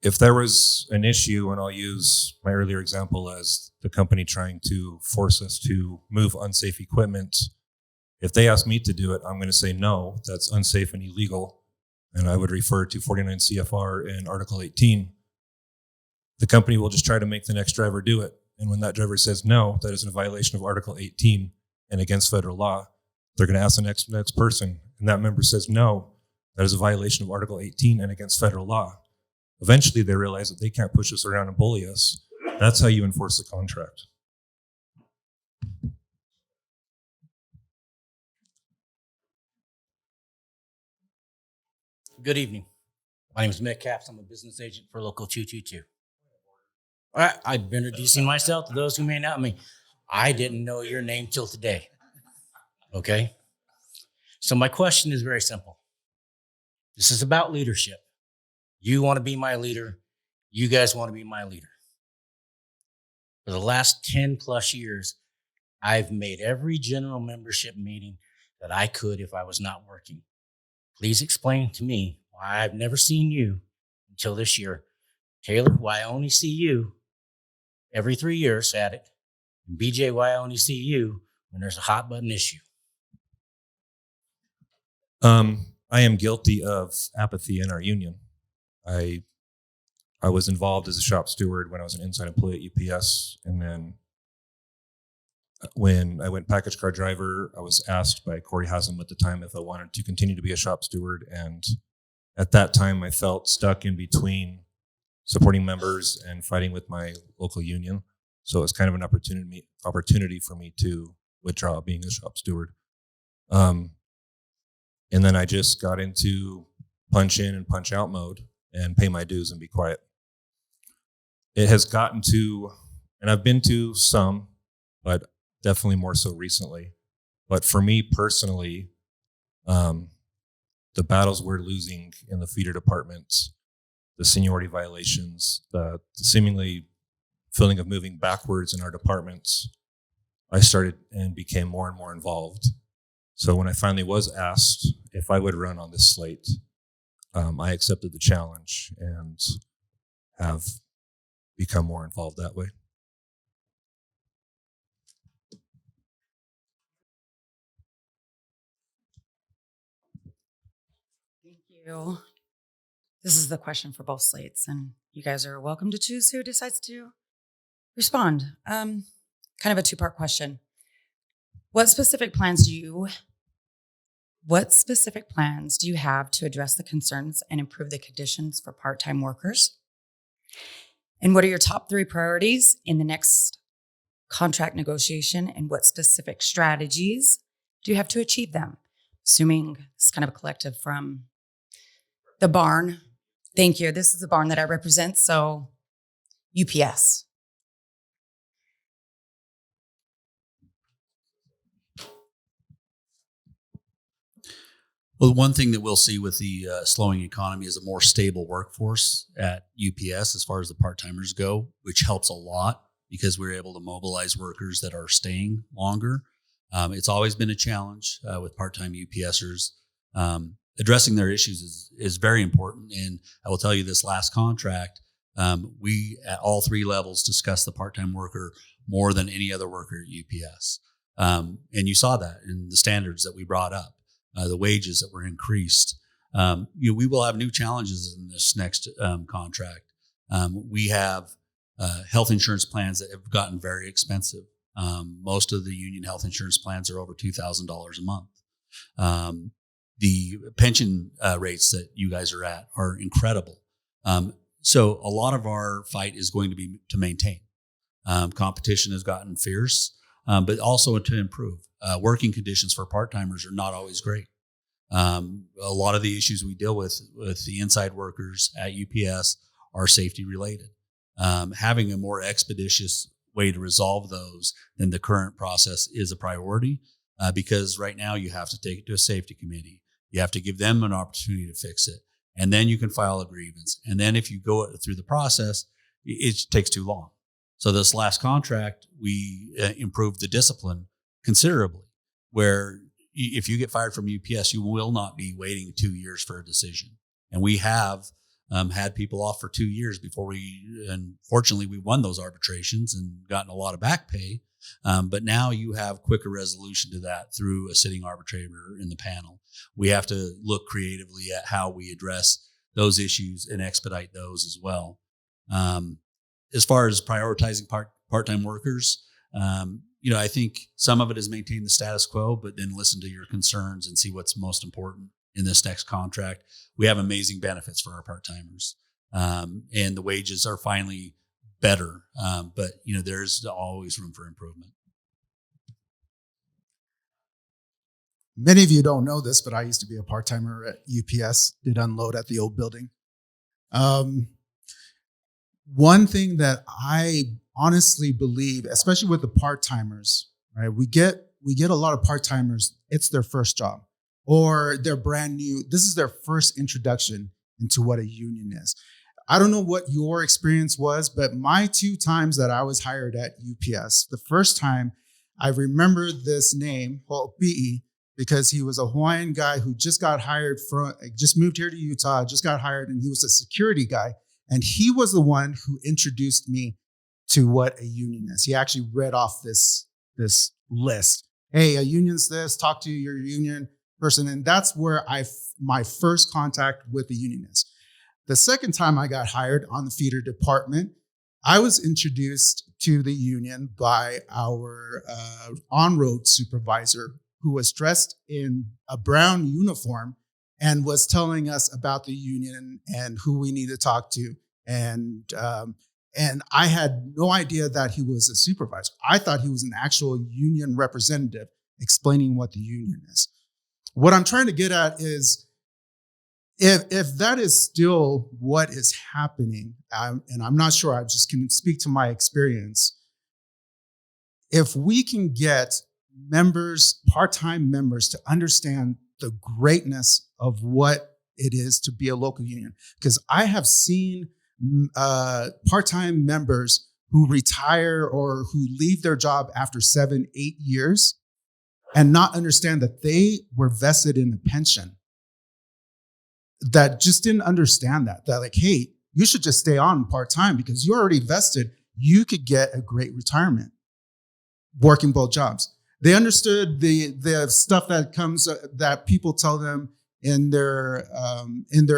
Speaker 7: If there was an issue, and I'll use my earlier example as the company trying to force us to move unsafe equipment, if they ask me to do it, I'm going to say no, that's unsafe and illegal. And I would refer to 49 CFR and Article 18. The company will just try to make the next driver do it. And when that driver says no, that is in violation of Article 18 and against federal law, they're going to ask the next person. And that member says no, that is a violation of Article 18 and against federal law. Eventually, they realize that they can't push us around and bully us. That's how you enforce the contract.
Speaker 12: Good evening. My name is Mick Capps. I'm a business agent for Local 222. All right, I've been introducing myself to those who may not know me. I didn't know your name till today. Okay? So my question is very simple. This is about leadership. You want to be my leader. You guys want to be my leader. For the last 10 plus years, I've made every general membership meeting that I could if I was not working. Please explain to me why I've never seen you until this year. Taylor, why I only see you every 3 years at it. And BJ, why I only see you when there's a hot button issue.
Speaker 7: I am guilty of apathy in our union. I was involved as a shop steward when I was an inside employee at UPS. And then when I went package car driver, I was asked by Corey Haslam at the time if I wanted to continue to be a shop steward. And at that time, I felt stuck in between supporting members and fighting with my local union. So it was kind of an opportunity for me to withdraw being a shop steward. And then I just got into punch in and punch out mode and pay my dues and be quiet. It has gotten to, and I've been to some, but definitely more so recently. But for me personally, the battles we're losing in the feeder departments, the seniority violations, the seemingly feeling of moving backwards in our departments, I started and became more and more involved. So when I finally was asked if I would run on this slate, I accepted the challenge and have become more involved that way.
Speaker 16: Thank you. This is the question for both slates, and you guys are welcome to choose who decides to respond. Kind of a two-part question. What specific plans do you have to address the concerns and improve the conditions for part-time workers? And what are your top 3 priorities in the next contract negotiation, and what specific strategies do you have to achieve them? Assuming it's kind of a collective from the barn. Thank you. This is the barn that I represent, so UPS.
Speaker 2: Well, one thing that we'll see with the slowing economy is a more stable workforce at UPS as far as the part-timers go, which helps a lot because we're able to mobilize workers that are staying longer. It's always been a challenge with part-time UPSers. Addressing their issues is very important. And I will tell you, this last contract, we at all 3 levels discussed the part-time worker more than any other worker at UPS. And you saw that in the standards that we brought up. The wages that were increased. We will have new challenges in this next contract. We have health insurance plans that have gotten very expensive. Most of the union health insurance plans are over $2,000 a month. The pension rates that you guys are at are incredible. So a lot of our fight is going to be to maintain. Competition has gotten fierce, but also to improve. Working conditions for part-timers are not always great. A lot of the issues we deal with the inside workers at UPS are safety related. Having a more expeditious way to resolve those than the current process is a priority because right now you have to take it to a safety committee. You have to give them an opportunity to fix it. And then you can file a grievance. And then if you go through the process, it takes too long. So this last contract, we improved the discipline considerably, where if you get fired from UPS, you will not be waiting 2 years for a decision. And we have had people off for 2 years before and fortunately we won those arbitrations and gotten a lot of back pay. But now you have quicker resolution to that through a sitting arbitrator in the panel. We have to look creatively at how we address those issues and expedite those as well. As far as prioritizing part-time workers, I think some of it is maintain the status quo, but then listen to your concerns and see what's most important in this next contract. We have amazing benefits for our part-timers, and the wages are finally better. But there's always room for improvement.
Speaker 5: Many of you don't know this, but I used to be a part-timer at UPS, did unload at the old building. One thing that I honestly believe, especially with the part-timers, right? We get a lot of part-timers, it's their first job or they're brand new. This is their first introduction into what a union is. I don't know what your experience was, but my 2 times that I was hired at UPS, the first time I remember this name, Ho'opi'i, because he was a Hawaiian guy who just moved here to Utah, just got hired, and he was a security guy. And he was the one who introduced me to what a union is. He actually read off this list. Hey, a union's this, talk to your union person. And that's where my first contact with the union is. The second time I got hired on the feeder department, I was introduced to the union by our on-road supervisor, who was dressed in a brown uniform and was telling us about the union and who we need to talk to. And I had no idea that he was a supervisor. I thought he was an actual union representative explaining what the union is. What I'm trying to get at is, if that is still what is happening, and I'm not sure, I just can speak to my experience, if we can get members, part-time members, to understand the greatness of what it is to be a local union, because I have seen part-time members who retire or who leave their job after 7-8 years and not understand that they were vested in a pension, that just didn't understand that like, hey, you should just stay on part-time because you're already vested. You could get a great retirement working both jobs. They understood the stuff that comes that people tell them in their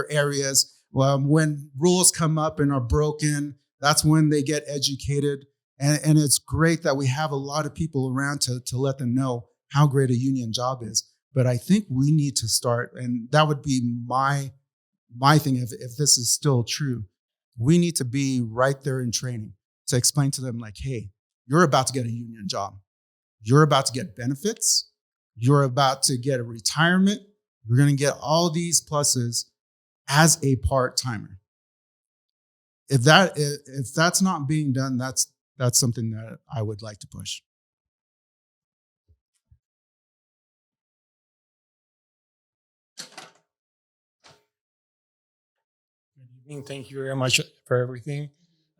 Speaker 5: areas. When rules come up and are broken, that's when they get educated. And it's great that we have a lot of people around to let them know how great a union job is. But I think we need to start, and that would be my thing if this is still true. We need to be right there in training to explain to them like, hey, you're about to get a union job. You're about to get benefits. You're about to get a retirement. You're going to get all these pluses as a part-timer. If that's not being done, that's something that I would like to push.
Speaker 17: Thank you very much for everything.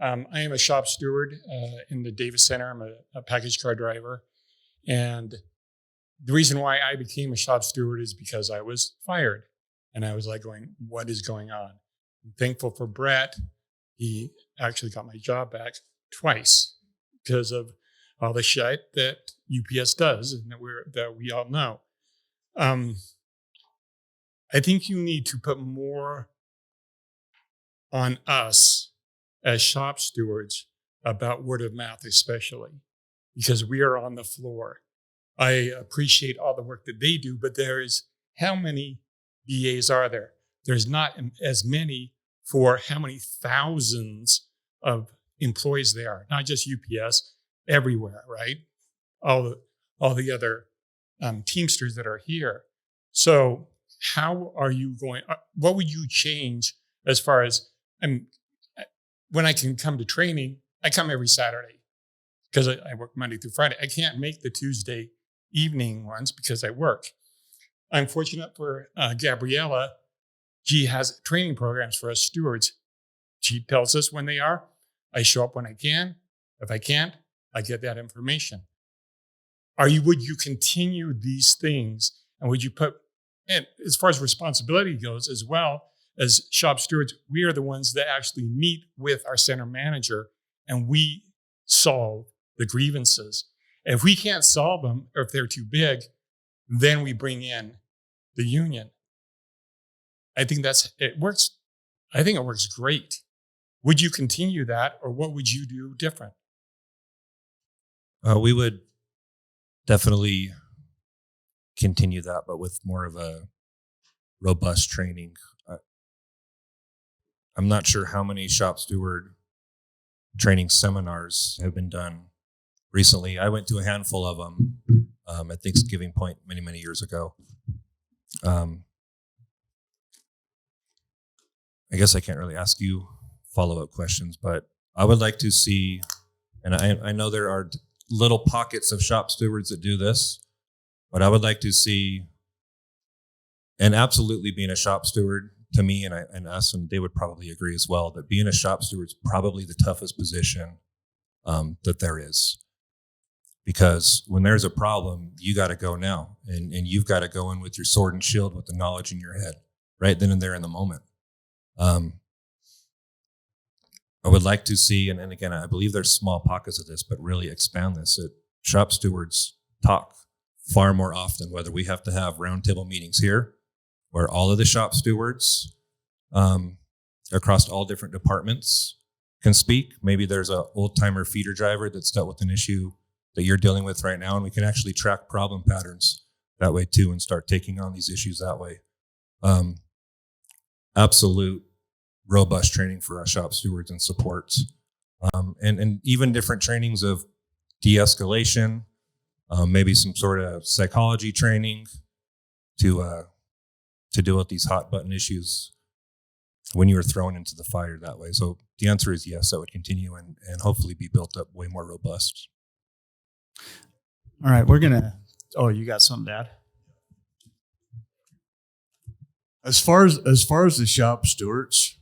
Speaker 17: I am a shop steward in the Davis Center. I'm a package car driver. And the reason why I became a shop steward is because I was fired. And I was like going, what is going on? I'm thankful for Brett. He actually got my job back twice because of all the shit that UPS does and that we all know. I think you need to put more on us as shop stewards about word of mouth, especially because we are on the floor. I appreciate all the work that they do, but there is, how many BAs are there? There's not as many for how many thousands of employees there are, not just UPS, everywhere, right? All the other Teamsters that are here. So how are you going, what would you change as far as, when I can come to training, I come every Saturday because I work Monday through Friday. I can't make the Tuesday evening ones because I work. I'm fortunate for Gabriella. She has training programs for us stewards. She tells us when they are. I show up when I can. If I can't, I get that information. Would you continue these things? And would you put, and as far as responsibility goes as well, as shop stewards, we are the ones that actually meet with our center manager and we solve the grievances. And if we can't solve them, or if they're too big, then we bring in the union. I think it works. I think it works great. Would you continue that, or what would you do different?
Speaker 7: We would definitely continue that, but with more of a robust training. I'm not sure how many shop steward training seminars have been done recently. I went to a handful of them at Thanksgiving Point many, many years ago. I guess I can't really ask you follow-up questions, but I would like to see, and I know there are little pockets of shop stewards that do this, but I would like to see, and absolutely being a shop steward, to me and us, and they would probably agree as well, that being a shop steward is probably the toughest position that there is. Because when there's a problem, you got to go now, and you've got to go in with your sword and shield with the knowledge in your head, right then and there in the moment. I would like to see, and again, I believe there's small pockets of this, but really expand this. That shop stewards talk far more often, whether we have to have roundtable meetings here, where all of the shop stewards across all different departments can speak. Maybe there's an old-timer feeder driver that's dealt with an issue that you're dealing with right now, and we can actually track problem patterns that way too and start taking on these issues that way. Absolute robust training for our shop stewards and supports. And even different trainings of de-escalation, maybe some sort of psychology training to deal with these hot button issues when you were thrown into the fire that way. So the answer is yes, that would continue and hopefully be built up way more robust.
Speaker 1: All right, we're gonna. Oh, you got something to add?
Speaker 6: As far as the shop stewards,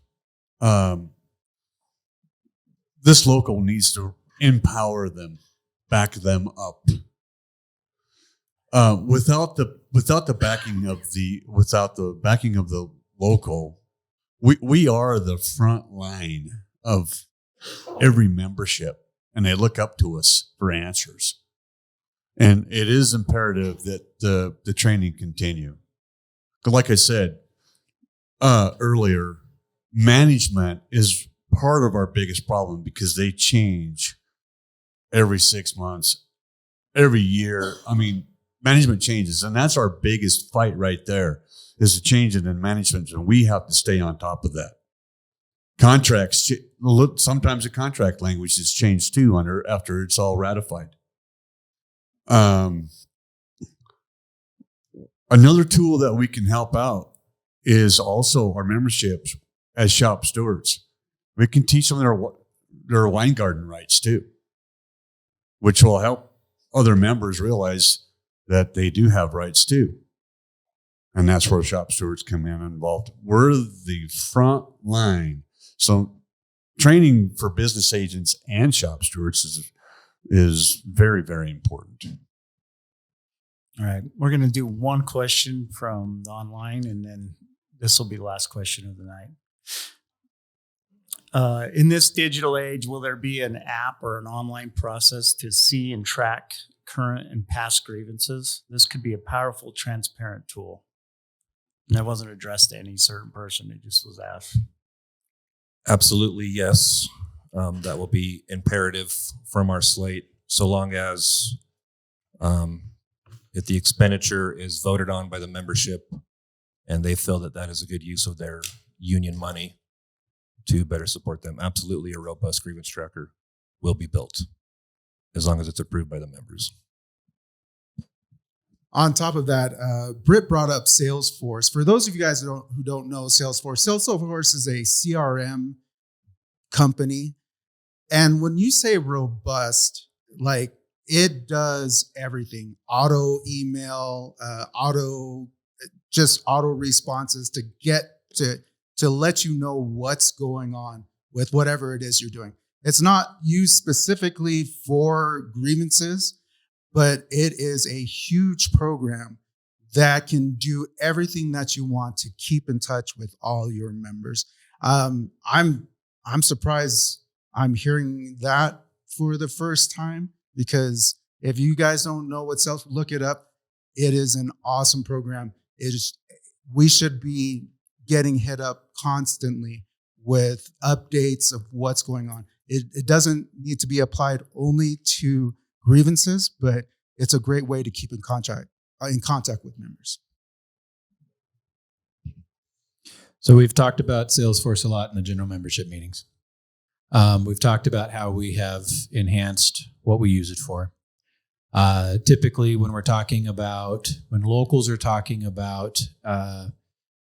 Speaker 6: this local needs to empower them, back them up. Without the backing of the local, we are the front line of every membership, and they look up to us for answers. And it is imperative that the training continue. Like I said earlier, management is part of our biggest problem because they change every 6 months, every year. I mean, management changes, and that's our biggest fight right there, is the change in management, and we have to stay on top of that. Contracts, sometimes the contract language has changed too after it's all ratified. Another tool that we can help out is also our memberships as shop stewards. We can teach them their wine garden rights too, which will help other members realize that they do have rights too. And that's where shop stewards come in involved. We're the front line. So training for business agents and shop stewards is very, very important.
Speaker 1: All right, we're going to do one question from the online, and then this will be the last question of the night. In this digital age, will there be an app or an online process to see and track current and past grievances? This could be a powerful, transparent tool. And that wasn't addressed to any certain person. It just was asked.
Speaker 7: Absolutely, yes. That will be imperative from our slate, so long as if the expenditure is voted on by the membership and they feel that that is a good use of their union money to better support them. Absolutely, a robust grievance tracker will be built as long as it's approved by the members.
Speaker 5: On top of that, Britt brought up Salesforce. For those of you guys who don't know Salesforce is a CRM company. And when you say robust, like, it does everything: auto email, auto responses to let you know what's going on with whatever it is you're doing. It's not used specifically for grievances, but it is a huge program that can do everything that you want to keep in touch with all your members. I'm surprised I'm hearing that for the first time, because if you guys don't know what look it up. It is an awesome program. We should be getting hit up constantly with updates of what's going on. It doesn't need to be applied only to grievances, but it's a great way to keep in contact with members.
Speaker 3: So we've talked about Salesforce a lot in the general membership meetings. We've talked about how we have enhanced what we use it for. Typically, when locals are talking about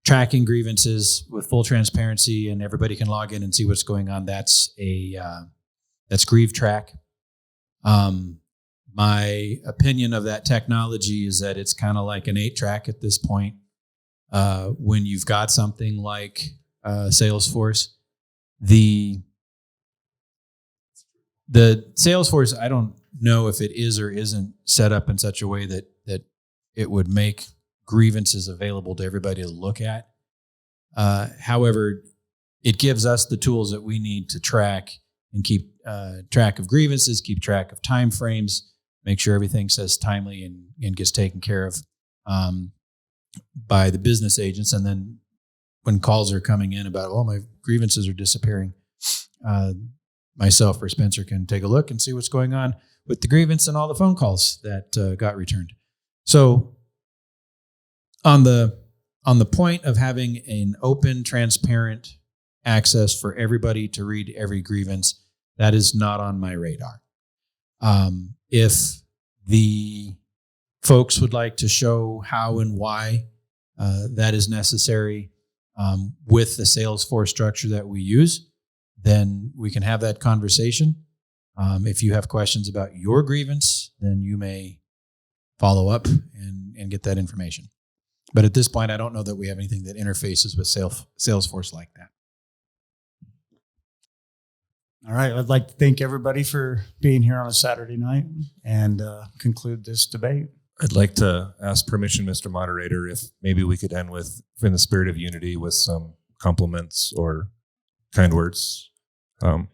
Speaker 3: tracking grievances with full transparency and everybody can log in and see what's going on, that's Grieve Track. My opinion of that technology is that it's kind of like an 8-track at this point. When you've got something like Salesforce, the Salesforce, I don't know if it is or isn't set up in such a way that it would make grievances available to everybody to look at. However, it gives us the tools that we need to track and keep track of grievances, keep track of time frames, make sure everything says timely and gets taken care of by the business agents. And then when calls are coming in about, my grievances are disappearing, myself or Spencer can take a look and see what's going on with the grievance and all the phone calls that got returned. So on the point of having an open, transparent access for everybody to read every grievance, that is not on my radar. If the folks would like to show how and why that is necessary with the Salesforce structure that we use, then we can have that conversation. If you have questions about your grievance then you may follow up and get that information. But at this point, I don't know that we have anything that interfaces with Salesforce like that.
Speaker 1: All right. I'd like to thank everybody for being here on a Saturday night and conclude this debate.
Speaker 7: I'd like to ask permission, Mr. Moderator, if maybe we could end with, in the spirit of unity, with some compliments or kind words.
Speaker 2: I'm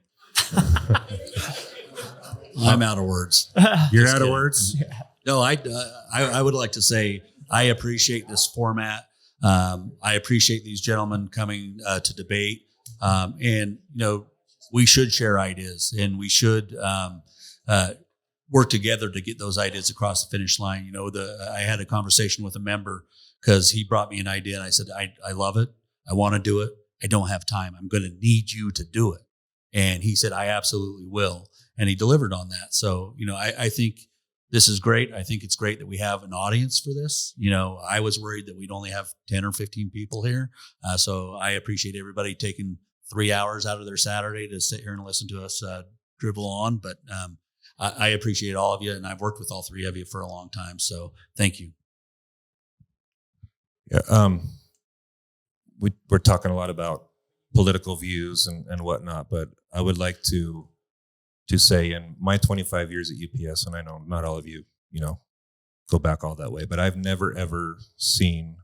Speaker 2: out of words.
Speaker 7: You're
Speaker 2: Just
Speaker 7: out of
Speaker 2: kidding.
Speaker 7: words?
Speaker 2: No, I would like to say I appreciate this format. I appreciate these gentlemen coming to debate, and we should share ideas, and we should work together to get those ideas across the finish line. I had a conversation with a member because he brought me an idea, and I said, I love it. I want to do it. I don't have time. I'm going to need you to do it. And he said, I absolutely will. And he delivered on that. So, I think this is great. I think it's great that we have an audience for this. I was worried that we'd only have 10 or 15 people here. So I appreciate everybody taking 3 hours out of their Saturday to sit here and listen to us dribble on. But I appreciate all of you. And I've worked with all three of you for a long time. So thank you.
Speaker 7: Yeah. We're talking a lot about political views and whatnot, but I would like to say, in my 25 years at UPS, and I know not all of you, go back all that way, but I've never, ever seen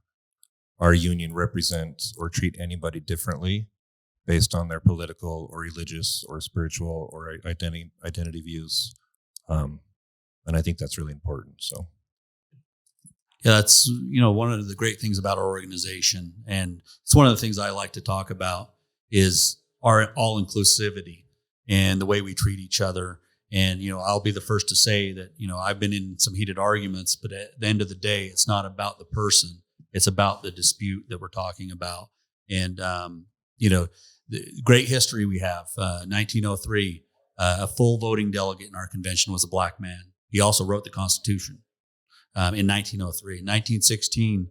Speaker 7: our union represent or treat anybody differently based on their political or religious or spiritual or identity views. And I think that's really important. So.
Speaker 2: Yeah, that's, one of the great things about our organization. And it's one of the things I like to talk about is our all inclusivity and the way we treat each other. And, I'll be the first to say that, I've been in some heated arguments, but at the end of the day, it's not about the person. It's about the dispute that we're talking about. And, the great history we have, 1903, a full voting delegate in our convention was a black man. He also wrote the Constitution. In 1903. In 1916,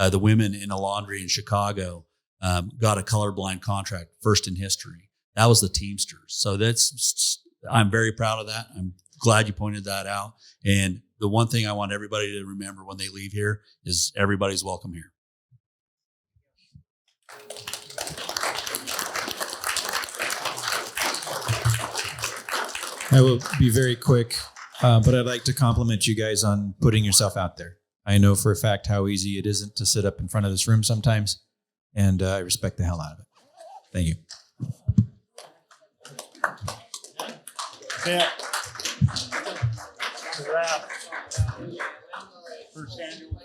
Speaker 2: the women in a laundry in Chicago got a colorblind contract, first in history. That was the Teamsters. So I'm very proud of that. I'm glad you pointed that out. And the one thing I want everybody to remember when they leave here is everybody's welcome here.
Speaker 3: I will be very quick. But I'd like to compliment you guys on putting yourself out there. I know for a fact how easy it isn't to sit up in front of this room sometimes, and I respect the hell out of it. Thank you.
Speaker 1: Yeah. Wrap. For Samuel.